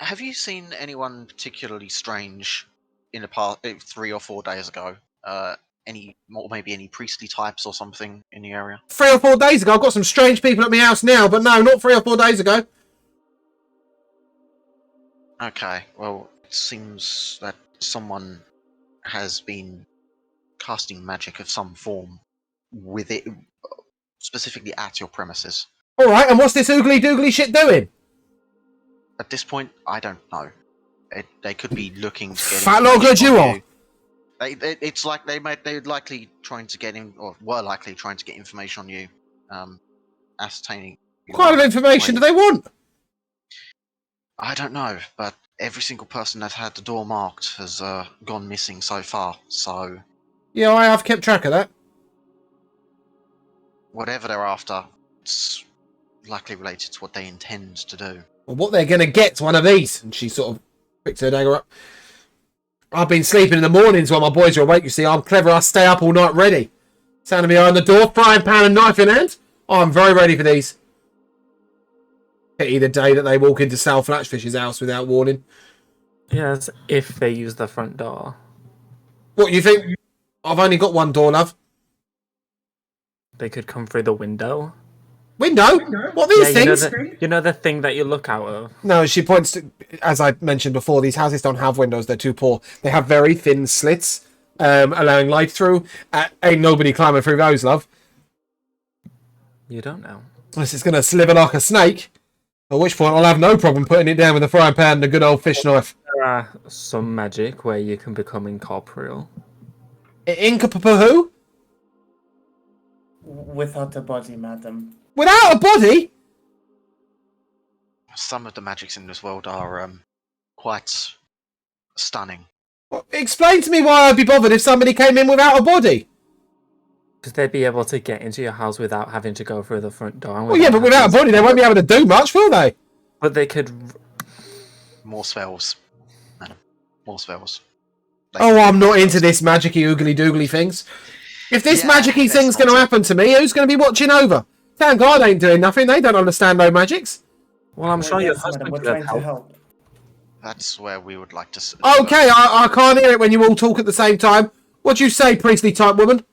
have you seen anyone particularly strange in the past 3 or 4 days ago? Maybe any priestly types or something in the area? 3 or 4 days ago, I've got some strange people at my house now, but no, not 3 or 4 days ago. Okay, well, it seems that someone has been casting magic of some form with it, specifically at your premises. All right, and what's this oogly doogly shit doing? At this point, I don't know. They could be looking to get Fat lot good information you from are. It's like they're likely trying to get in, or were likely trying to get information on you, ascertaining. What kind of information do they want? I don't know, but every single person that's had the door marked has gone missing so far. So Yeah, I have kept track of that. whatever they're after, it's likely related to what they intend to do. Well, what they're going to get's one of these. And she sort of picks her dagger up. I've been sleeping in the mornings while my boys are awake, you see. I'm clever, I stay up all night ready. Standing behind the door, frying pan and knife in hand. I'm very ready for these. Pity the day that they walk into Sal Flatchfish's house without warning. Yes, if they use the front door. What, you think? I've only got one door, love. They could come through the window. Window? What, these things? You know the thing that you look out of? No, she points to, as I mentioned before, these houses don't have windows, they're too poor. They have very thin slits, allowing light through. Ain't nobody climbing through those, love. You don't know. Unless it's going to sliver like a snake. At which point I'll have no problem putting it down with a frying pan and a good old fish knife. There are some magic where you can become incorporeal. Who? Without a body, madam. Without a body? Some of the magics in this world are quite stunning. Well, explain to me why I'd be bothered if somebody came in without a body. Because they'd be able to get into your house without having to go through the front door. Well, yeah, but without a body, they won't be able to do much, will they? But they could... More spells, madam. More spells. Oh, I'm not into this magic-y, oogly-doogly things. If this magic-y thing's going to happen to me, who's going to be watching over? Thank God I ain't doing nothing. They don't understand no magics. Well, I'm sure your Yes, husband madam, we're could trying to help. help. That's where we would like to... Okay, I can't hear it when you all talk at the same time. What do you say, priestly-type woman?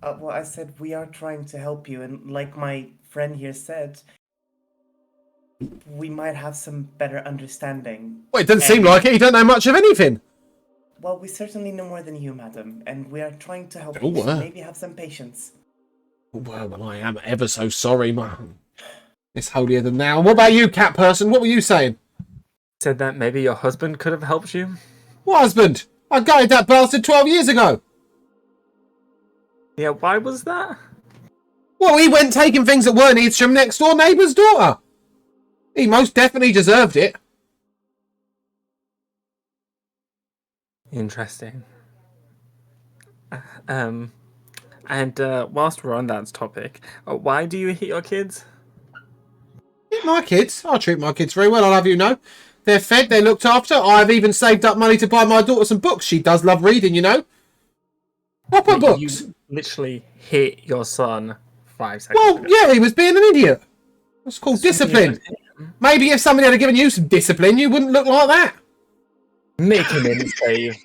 Well, I said we are trying to help you, and like my friend here said, we might have some better understanding. Well, it doesn't seem like it. You don't know much of anything. Well, we certainly know more than you, madam, and we are trying to help Oh, you, so maybe have some patience. Well, I am ever so sorry, man. It's holier than thou. What about you, cat person? What were you saying? Said that maybe your husband could have helped you? What husband? I gutted that bastard 12 years ago. Yeah, why was that? Well, he went taking things that weren't his from next door neighbour's daughter. He most definitely deserved it. Interesting. And whilst we're on that topic, why do you hit your kids? Hit my kids. I treat my kids very well, I'll have you know. They're fed, they're looked after. I've even saved up money to buy my daughter some books. She does love reading, you know. Proper books. You literally hit your son 5 seconds Well, ago. yeah, he was being an idiot. That's called discipline. Maybe if somebody had given you some discipline, you wouldn't look like that. Make him in save.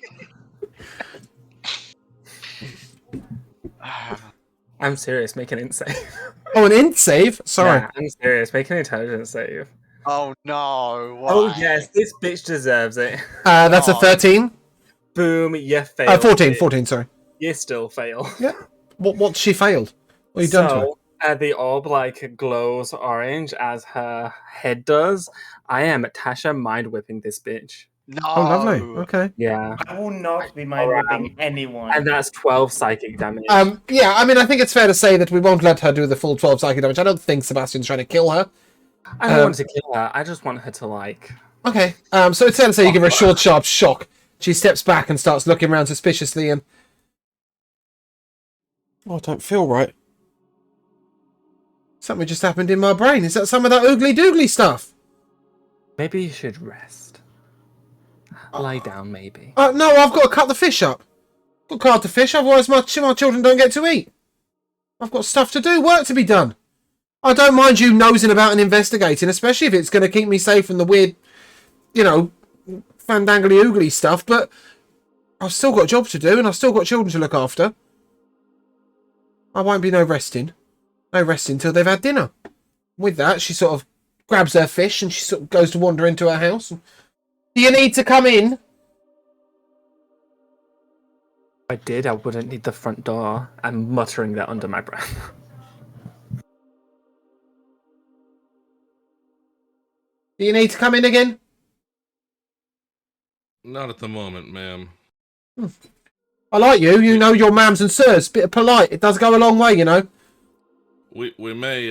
I'm serious, make an int save. Oh, an int save? Sorry. Yeah, I'm serious, make an intelligence save. Oh no! Why? Oh yes, this bitch deserves it. That's a 13. Boom, you failed. 14, sorry. You still fail. Yeah. What she failed? What have you done to her? The orb glows orange as her head does. I am Tasha mind whipping this bitch. No. Oh, lovely. Okay. Yeah. I will not be mind whipping anyone. And that's 12 psychic damage. Yeah, I mean, I think it's fair to say that we won't let her do the full 12 psychic damage. I don't think Sebastian's trying to kill her. I don't want to kill her. I just want her to Okay. So it's fair to say you give her a short, sharp shock. She steps back and starts looking around suspiciously and... Oh, I don't feel right. Something just happened in my brain. Is that some of that oogly-doogly stuff? Maybe you should rest. Lie down, maybe. No, I've got to cut the fish up. Got to cut the fish, otherwise my children don't get to eat. I've got stuff to do, work to be done. I don't mind you nosing about and investigating, especially if it's going to keep me safe from the weird, you know, fandangly oogly stuff, but I've still got a job to do and I've still got children to look after. I won't be no resting. No resting till they've had dinner. With that, she sort of grabs her fish and she sort of goes to wander into her house. Do you need to come in? If I did, I wouldn't need the front door. I'm muttering that under my breath. Do you need to come in again? Not at the moment, ma'am. I like you. You know your mams and sirs. Bit of polite. It does go a long way, you know. We may,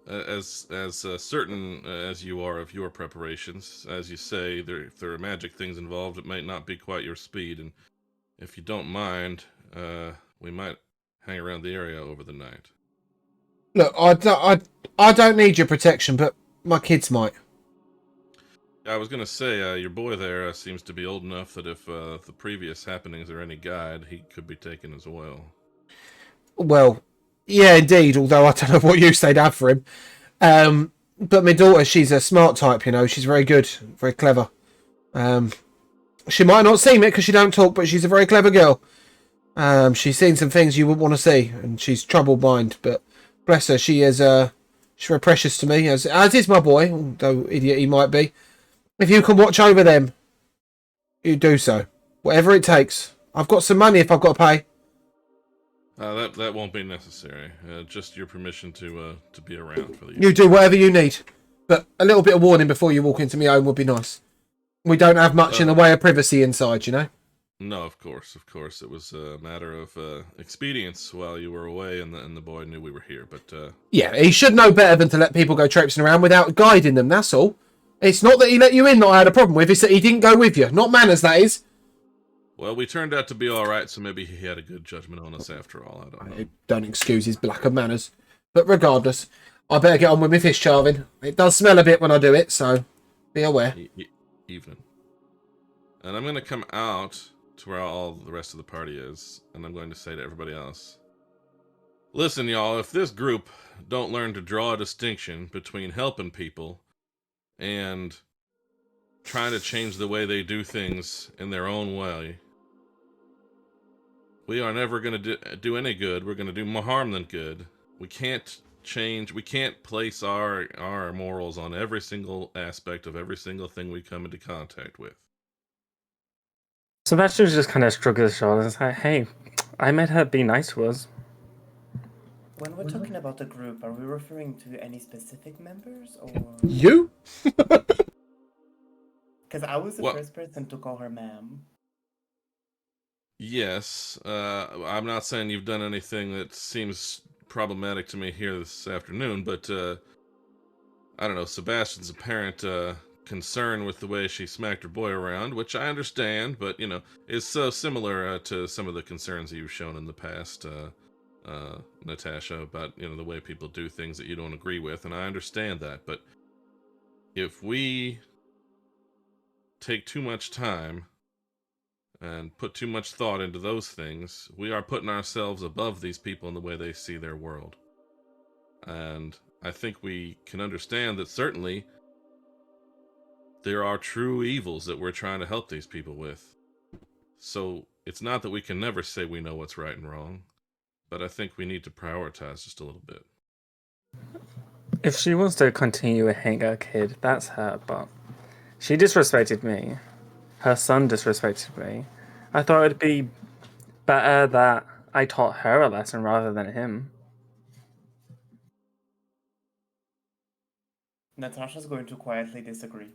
as certain as you are of your preparations, as you say, if there are magic things involved, it might not be quite your speed, and if you don't mind, we might hang around the area over the night. Look, I don't need your protection, but my kids might. I was going to say, your boy there seems to be old enough that if the previous happenings are any guide, he could be taken as well. Well, yeah, indeed, although I don't know what use they'd have for him. But my daughter, she's a smart type, you know. She's very good, very clever. She might not seem it because she don't talk, but she's a very clever girl. She's seen some things you wouldn't want to see, and she's troubled mind, but Bless her. She is she's very precious to me, as is my boy, although idiot he might be. If you can watch over them, you do so. Whatever it takes. I've got some money if I've got to pay. That won't be necessary. Just your permission to be around for the. You do whatever you need, but a little bit of warning before you walk into my home would be nice. We don't have much in the way of privacy inside, you know. No, of course. It was a matter of expedience while you were away, and the boy knew we were here. But yeah, he should know better than to let people go traipsing around without guiding them. That's all. It's not that he let you in that I had a problem with. It's that he didn't go with you. Not manners, that is. Well, we turned out to be all right, so maybe he had a good judgment on us after all. I don't know. Don't excuse his lack of manners. But regardless, I better get on with my fish carving. It does smell a bit when I do it, so be aware. Evening. And I'm going to come out to where all the rest of the party is, and I'm going to say to everybody else, listen, y'all, if this group don't learn to draw a distinction between helping people and trying to change the way they do things in their own way, we are never going to do any good. We're going to do more harm than good. We can't place our morals on every single aspect of every single thing we come into contact with. Sebastian just kind of shrugged his shoulders and said, hey, I made her be nice to us. When we're talking about the group, are we referring to any specific members, or...? You? Because I was the first person to call her ma'am. Yes, I'm not saying you've done anything that seems problematic to me here this afternoon, but I don't know, Sebastian's apparent concern with the way she smacked her boy around, which I understand, but, you know, is so similar to some of the concerns that you've shown in the past, Natasha, about, you know, the way people do things that you don't agree with, and I understand that, but if we take too much time and put too much thought into those things, we are putting ourselves above these people in the way they see their world. And I think we can understand that certainly there are true evils that we're trying to help these people with. So it's not that we can never say we know what's right and wrong, but I think we need to prioritize just a little bit. If she wants to continue to hang her kid, that's her, but she disrespected me. Her son disrespected me. I thought it'd be better that I taught her a lesson rather than him. Natasha's going to quietly disagree.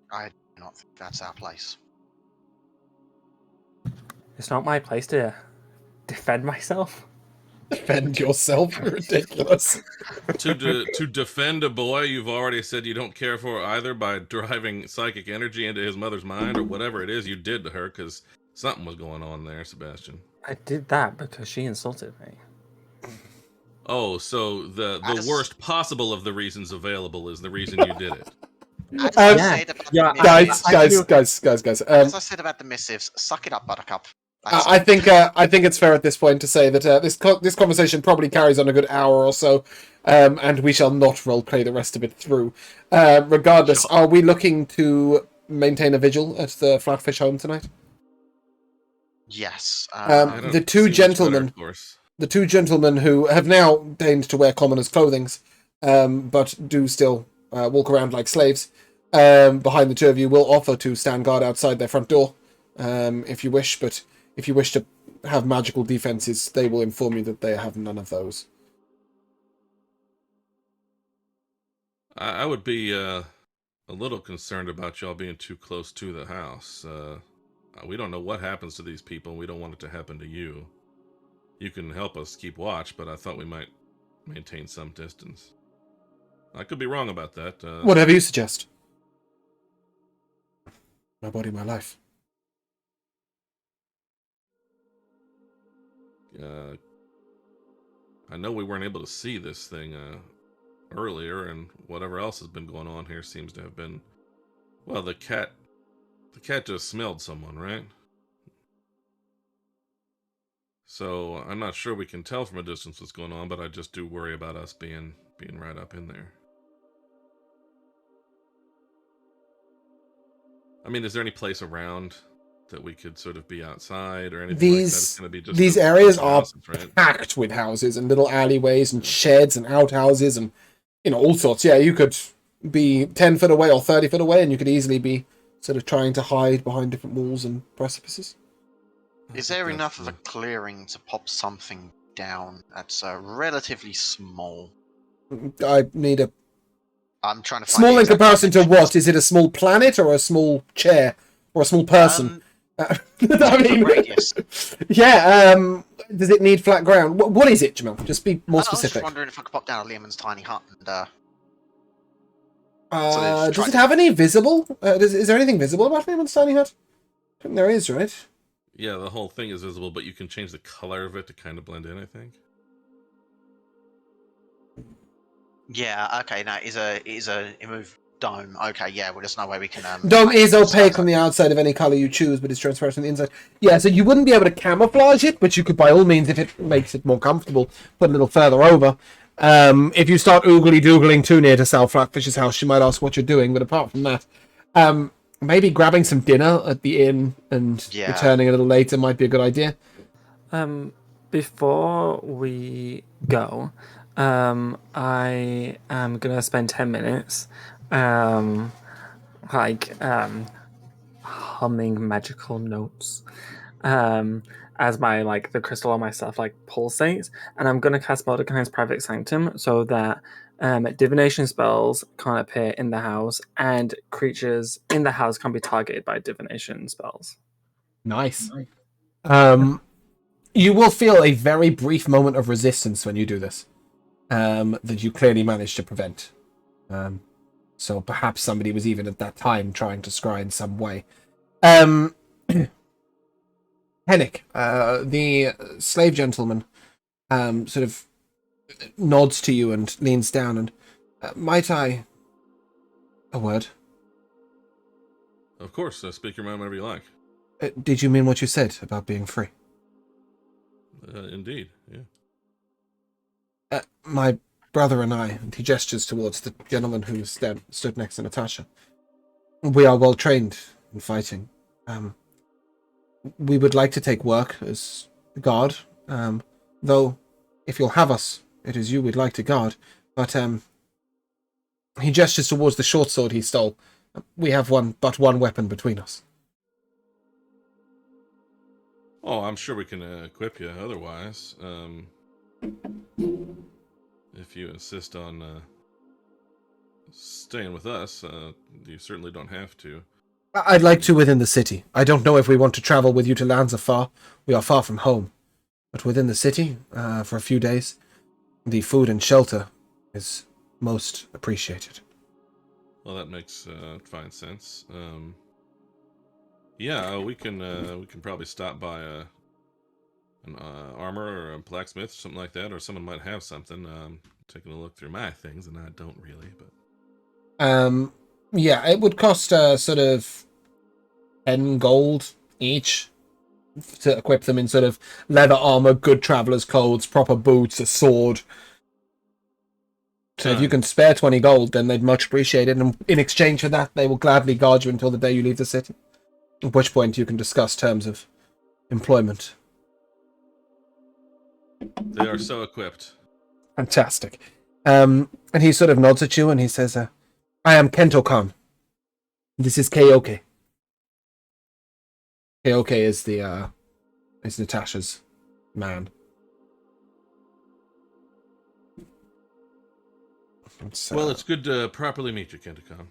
I do not think that's our place. It's not my place to defend myself. Defend yourself? Ridiculous. To defend a boy you've already said you don't care for either by driving psychic energy into his mother's mind or whatever it is you did to her, because something was going on there, Sebastian. I did that because she insulted me. Oh, so the worst possible of the reasons available is the reason you did it. As I said about the Guys. as I said about the missives, suck it up, Buttercup. I think it's fair at this point to say that this conversation probably carries on a good hour or so, and we shall not roleplay the rest of it through. Regardless, Sure. Are we looking to maintain a vigil at the Flatfish home tonight? Yes. The two gentlemen who have now deigned to wear commoners' clothing, but do still walk around like slaves, behind the two of you, will offer to stand guard outside their front door, if you wish, but if you wish to have magical defenses, they will inform you that they have none of those. I would be a little concerned about y'all being too close to the house. We don't know what happens to these people, and we don't want it to happen to you. You can help us keep watch, but I thought we might maintain some distance. I could be wrong about that. Whatever you suggest. My body, my life. I know we weren't able to see this thing earlier, and whatever else has been going on here seems to have been... Well, the cat just smelled someone, right? So I'm not sure we can tell from a distance what's going on, but I just do worry about us being right up in there. I mean, is there any place around that we could sort of be outside or anything like that? These It's gonna be just these a areas bunch of are houses, right? packed with houses and little alleyways and sheds and outhouses and all sorts. Yeah, you could be 10 foot away or 30 foot away, and you could easily be sort of trying to hide behind different walls and precipices. Is there That's enough of a cool. clearing to pop something down that's relatively small? I need a I'm trying to find small the in exact comparison to dimensions. what? Is it a small planet or a small chair or a small person? I mean, Radius. yeah. Does it need flat ground? What is it, Jamil? Just be more I was just specific. wondering if I could pop down a Lehman's tiny hut and sort of Does try it to- have any visible? Is there anything visible about Lehman's tiny hut? I think there is, right? Yeah, the whole thing is visible, but you can change the color of it to kind of blend in, I think. Yeah, okay, no, it is a immovable dome. Okay, yeah, well, there's no way we can. Dome is disguise opaque that. on the outside of any color you choose, but it's transparent on the inside. Yeah, so you wouldn't be able to camouflage it, but you could, by all means, if it makes it more comfortable, put a little further over. If you start oogly-doogling too near to Sal Flatfish's house, she might ask what you're doing, but apart from that, maybe grabbing some dinner at the inn and Yeah. returning a little later might be a good idea. Before we go, I am gonna spend 10 minutes, humming magical notes, as my the crystal on my stuff pulsates, and I'm gonna cast Mordecai's Private Sanctum so that divination spells can't appear in the house, and creatures in the house can be targeted by divination spells. Nice. You will feel a very brief moment of resistance when you do this, that you clearly managed to prevent. So perhaps somebody was even at that time trying to scry in some way. Hennick, the slave gentleman, sort of nods to you and leans down and, might I... a word? Of course, speak your mind whenever you like. Did you mean what you said about being free? Indeed, yeah. My brother and I, and he gestures towards the gentleman who stood next to Natasha. We are well trained in fighting. We would like to take work as guard, though if you'll have us, it is you we'd like to guard. But he gestures towards the short sword he stole. We have but one weapon between us. Oh, I'm sure we can equip you otherwise. If you insist on staying with us, you certainly don't have to. I'd like to within the city. I don't know if we want to travel with you to lands afar. We are far from home. But within the city, for a few days, the food and shelter is most appreciated. Well, that makes fine sense. Yeah, we can probably stop by an armor or a blacksmith, something like that, or someone might have something. Taking a look through my things, and I don't really, but yeah, it would cost sort of 10 gold each to equip them in sort of leather armor, good traveler's clothes, proper boots, a sword. So if you can spare 20 gold, then they'd much appreciate it, and in exchange for that, they will gladly guard you until the day you leave the city. At which point you can discuss terms of employment. they are so equipped. Fantastic. And he sort of nods at you and he says, I am Kento Khan. This is Keoke. Keoke is is Natasha's man. Well, it's good to properly meet you, Kentagon.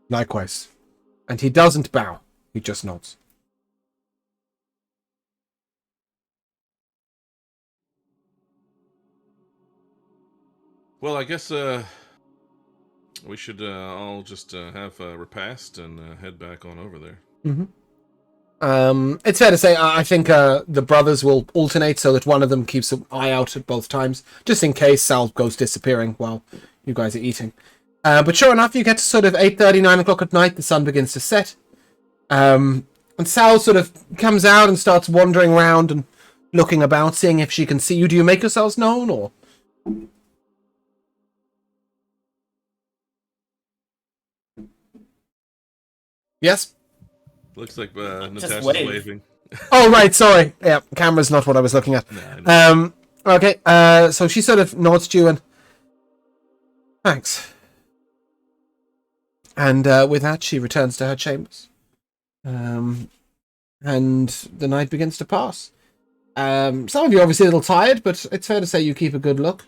Likewise. And he doesn't bow. He just nods. Well, I guess we should all just have a repast and head back on over there. Mm-hmm. It's fair to say, I think the brothers will alternate so that one of them keeps an eye out at both times, just in case Sal goes disappearing while you guys are eating. But sure enough, you get to sort of 8:30, 9 o'clock at night, the sun begins to set. And Sal sort of comes out and starts wandering around and looking about, seeing if she can see you. Do you make yourselves known, or...? Yes? Looks like Natasha's wave. waving. Oh, right, sorry. Yeah, camera's not what I was looking at. Okay, so she sort of nods to you and... Thanks. And with that, she returns to her chambers. And the night begins to pass. Some of you are obviously a little tired, but it's fair to say you keep a good look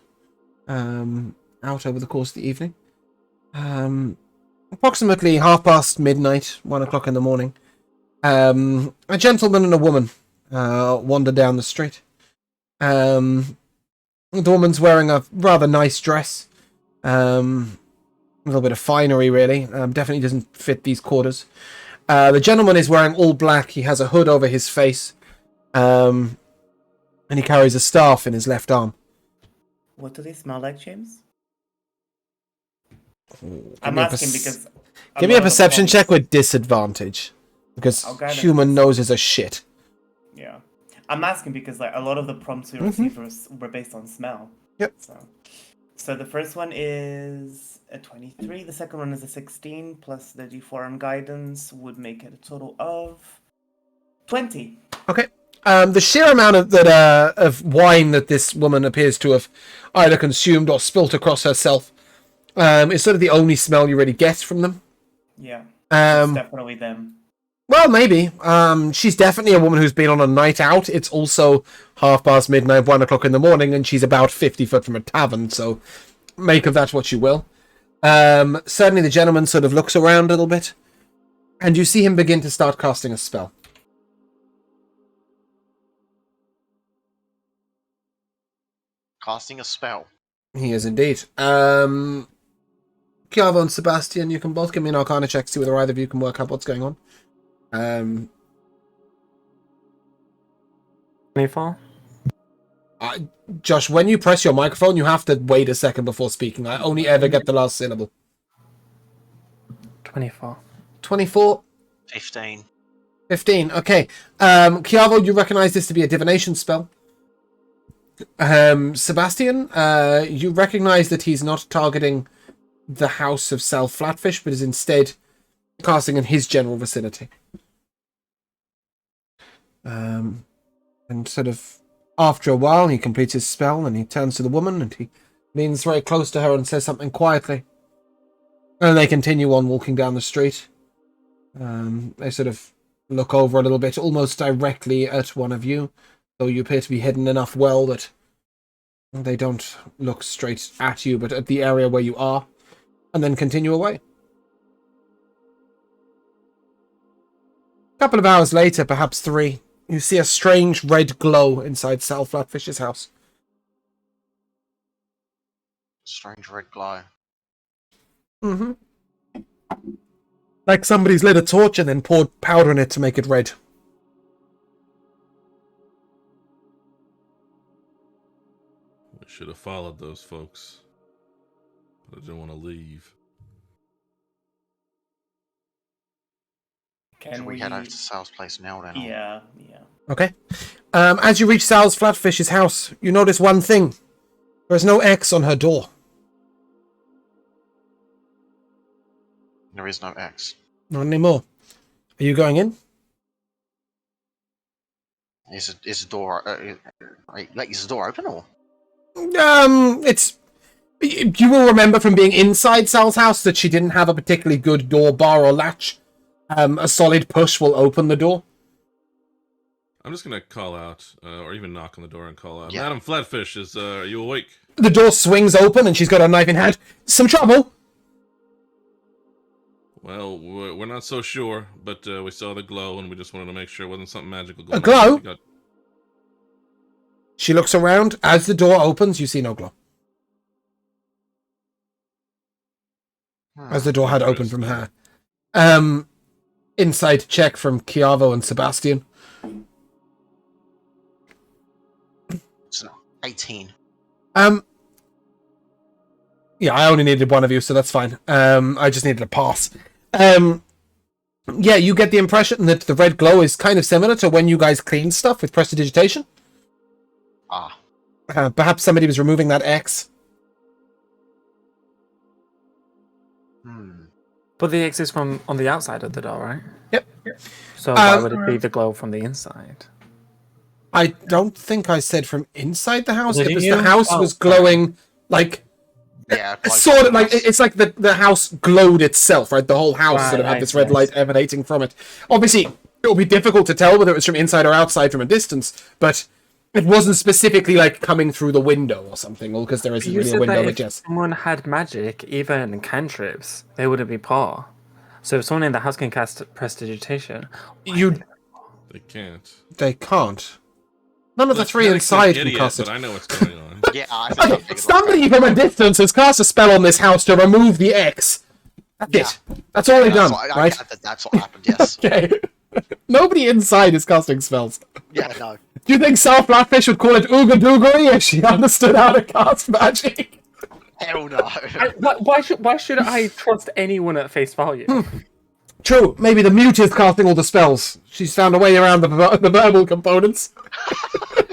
out over the course of the evening. Approximately midnight, 1 o'clock in the morning, a gentleman and a woman wander down the street. The woman's wearing a rather nice dress. A little bit of finery, really. Definitely doesn't fit these quarters. The gentleman is wearing all black. He has a hood over his face. And he carries a staff in his left arm. What do they smell like, James? Give I'm me a asking because... Give me a perception check with disadvantage. Because human noses are shit. Yeah. I'm asking because like a lot of the prompts we received were based on smell. Yep. So the first one is a 23, the second one is a 16, plus the D4 on guidance would make it a total of 20. Okay. The sheer amount of wine that this woman appears to have either consumed or spilt across herself is sort of the only smell you really get from them. Yeah. It's definitely them. Well, maybe. She's definitely a woman who's been on a night out. It's also midnight, 1 o'clock in the morning, and she's about 50 foot from a tavern, so make of that what you will. Certainly the gentleman sort of looks around a little bit, and you see him begin to start casting a spell. Casting a spell. He is indeed. Chiavo and Sebastian, you can both give me an Arcana check to see whether either of you can work out what's going on. 24. Josh, when you press your microphone, you have to wait a second before speaking. I only ever get the last syllable. 24. 24. 15. 15. Okay. Chiavo, you recognize this to be a divination spell. Sebastian, you recognize that he's not targeting the house of Sal Flatfish, but is instead casting in his general vicinity. And sort of after a while, he completes his spell and he turns to the woman and he leans very close to her and says something quietly. And they continue on walking down the street. They sort of look over a little bit, almost directly at one of you, though you appear to be hidden enough well that they don't look straight at you, but at the area where you are, and then continue away. A couple of hours later, perhaps 3, you see a strange red glow inside Sal Flatfish's house. Strange red glow. Mm-hmm. Like somebody's lit a torch and then poured powder in it to make it red. We should have followed those folks. But I didn't want to leave. Should we head over to Sal's place now then? Yeah. Okay. As you reach Sal's Flatfish's house, you notice one thing. There is no X on her door. There is no X. Not anymore. Are you going in? Is the door is the door open or? It's... You will remember from being inside Sal's house that she didn't have a particularly good door bar or latch. A solid push will open the door. I'm just gonna call out, or even knock on the door and call out. Yeah. Madam Flatfish, are you awake? The door swings open and she's got a knife in hand. Some trouble? Well, we're not so sure, but we saw the glow and we just wanted to make sure it wasn't something magical going A glow? on. She looks around. As the door opens, you see no glow. As the door had opened from her. Inside check from Chiavo and Sebastian. It's an 18. Yeah, I only needed one of you, so that's fine. I just needed a pass. Yeah, you get the impression that the red glow is kind of similar to when you guys cleaned stuff with prestidigitation. Ah. Perhaps somebody was removing that X. But the X is from on the outside of the door, right? Yep. So why would it be the glow from the inside? I don't think I said from inside the house. Didn't It was you? the house Oh, was glowing like Yeah, sort of like it's like the house glowed itself, right? The whole house Right, sort of had I this see, red I light see. emanating from it. Obviously, it will be difficult to tell whether it was from inside or outside from a distance, but it wasn't specifically like coming through the window or something, or because there isn't You really a said window. that But if yes, someone had magic, even cantrips, they wouldn't be poor. So if someone in the house can cast prestidigitation, They can't. they can't. None of the Look, three Hennick's an inside can idiot, cast it. but I know what's going on. Yeah, I think I Okay, figured somebody from a distance has cast a spell on this house to remove the X. That's it. That's all they've done, right? That's what happened, yes. Okay. Nobody inside is casting spells. Yeah, no. Do you think South Blackfish would call it Ooga Doogery if she understood how to cast magic? Hell no. why should I trust anyone at face value? True, maybe the mute is casting all the spells. She's found a way around the verbal components.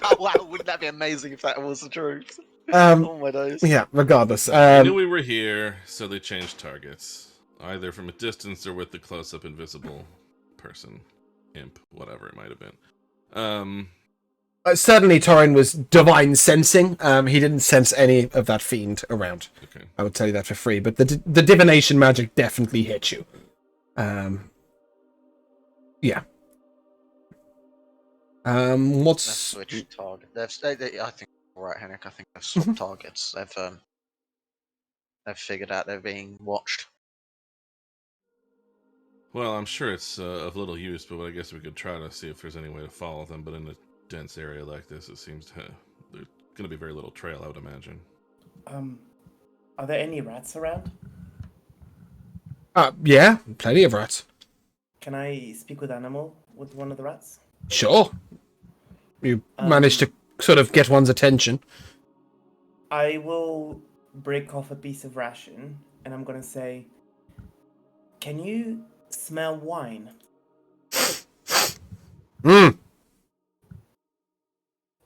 Oh, wow, wouldn't that be amazing if that was the truth? Um, Oh my days. yeah, regardless. They knew we were here, so they changed targets. Either from a distance or with the close-up invisible person. Imp, whatever it might have been. Certainly Torin was divine sensing. He didn't sense any of that fiend around. Okay. I would tell you that for free. But the divination magic definitely hit you. Yeah. They've What's... switched target. I think you're right, Henrik. I think they've swapped targets. They've figured out they're being watched. Well, I'm sure it's of little use, but I guess we could try to see if there's any way to follow them. But in a dense area like this, it seems there's going to be very little trail, I would imagine. Are there any rats around? Yeah, plenty of rats. Can I speak with one of the rats? Sure. You managed to sort of get one's attention. I will break off a piece of ration, and I'm gonna say, "Can you smell wine?"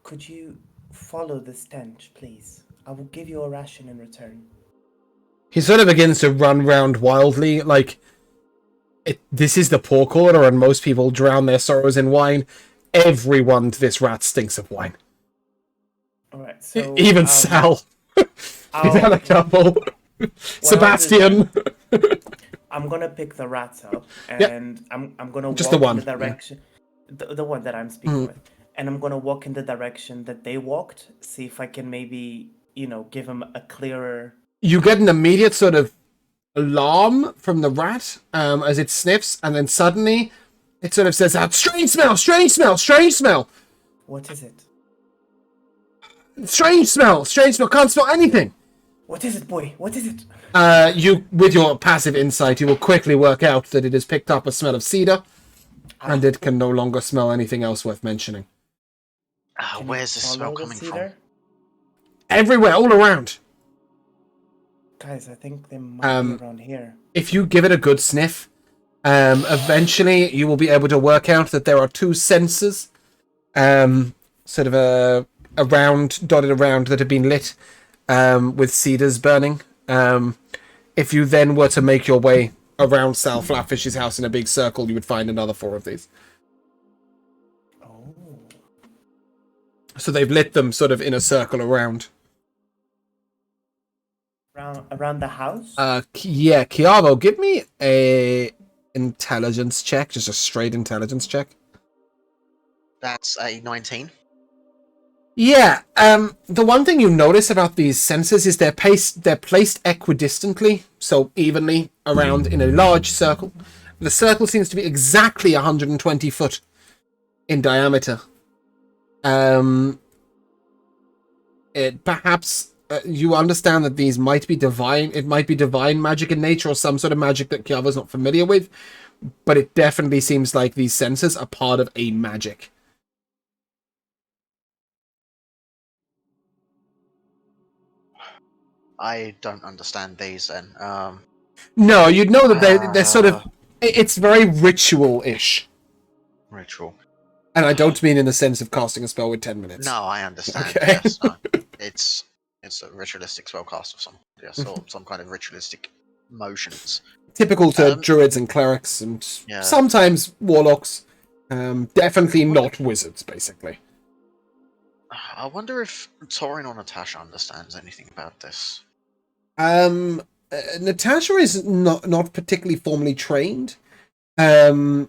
Could you follow the stench, please? I will give you a ration in return. He sort of begins to run round wildly, like... This is the poor quarter, and most people drown their sorrows in wine. Everyone to this rat stinks of wine. Alright, so... Even Sal. He's had a couple. Sebastian. I'm gonna pick the rat up, and I'm gonna Just walk the one, in the direction... The one that I'm speaking with. And I'm gonna walk in the direction that they walked, see if I can maybe, give them a clearer... You get an immediate sort of alarm from the rat as it sniffs, and then suddenly it sort of says out, "Strange smell, strange smell, strange smell." What is it? Strange smell, can't smell anything. What is it, boy? What is it? You, with your passive insight, you will quickly work out that it has picked up a smell of cedar, and it can no longer smell anything else worth mentioning. Where's the smell coming from? Everywhere, all around. Guys, I think they might be around here. If you give it a good sniff, eventually you will be able to work out that there are two sensors, sort of dotted around that have been lit with cedars burning. If you then were to make your way around Sal Flatfish's house in a big circle, you would find another 4 of these. Oh. So they've lit them sort of in a circle around. Around the house? Yeah, Chiavo, give me a intelligence check, just a straight intelligence check. That's a 19. Yeah, the one thing you notice about these sensors is they're placed equidistantly, so evenly around in a large circle. The circle seems to be exactly 120 foot in diameter. You understand that these might be divine. It might be divine magic in nature or some sort of magic that Chiavo's not familiar with, but it definitely seems like these sensors are part of a magic. I don't understand these then. No, you'd know that they're sort of... It's very ritual-ish. Ritual. And I don't mean in the sense of casting a spell with 10 minutes. No, I understand. Okay. Yes, no. It's a ritualistic spellcast of some kind of ritualistic motions. Typical to druids and clerics and sometimes warlocks. Definitely not wizards, basically. I wonder if Torin or Natasha understands anything about this. Natasha is not particularly formally trained, but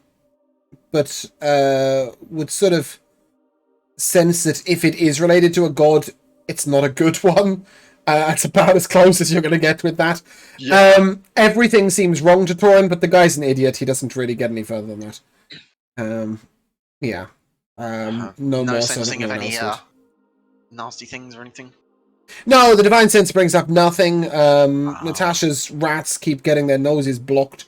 would sort of sense that if it is related to a god, it's not a good one. It's about as close as you're going to get with that. Yeah. Everything seems wrong to Torin, but the guy's an idiot. He doesn't really get any further than that. Yeah. No No more so sensing than of anyone any else would. nasty things or anything? No, the divine sense brings up nothing. Natasha's rats keep getting their noses blocked.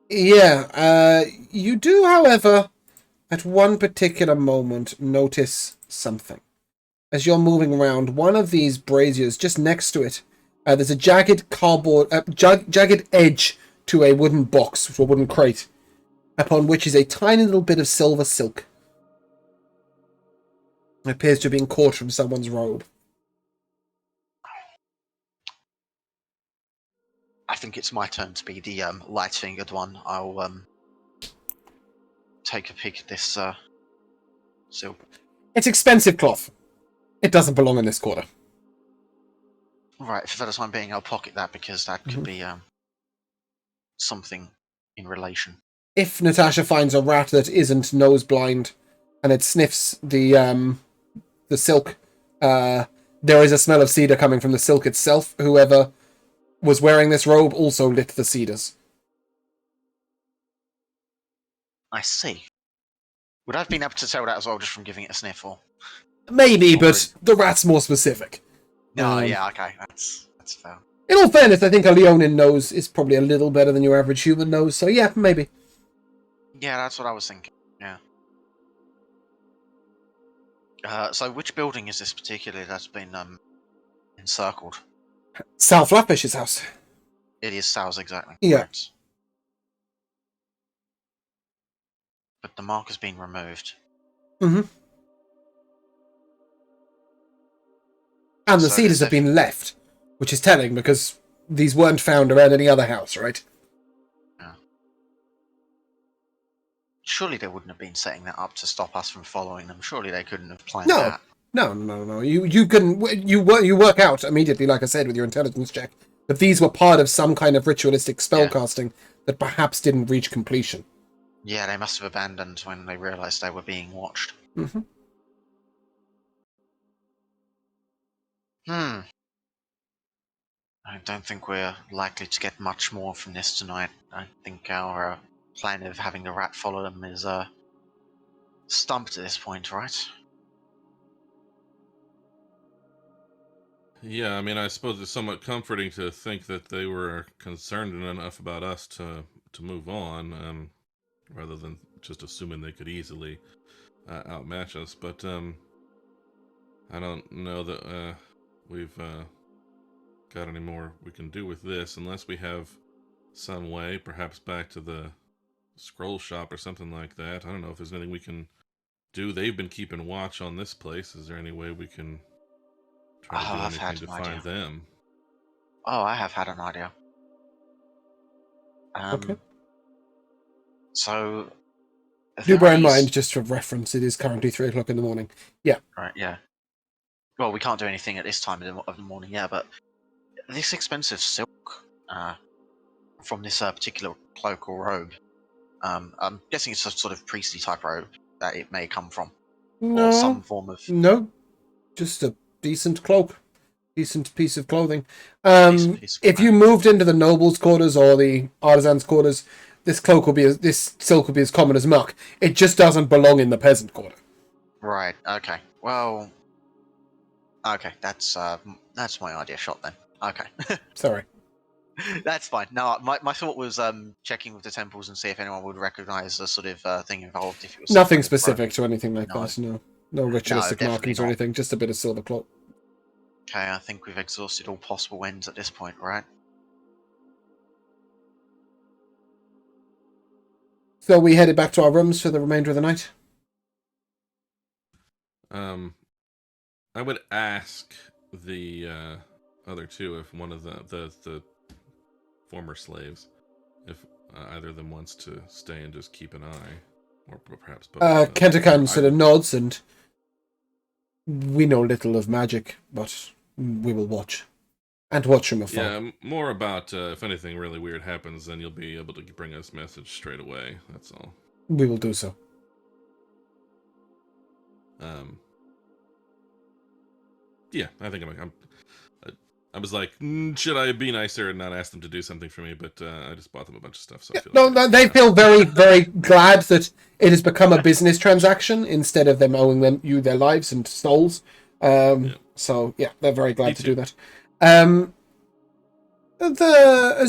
Yeah. You do, however, at one particular moment, notice something. As you're moving around, one of these braziers, just next to it, there's a jagged jagged edge to a wooden box, to a wooden crate, upon which is a tiny little bit of silver silk. It appears to have been caught from someone's robe. I think it's my turn to be the light-fingered one. I'll take a peek at this silk. It's expensive cloth. It doesn't belong in this quarter. Right, for the time being, I'll pocket that because that could be something in relation. If Natasha finds a rat that isn't nose blind, and it sniffs the silk, there is a smell of cedar coming from the silk itself. Whoever was wearing this robe also lit the cedars. I see. Would I have been able to tell that as well just from giving it a sniff, or? Maybe, Not but really. the rat's more specific. No, yeah, okay, that's fair. In all fairness, I think a Leonin nose is probably a little better than your average human nose, so yeah, maybe. Yeah, that's what I was thinking. Yeah. So which building is this particularly that's been encircled? Sal Flatfish's house. It is Sal's, exactly. Yeah. Correct. But the mark has been removed. Mm-hmm. And the So cedars there's have been left, which is telling because these weren't found around any other house, right? Yeah. Surely they wouldn't have been setting that up to stop us from following them. Surely they couldn't have planned No. that. No. You work out immediately, like I said, with your intelligence check, that these were part of some kind of ritualistic spellcasting that perhaps didn't reach completion. Yeah, they must have abandoned when they realised they were being watched. Mm-hmm. I don't think we're likely to get much more from this tonight. I think our plan of having the rat follow them is stumped at this point, right? Yeah, I mean, I suppose it's somewhat comforting to think that they were concerned enough about us to move on, rather than just assuming they could easily outmatch us. But I don't know that we've got any more we can do with this, unless we have some way, perhaps back to the scroll shop or something like that. I don't know if there's anything we can do. They've been keeping watch on this place. Is there any way we can try to do I've had anything to an find idea. them? Oh, I have had an idea. Okay. So... Do bear in these- mind, just for reference, it is currently 3 o'clock in the morning. Yeah. Right, yeah. Well, we can't do anything at this time of the morning, yeah, but this expensive silk from this particular cloak or robe, I'm guessing it's a sort of priestly type robe that it may come from, or some form of No. Just a decent cloak. Decent piece of clothing. decent piece of If you clothing. moved into the nobles' quarters or the artisans' quarters, this silk will be as common as muck. It just doesn't belong in the peasant quarter. Right. Okay. Well. Okay. That's my idea shot then. Okay. Sorry. That's fine. No, my thought was checking with the temples and see if anyone would recognise the sort of thing involved. If it was Nothing some kind of specific to anything like No. that. No. No ritualistic definitely markings or not. anything. Just a bit of silver cloth. Okay, I think we've exhausted all possible ends at this point, right? So we headed back to our rooms for the remainder of the night. I would ask the other two if one of the former slaves, if either of them wants to stay and just keep an eye, or perhaps both. Kentakan sort of nods, and we know little of magic, but we will watch. And watch from afar. Yeah, more about if anything really weird happens, then you'll be able to bring us message straight away. That's all. We will do so. Yeah, I think I was like, should I be nicer and not ask them to do something for me? But I just bought them a bunch of stuff. So I feel no, they feel very, very glad that it has become a business transaction instead of them owing you their lives and souls. So yeah, they're very glad to do that. As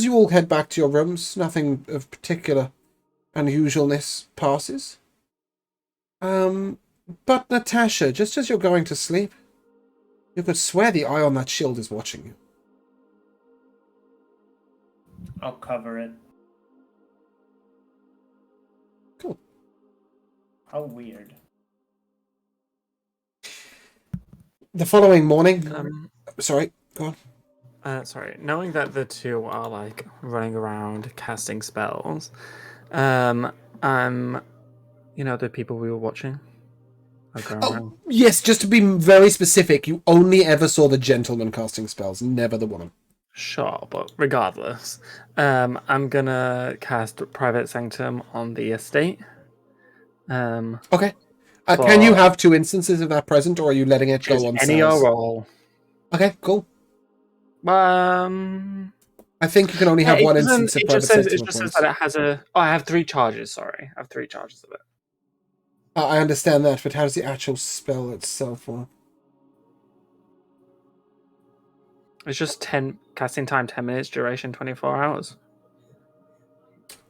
you all head back to your rooms, nothing of particular unusualness passes. But Natasha, just as you're going to sleep, you could swear the eye on that shield is watching you. I'll cover it. Cool. How weird. The following morning... sorry, go on. Sorry. Knowing that the two are, like, running around casting spells, the people we were watching... yes, just to be very specific, you only ever saw the gentleman casting spells, never the woman. Sure, but regardless, I'm gonna cast Private Sanctum on the estate. Okay. Can you have 2 instances of that present, or are you letting it go on any cells? roll? Okay, cool. I think you can only have 1 instance of Private Sanctum. It just says that it has a... Oh, I have 3 charges, sorry. I have 3 charges of it. I understand that, but how does the actual spell itself work? It's just casting time 10 minutes, duration 24 hours.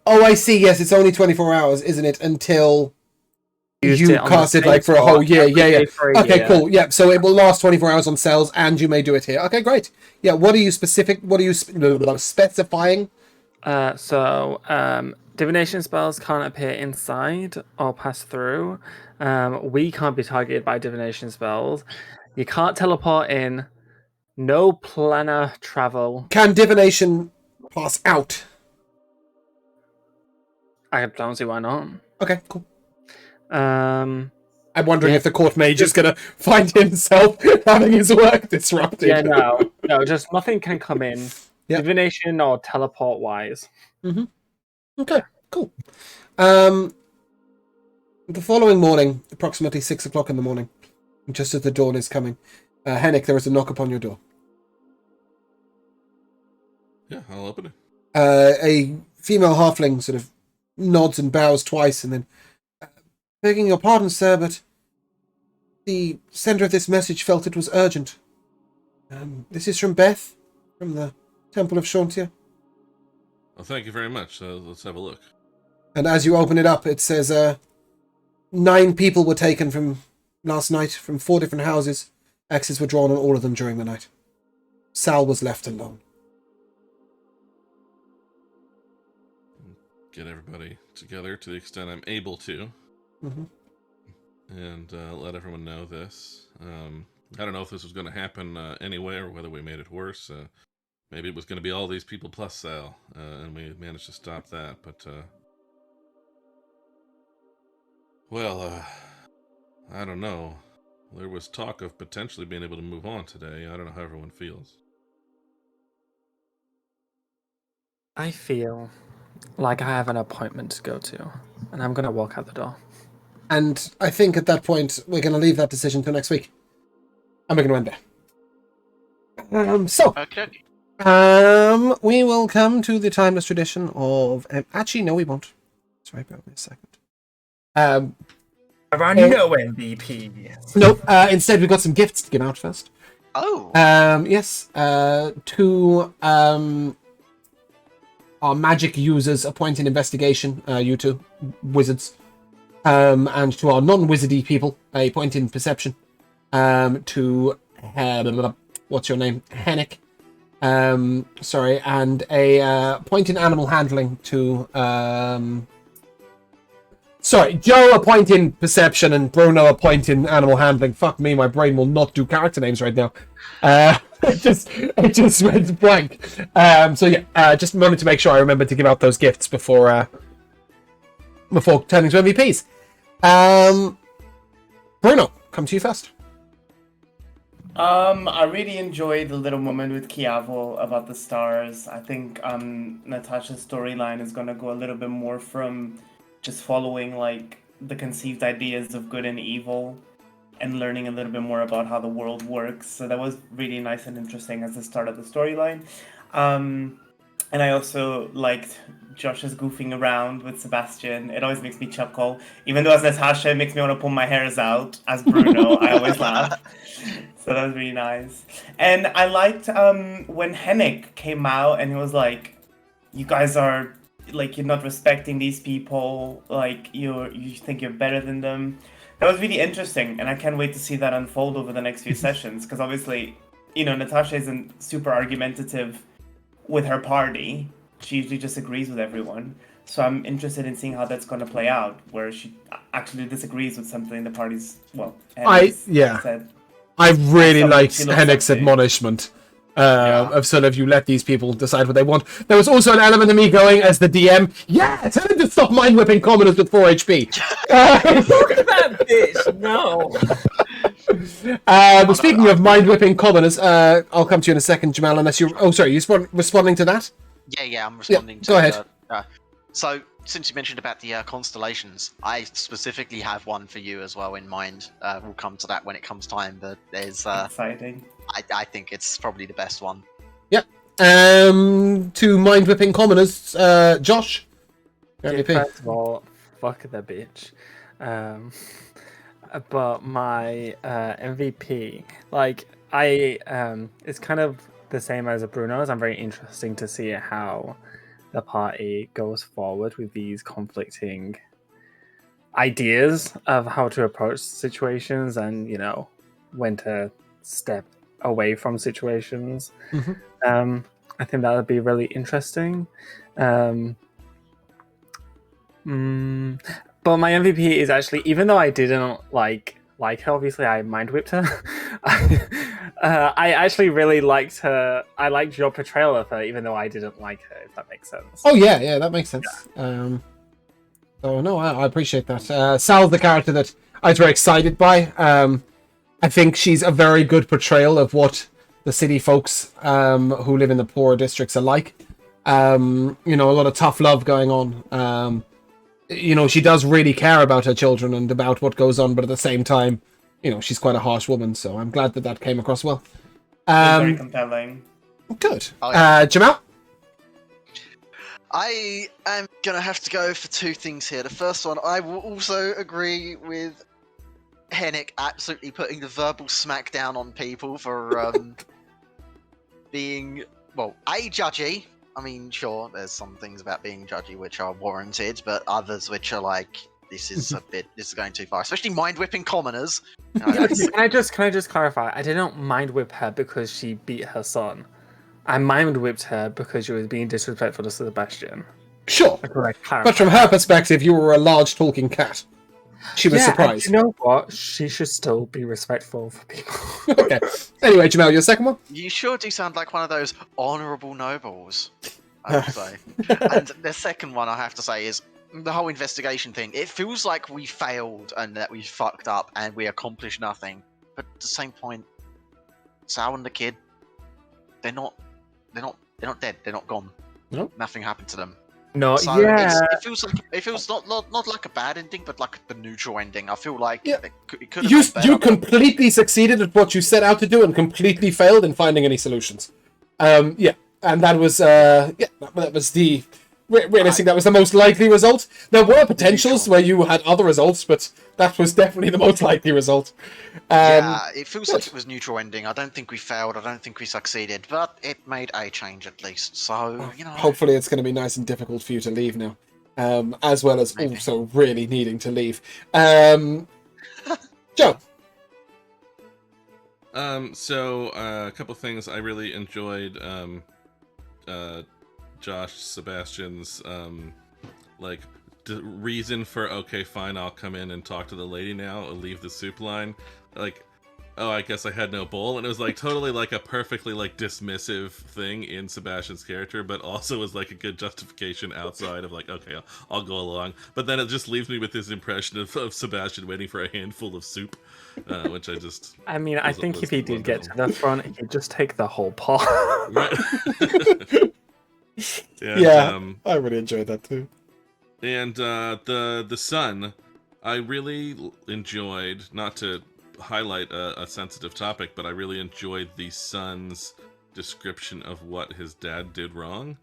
Oh, I see. Yes, it's only 24 hours, isn't it? Until you cast it like for a whole year. Yeah. Okay, cool. Yeah, so it will last 24 hours on cells, and you may do it here. Okay, great. Yeah, what are you specifying? Divination spells can't appear inside or pass through. We can't be targeted by divination spells. You can't teleport in. No planar travel. Can divination pass out? I don't see why not. Okay, cool. I'm wondering if the court mage is going to find himself having his work disrupted. Yeah, no, just nothing can come in. Yep. Divination or teleport wise. Mm-hmm. Okay, cool. The following morning, approximately 6 o'clock in the morning, just as the dawn is coming, Hennick, there is a knock upon your door. Yeah, I'll open it. A female halfling sort of nods and bows twice, and then, begging your pardon, sir, but the sender of this message felt it was urgent. This is from Beth, from the Temple of Shantay. Well, thank you very much. Let's have a look. And as you open it up, it says 9 people were taken from last night from 4 different houses. X's were drawn on all of them during the night. Sal was left alone. Get everybody together to the extent I'm able to. Mm-hmm. And let everyone know this. I don't know if this was going to happen anyway, or whether we made it worse. Maybe it was going to be all these people plus Sal, and we managed to stop that. But, I don't know. There was talk of potentially being able to move on today. I don't know how everyone feels. I feel like I have an appointment to go to, and I'm going to walk out the door. And I think at that point, we're going to leave that decision till next week. And we're going to end there. Okay. We will come to the timeless tradition of... actually, no, we won't. Sorry, bear with me a second. Around no MVP. Nope. Instead, we've got some gifts to give out first. Oh. Yes. To our magic users, a point in investigation. You two wizards. And to our non-wizardy people, a point in perception. To what's your name, Hennick. Sorry, and a point in animal handling to sorry, Joe a point in perception and Bruno a point in animal handling. Fuck me, my brain will not do character names right now. It just went blank. So yeah, just wanted to make sure I remembered to give out those gifts before turning to MVPs. Bruno, come to you first. I really enjoyed the little moment with Kiavo about the stars. I think Natasha's storyline is gonna go a little bit more from just following like the conceived ideas of good and evil and learning a little bit more about how the world works. So that was really nice and interesting as the start of the storyline. And I also liked Josh's goofing around with Sebastian. It always makes me chuckle. Even though as Natasha, it makes me want to pull my hairs out. As Bruno, I always laugh. So that was really nice. And I liked when Hennig came out and he was like, you guys are, like, you're not respecting these people. Like, you think you're better than them. That was really interesting. And I can't wait to see that unfold over the next few sessions. Because obviously, you know, Natasha isn't super argumentative with her party. She usually just agrees with everyone. So I'm interested in seeing how that's going to play out, where she actually disagrees with something the party's, well, said. I really liked she looks Hennig's up to. admonishment of sort of, you let these people decide what they want. There was also an element of me going as the DM, yeah, tell him to stop mind whipping commoners with 4 HP. Look at that bitch! No. But speaking of mind whipping commoners, I'll come to you in a second, Jamal. Unless you're, oh sorry, you responding to that? Yeah, I'm responding to. Go ahead. So, since you mentioned about the constellations, I specifically have one for you as well in mind. We'll come to that when it comes time, but there's. Exciting. I think it's probably the best one. Yep. To mind whipping commoners, Josh. Okay, first of all, fuck the bitch. But my MVP, like it's kind of the same as a Bruno's. I'm very interesting to see how the party goes forward with these conflicting ideas of how to approach situations and, you know, when to step away from situations. Mm-hmm. I think that would be really interesting. But my MVP is actually, even though I didn't like her, obviously I mind whipped her. I actually really liked her. I liked your portrayal of her, even though I didn't like her. If that makes sense. Oh yeah, that makes sense. Yeah. So no, I appreciate that. Sal's the character that I was very excited by. I think she's a very good portrayal of what the city folks who live in the poor districts are like. You know, a lot of tough love going on. You know, she does really care about her children and about what goes on, but at the same time, you know, she's quite a harsh woman, so I'm glad that came across well. Very compelling. Good. Oh, yeah. Jamal? I am gonna have to go for two things here. The first one, I will also agree with Hennig absolutely putting the verbal smackdown on people for being, well, judgy. I mean, sure, there's some things about being judgy which are warranted, but others which are like, this is this is going too far, especially mind whipping commoners. Can I just clarify? I didn't mind whip her because she beat her son. I mind whipped her because she was being disrespectful to Sebastian. Sure. But from her perspective, you were a large talking cat. She was surprised. You know what? She should still be respectful for people. Okay. Anyway, Jamal, your second one? You sure do sound like one of those honourable nobles, I would say. And the second one I have to say is the whole investigation thing. It feels like we failed and that we fucked up and we accomplished nothing. But at the same point, Sal and the kid, they're not dead. They're not gone. No. Nothing happened to them. No, So yeah. it feels not like a bad ending, but like the neutral ending. I feel like it could have You gone better, but- completely succeeded at what you set out to do and completely failed in finding any solutions. Yeah, and that was that was the realistic. That was the most likely result. There were potentials where you had other results, but that was definitely the most likely result. Yeah, it feels like it was neutral ending. I don't think we failed. I don't think we succeeded, but it made a change at least. So you know, Hopefully, it's going to be nice and difficult for you to leave now, as well as Maybe. also really needing to leave. Joe. So a couple things I really enjoyed. Josh Sebastian's like reason for, okay, fine, I'll come in and talk to the lady now. I'll leave the soup line. Like, oh, I guess I had no bowl, and it was like totally like a perfectly like dismissive thing in Sebastian's character, but also was like a good justification outside of like, okay, I'll go along. But then it just leaves me with this impression of Sebastian waiting for a handful of soup, which I just. I mean, I think if he did get to the front, he'd just take the whole pot. Right. I really enjoyed that too. And the son, I really enjoyed, not to highlight a sensitive topic, but I really enjoyed the son's description of what his dad did wrong.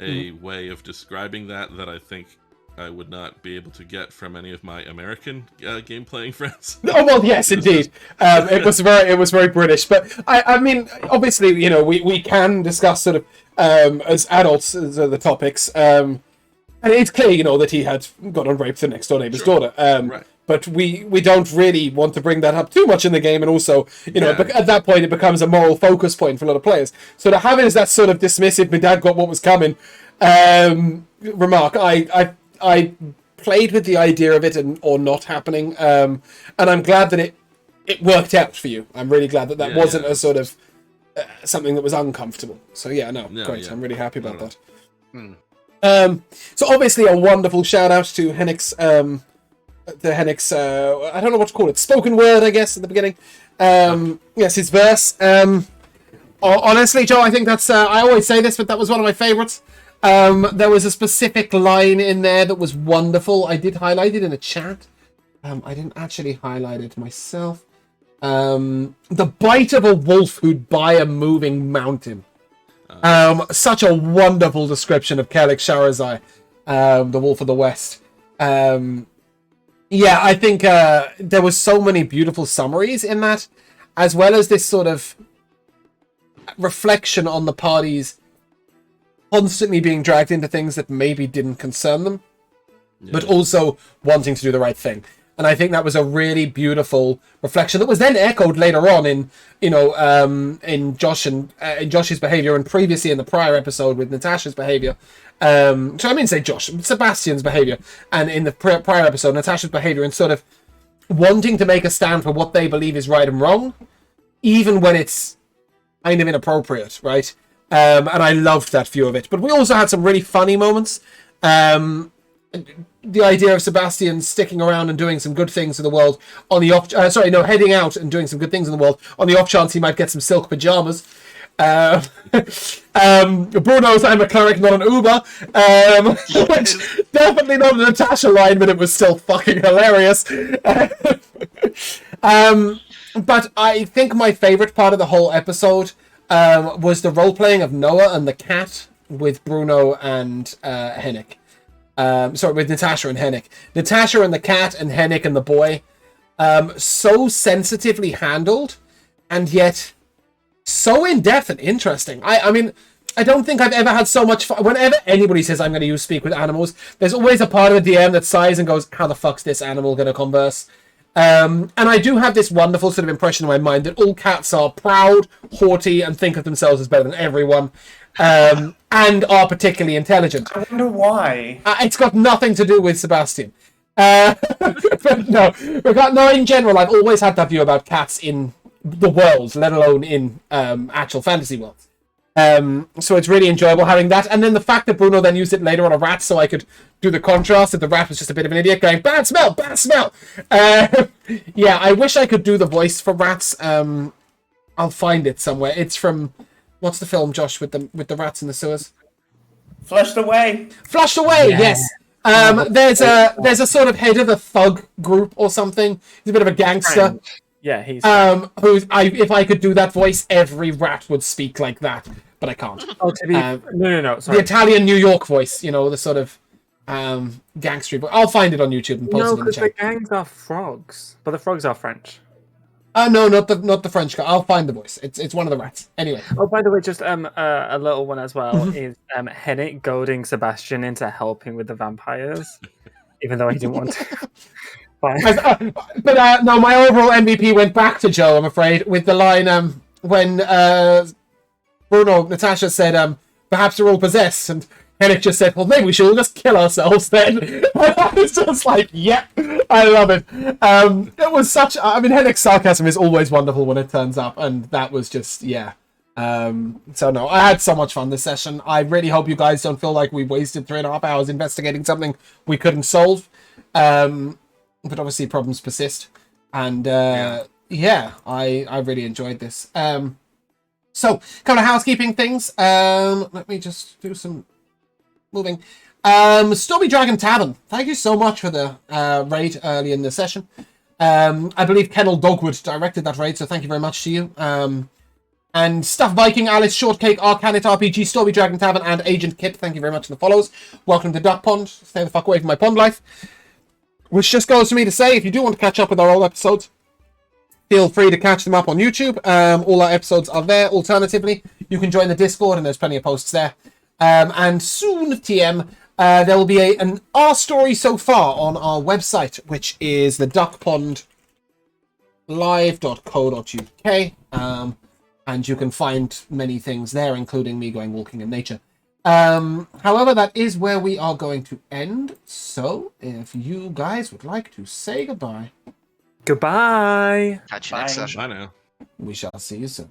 A way of describing that I think I would not be able to get from any of my American game playing friends. Oh well, yes, indeed. It was very British, but I mean, obviously, you know, we can discuss sort of as adults the topics, and it's clear, you know, that he had got on raped the next door neighbor's daughter. Right. But we don't really want to bring that up too much in the game, and also, you know, at that point it becomes a moral focus point for a lot of players. So to have it as that sort of dismissive, my dad got what was coming remark, I played with the idea of it or not happening, and I'm glad that it worked out for you. I'm really glad that wasn't a sort of something that was uncomfortable. So great. Yeah. I'm really happy about that. So obviously a wonderful shout out to Hennick's I don't know what to call it, spoken word, I guess, at the beginning. Yes, his verse. Honestly, Joe, I think that's I always say this, but that was one of my favorites. There was a specific line in there that was wonderful. I did highlight it in the chat. I didn't actually highlight it myself. The bite of a wolf who'd buy a moving mountain. Such a wonderful description of Kellic Sharazai, the Wolf of the West. Yeah, I think there was so many beautiful summaries in that, as well as this sort of reflection on the parties constantly being dragged into things that maybe didn't concern them, but also wanting to do the right thing. And I think that was a really beautiful reflection that was then echoed later on in, you know, in Josh's behavior, and previously in the prior episode with Natasha's behavior. So I mean, say Josh, Sebastian's behavior, and in the prior episode, Natasha's behavior, and sort of wanting to make a stand for what they believe is right and wrong, even when it's kind of inappropriate, right? And I loved that view of it. But we also had some really funny moments. The idea of Sebastian sticking around and doing some good things in the world on the off, heading out and doing some good things in the world on the off chance he might get some silk pajamas. Bruno's I'm a cleric, not an Uber, which definitely not a Natasha line, but it was still fucking hilarious. But I think my favorite part of the whole episode was the role playing of Noah and the cat with Bruno and Hennick. With Natasha and Hennick. Natasha and the cat, and Hennick and the boy. So sensitively handled, and yet so in-depth and interesting. I mean, I don't think I've ever had so much fun. Whenever anybody says I'm going to use speak with animals, there's always a part of the DM that sighs and goes, how the fuck's this animal going to converse? And I do have this wonderful sort of impression in my mind that all cats are proud, haughty, and think of themselves as better than everyone. And are particularly intelligent. I wonder why. It's got nothing to do with Sebastian. But no, in general, I've always had that view about cats in the world, let alone in actual fantasy worlds. So it's really enjoyable having that. And then the fact that Bruno then used it later on a rat, so I could do the contrast that the rat was just a bit of an idiot going, bad smell, bad smell. Yeah, I wish I could do the voice for rats. I'll find it somewhere. It's from... What's the film, Josh, with the rats in the sewers? Flushed Away. Flushed Away, yes. There's a sort of head of a thug group or something. He's a bit of a gangster. French. Yeah, he's if I could do that voice, every rat would speak like that, but I can't. Oh, to be no, sorry. The Italian New York voice, you know, the sort of gangstery voice. I'll find it on YouTube and post it in the because chat. the gangs are frogs, but the frogs are French. No, not the French guy. I'll find the voice. It's one of the rats. Anyway. Oh, by the way, just a little one as well is Hennick goading Sebastian into helping with the vampires, even though he didn't want to. But no, my overall MVP went back to Joe, I'm afraid, with the line when Natasha said, perhaps they're all possessed, and Henrik just said, well, maybe we should all just kill ourselves then. I was just like, yep, I love it. It was such... I mean, Henrik's sarcasm is always wonderful when it turns up, and that was just, yeah. So no, I had so much fun this session. I really hope you guys don't feel like we wasted 3.5 hours investigating something we couldn't solve. But obviously problems persist. And yeah, I really enjoyed this. So, a couple of housekeeping things. Let me just do some moving. Stormy Dragon Tavern, thank you so much for the raid early in the session. I believe Kennel Dogwood directed that raid, so thank you very much to you. And Stuff Viking, Alice, Shortcake, Arcanit RPG, Stormy Dragon Tavern, and Agent Kit, thank you very much for the follows. Welcome to Duck Pond. Stay the fuck away from my pond life. Which just goes for me to say, if you do want to catch up with our old episodes, feel free to catch them up on YouTube. All our episodes are there. Alternatively, you can join the Discord, and there's plenty of posts there. And soon, TM, there will be an Our Story So Far on our website, which is the duckpondlive.co.uk. And you can find many things there, including me going walking in nature. However, that is where we are going to end. So, if you guys would like to say goodbye, Goodbye. Catch you next Bye. session. I know. we shall see you soon.